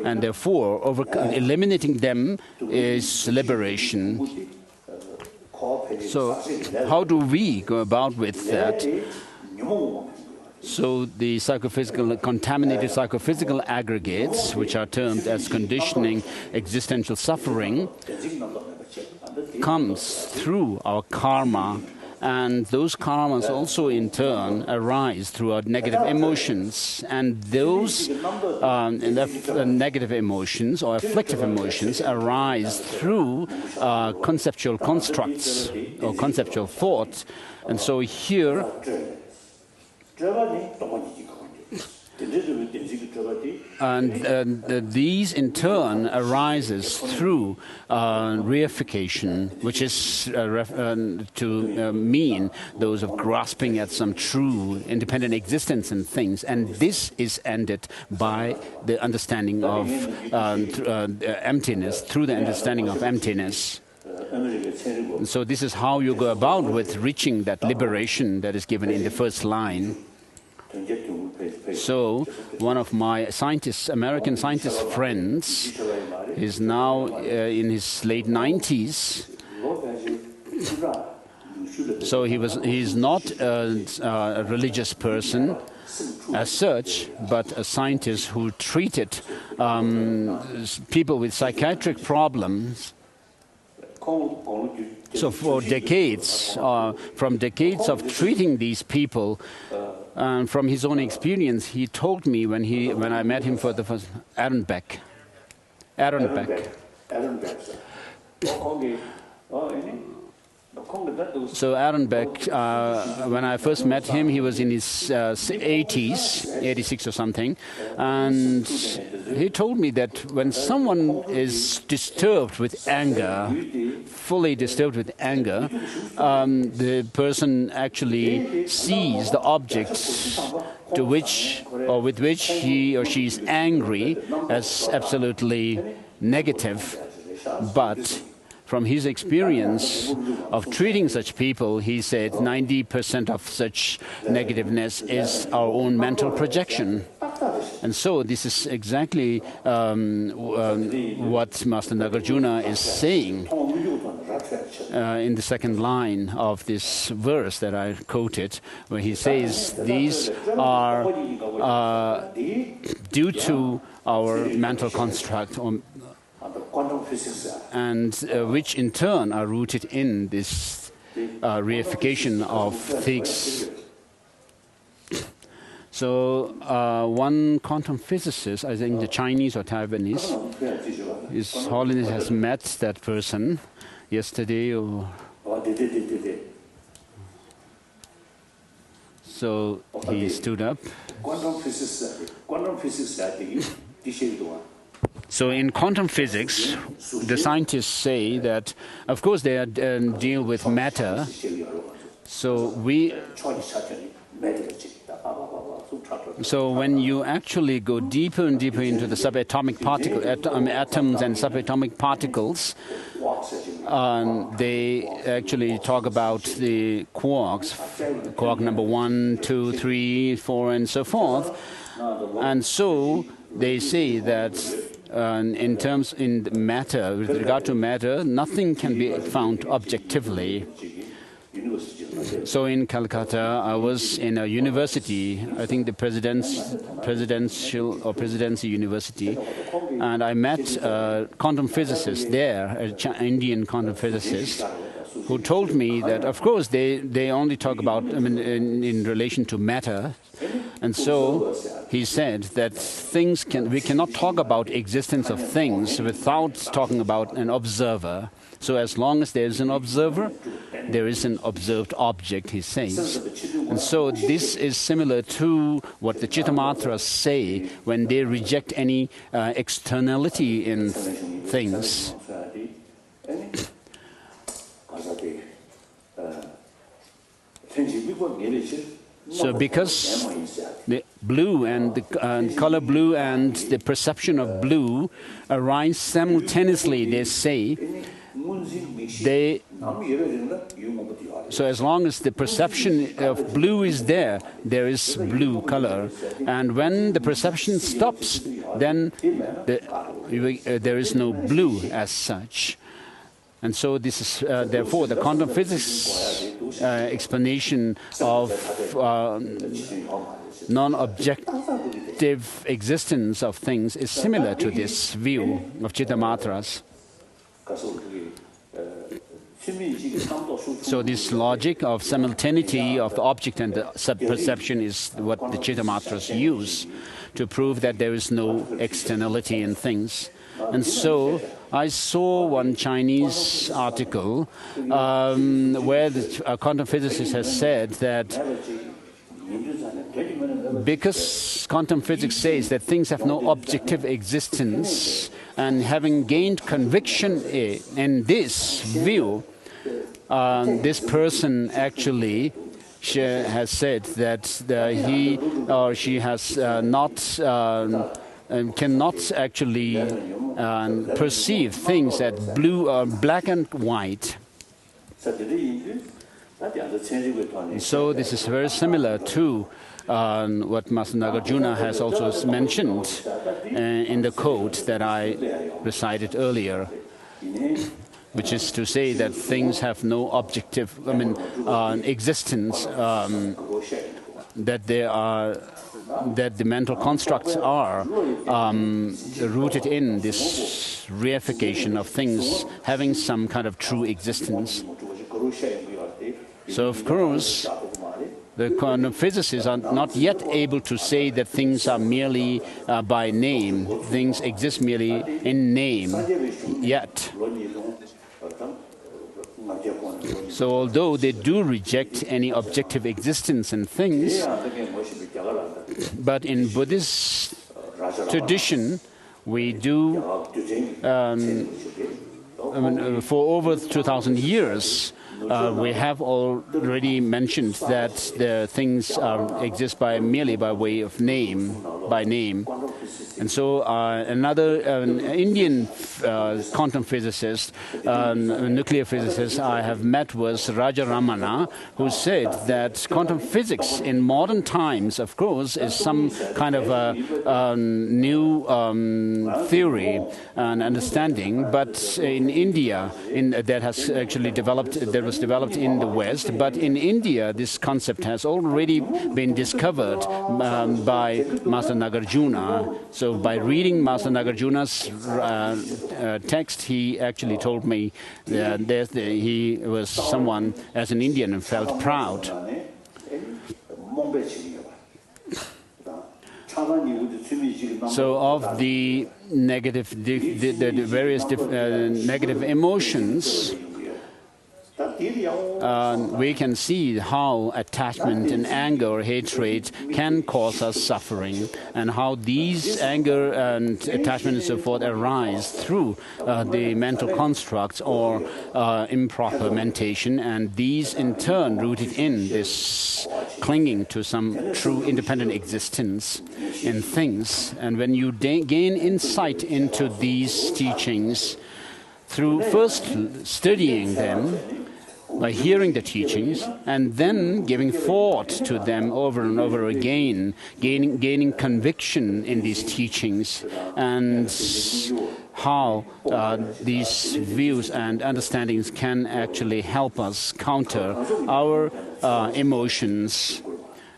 Speaker 1: and therefore eliminating them is liberation. So how do we go about with that? So the contaminated psychophysical aggregates, which are termed as conditioning existential suffering, comes through our karma. And those karmas also in turn arise through our negative emotions. And those negative emotions or afflictive emotions arise through conceptual constructs or conceptual thought. And so here, and these in turn arises through reification, which is to mean those of grasping at some true independent existence in things, and this is ended by the understanding of emptiness, through the understanding of emptiness. And so this is how you go about with reaching that liberation that is given in the first line. So one of my American scientist friends is now in his late 90s. So he's not a religious person as such, but a scientist who treated people with psychiatric problems. So for decades, from decades of treating these people, from his own experience, he told me when I met him for the first, Aaron Beck. So Aaron Beck, when I first met him, he was in his 80s, 86 or something, and he told me that when someone is disturbed with anger, fully disturbed with anger, the person actually sees the objects to which or with which he or she is angry as absolutely negative, but from his experience of treating such people, he said 90% of such negativeness is our own mental projection. And so this is exactly what Master Nagarjuna is saying in the second line of this verse that I quoted, where he says these are due to our mental construct, and which in turn are rooted in this reification of things. So one quantum physicist, I think the Chinese or Taiwanese, His Holiness has met that person yesterday. So he stood up. So in quantum physics, the scientists say that, of course, they deal with matter. So when you actually go deeper and deeper into the subatomic particle, atoms and subatomic particles, they actually talk about the quarks, quark number 1, 2, 3, 4, and so forth. And so they say that in matter, with regard to matter, nothing can be found objectively. So in Calcutta, I was in a university, I think the presidential or presidency university, and I met a quantum physicist there, an Indian quantum physicist, who told me that, of course, they only talk about, in relation to matter. And so he said that we cannot talk about existence of things without talking about an observer. So as long as there is an observer, there is an observed object, he says. And so this is similar to what the Chittamatras say when they reject any externality in things. So because the blue and the color blue and the perception of blue arise simultaneously, they say, so as long as the perception of blue is there, there is blue color. And when the perception stops, then there is no blue as such. And so this is, therefore, the quantum physics explanation of non-objective existence of things is similar to this view of Chittamatras. So this logic of simultaneity of the object and the sub-perception is what the Chittamatras use to prove that there is no externality in things. And so I saw one Chinese article where a quantum physicist has said that because quantum physics says that things have no objective existence, and having gained conviction in this view, this person actually has said that he or she has cannot actually perceive things as blue or black and white. So this is very similar to what Master Nagarjuna has also mentioned in the quote that I recited earlier, which is to say that things have no objective, existence, that the mental constructs are rooted in this reification of things having some kind of true existence. So, of course, the quantum physicists are not yet able to say that things are merely by name, things exist merely in name yet. So although they do reject any objective existence in things, but in Buddhist tradition, we do, for over 2,000 years, we have already mentioned that the things exist merely by way of name, by name. And so another Indian quantum physicist, nuclear physicist I have met was Raja Ramana, who said that quantum physics in modern times, of course, is some kind of a new theory and understanding, but in India, that has actually developed, that was developed in the West, but in India, this concept has already been discovered by Master Nagarjuna. So by reading Master Nagarjuna's text, he actually told me that he was someone, as an Indian, who felt proud. So of the negative, the various negative emotions, we can see how attachment and anger, hatred can cause us suffering, and how these anger and attachment and so forth arise through the mental constructs or improper meditation, and these in turn rooted in this clinging to some true independent existence in things. And when you gain insight into these teachings through first studying them, by hearing the teachings and then giving thought to them over and over again, gaining conviction in these teachings, and how these views and understandings can actually help us counter our emotions.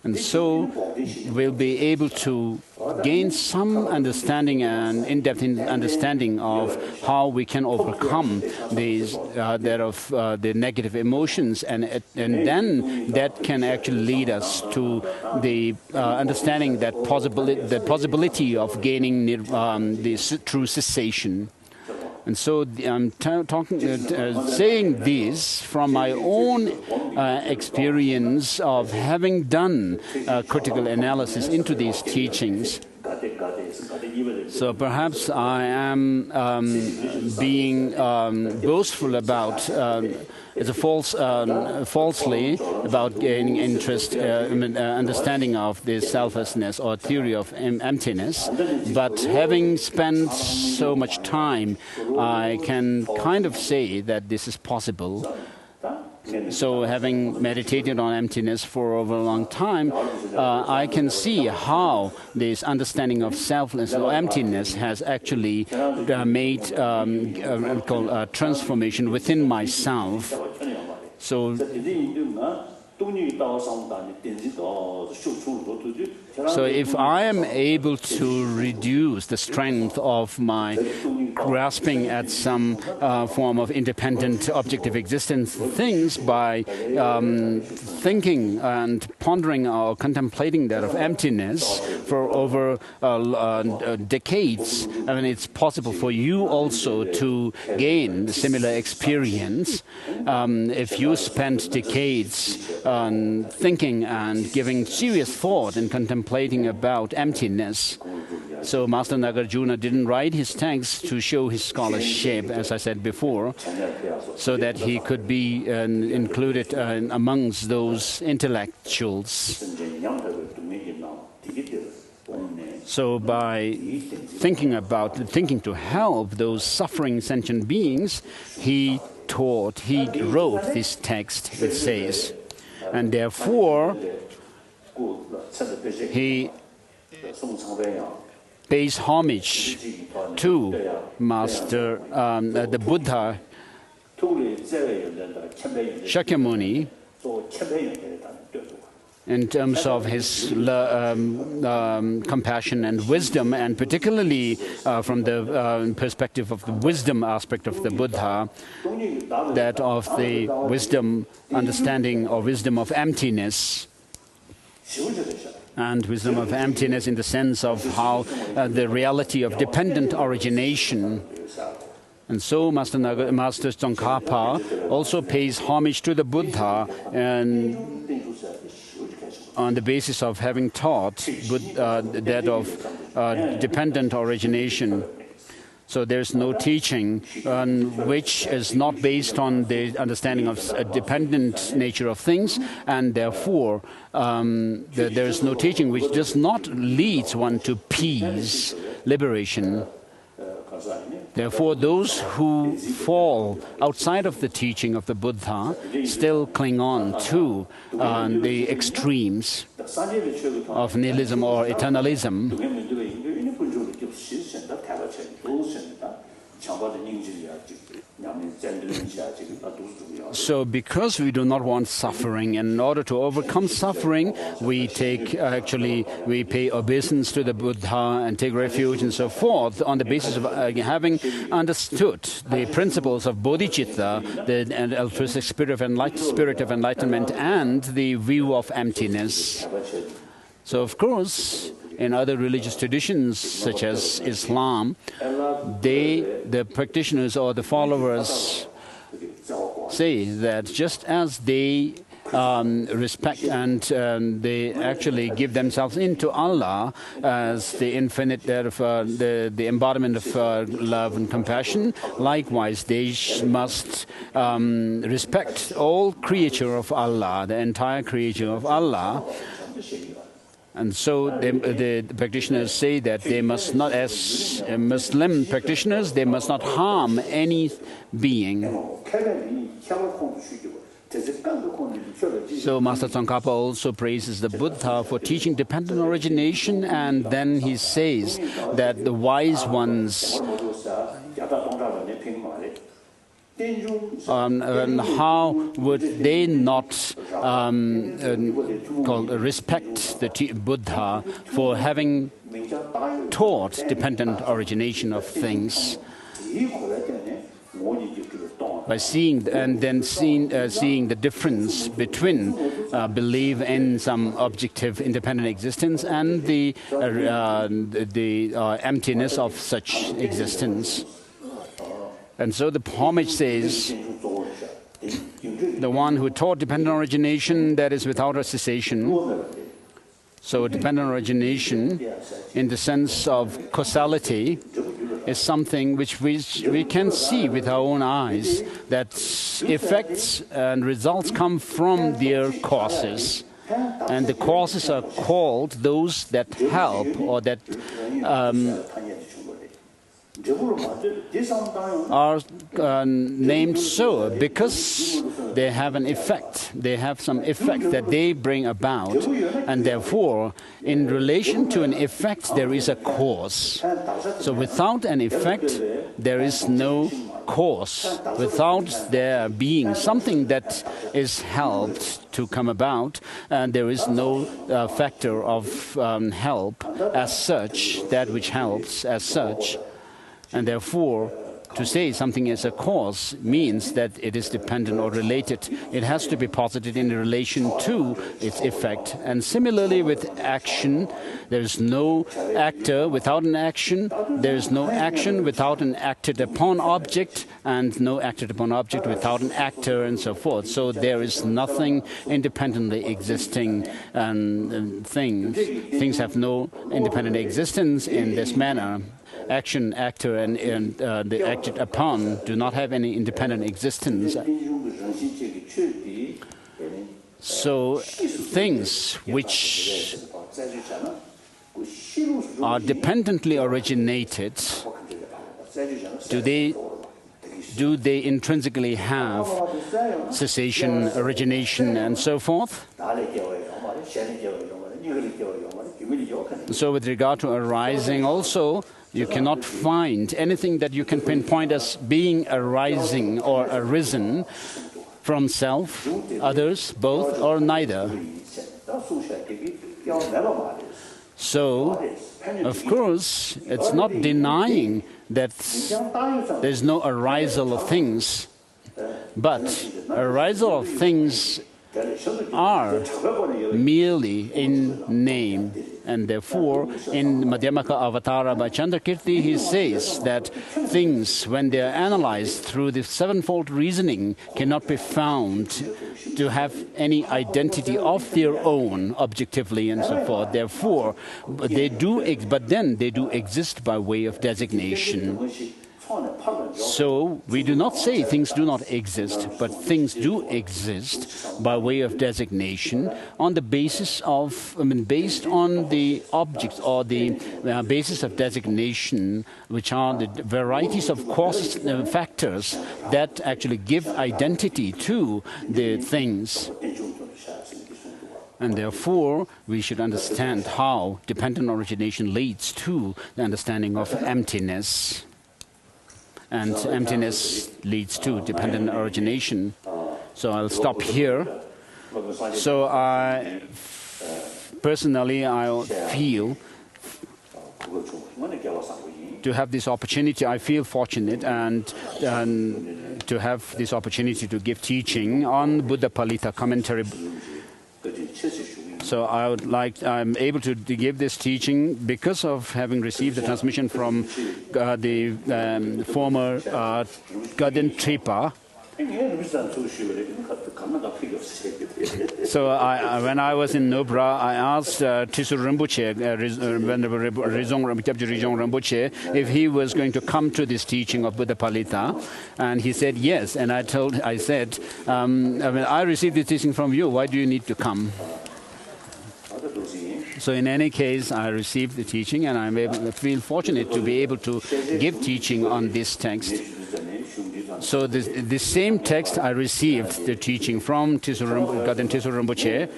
Speaker 1: And so we'll be able to gain some understanding and in-depth understanding of how we can overcome these the negative emotions, and then that can actually lead us to the understanding that the possibility of gaining this true cessation. And so I'm saying this from my own experience of having done critical analysis into these teachings. So perhaps I am being boastful about falsely about gaining interest, understanding of the selflessness or theory of emptiness. But having spent so much time, I can kind of say that this is possible. So having meditated on emptiness for over a long time, I can see how this understanding of selflessness or emptiness has actually made a transformation within myself. So if I am able to reduce the strength of my grasping at some form of independent objective existence things by thinking and pondering or contemplating that of emptiness for over decades, I mean, it's possible for you also to gain the similar experience. If you spend decades thinking and giving serious thought and contemplating about emptiness. So Master Nagarjuna didn't write his text to show his scholarship, as I said before, so that he could be included amongst those intellectuals. So by thinking to help those suffering sentient beings, he wrote this text, it says. And therefore, he pays homage to Master, the Buddha, Shakyamuni, in terms of his compassion and wisdom, and particularly from the perspective of the wisdom aspect of the Buddha, that of the wisdom understanding or wisdom of emptiness, and wisdom of emptiness in the sense of how the reality of dependent origination. And so Master Tsongkhapa also pays homage to the Buddha, and on the basis of having taught that of dependent origination. So there's no teaching which is not based on the understanding of a dependent nature of things, and therefore there's no teaching which does not lead one to peace, liberation. Therefore, those who fall outside of the teaching of the Buddha still cling on to the extremes of nihilism or eternalism. So because we do not want suffering, and in order to overcome suffering, we pay obeisance to the Buddha and take refuge and so forth on the basis of having understood the principles of bodhicitta, the altruistic spirit of enlightenment, and the view of emptiness. So of course, in other religious traditions, such as Islam, the practitioners or the followers say that just as they respect and they actually give themselves into Allah as the infinite, the embodiment of love and compassion, likewise they must respect all creature of Allah, the entire creature of Allah. And so the practitioners say that they must not, as Muslim practitioners, they must not harm any being. So Master Tsongkhapa also praises the Buddha for teaching dependent origination, and then he says that the wise ones, how would they not respect the Buddha for having taught dependent origination of things? By seeing and then seeing the difference between belief in some objective independent existence and the emptiness of such existence. And so the homage says, the one who taught dependent origination, that is without a cessation. So dependent origination, in the sense of causality, is something which we can see with our own eyes, that effects and results come from their causes. And the causes are called those that help or that are named so because they have an effect. They have some effect that they bring about, and therefore, in relation to an effect, there is a cause. So without an effect, there is no cause. Without there being something that is helped to come about, there is no factor of help as such, that which helps as such. And therefore, to say something is a cause means that it is dependent or related. It has to be posited in relation to its effect. And similarly with action, there is no actor without an action. There is no action without an acted upon object, and no acted upon object without an actor, and so forth. So there is nothing independently existing things. Things have no independent existence in this manner. Action, actor, and the acted upon do not have any independent existence. So things which are dependently originated, do they intrinsically have cessation, origination, and so forth? So with regard to arising also, you cannot find anything that you can pinpoint as being arising or arisen from self, others, both, or neither. So, of course, it's not denying that there's no arisal of things, but arisal of things are merely in name. And therefore, in Madhyamaka Avatara by Chandrakirti, he says that things, when they are analyzed through the sevenfold reasoning, cannot be found to have any identity of their own, objectively, and so forth. Therefore, they do exist by way of designation. So we do not say things do not exist, but things do exist by way of designation on the basis of, based on the objects or the basis of designation, which are the varieties of causes, factors that actually give identity to the things. And therefore, we should understand how dependent origination leads to the understanding of emptiness. And emptiness leads to dependent origination. So I'll stop here. So personally, I feel to have this opportunity, I feel fortunate and to have this opportunity to give teaching on Buddhapalita commentary. So I'm able to give this teaching because of having received the transmission from the former Garden Tripa, So when I was in Nubra, I asked Tisu Rinpoche, Venerable Rizong Rinpoche, if he was going to come to this teaching of Buddhapalita, and he said yes. And I said, I received this teaching from you. Why do you need to come? So in any case, I received the teaching, and I feel fortunate to be able to give teaching on this text. So the same text I received the teaching from Tisu Rinpoche.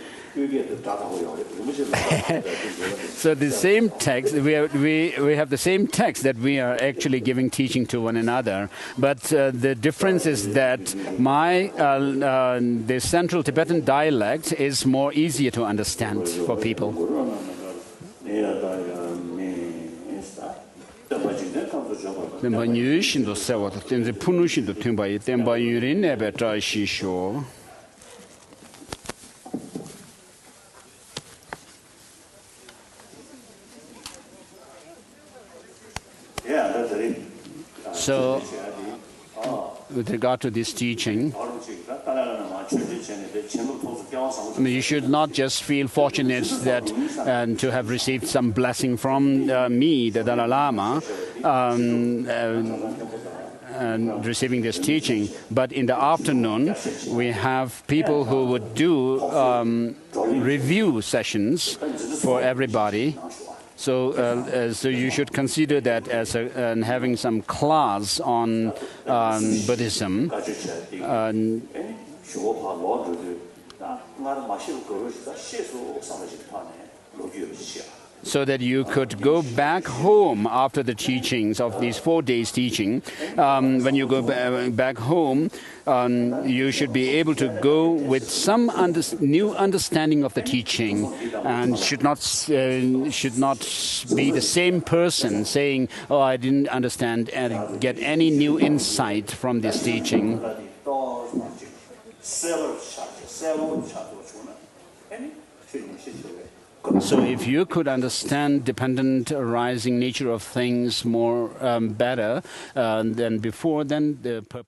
Speaker 1: So the same text, we have the same text that we are actually giving teaching to one another. But the difference is that the Central Tibetan dialect is more easier to understand for people. So, with regard to this teaching, you should not just feel fortunate that to have received some blessing from me, the Dalai Lama, and receiving this teaching. But in the afternoon, we have people who would do review sessions for everybody. So you should consider that as having some class on Buddhism. So that you could go back home after the teachings of these 4 days teaching. When you go back home, you should be able to go with some new understanding of the teaching, and should not be the same person saying, "Oh, I didn't understand and get any new insight from this teaching." So if you could understand dependent arising nature of things more better than before, then the purpose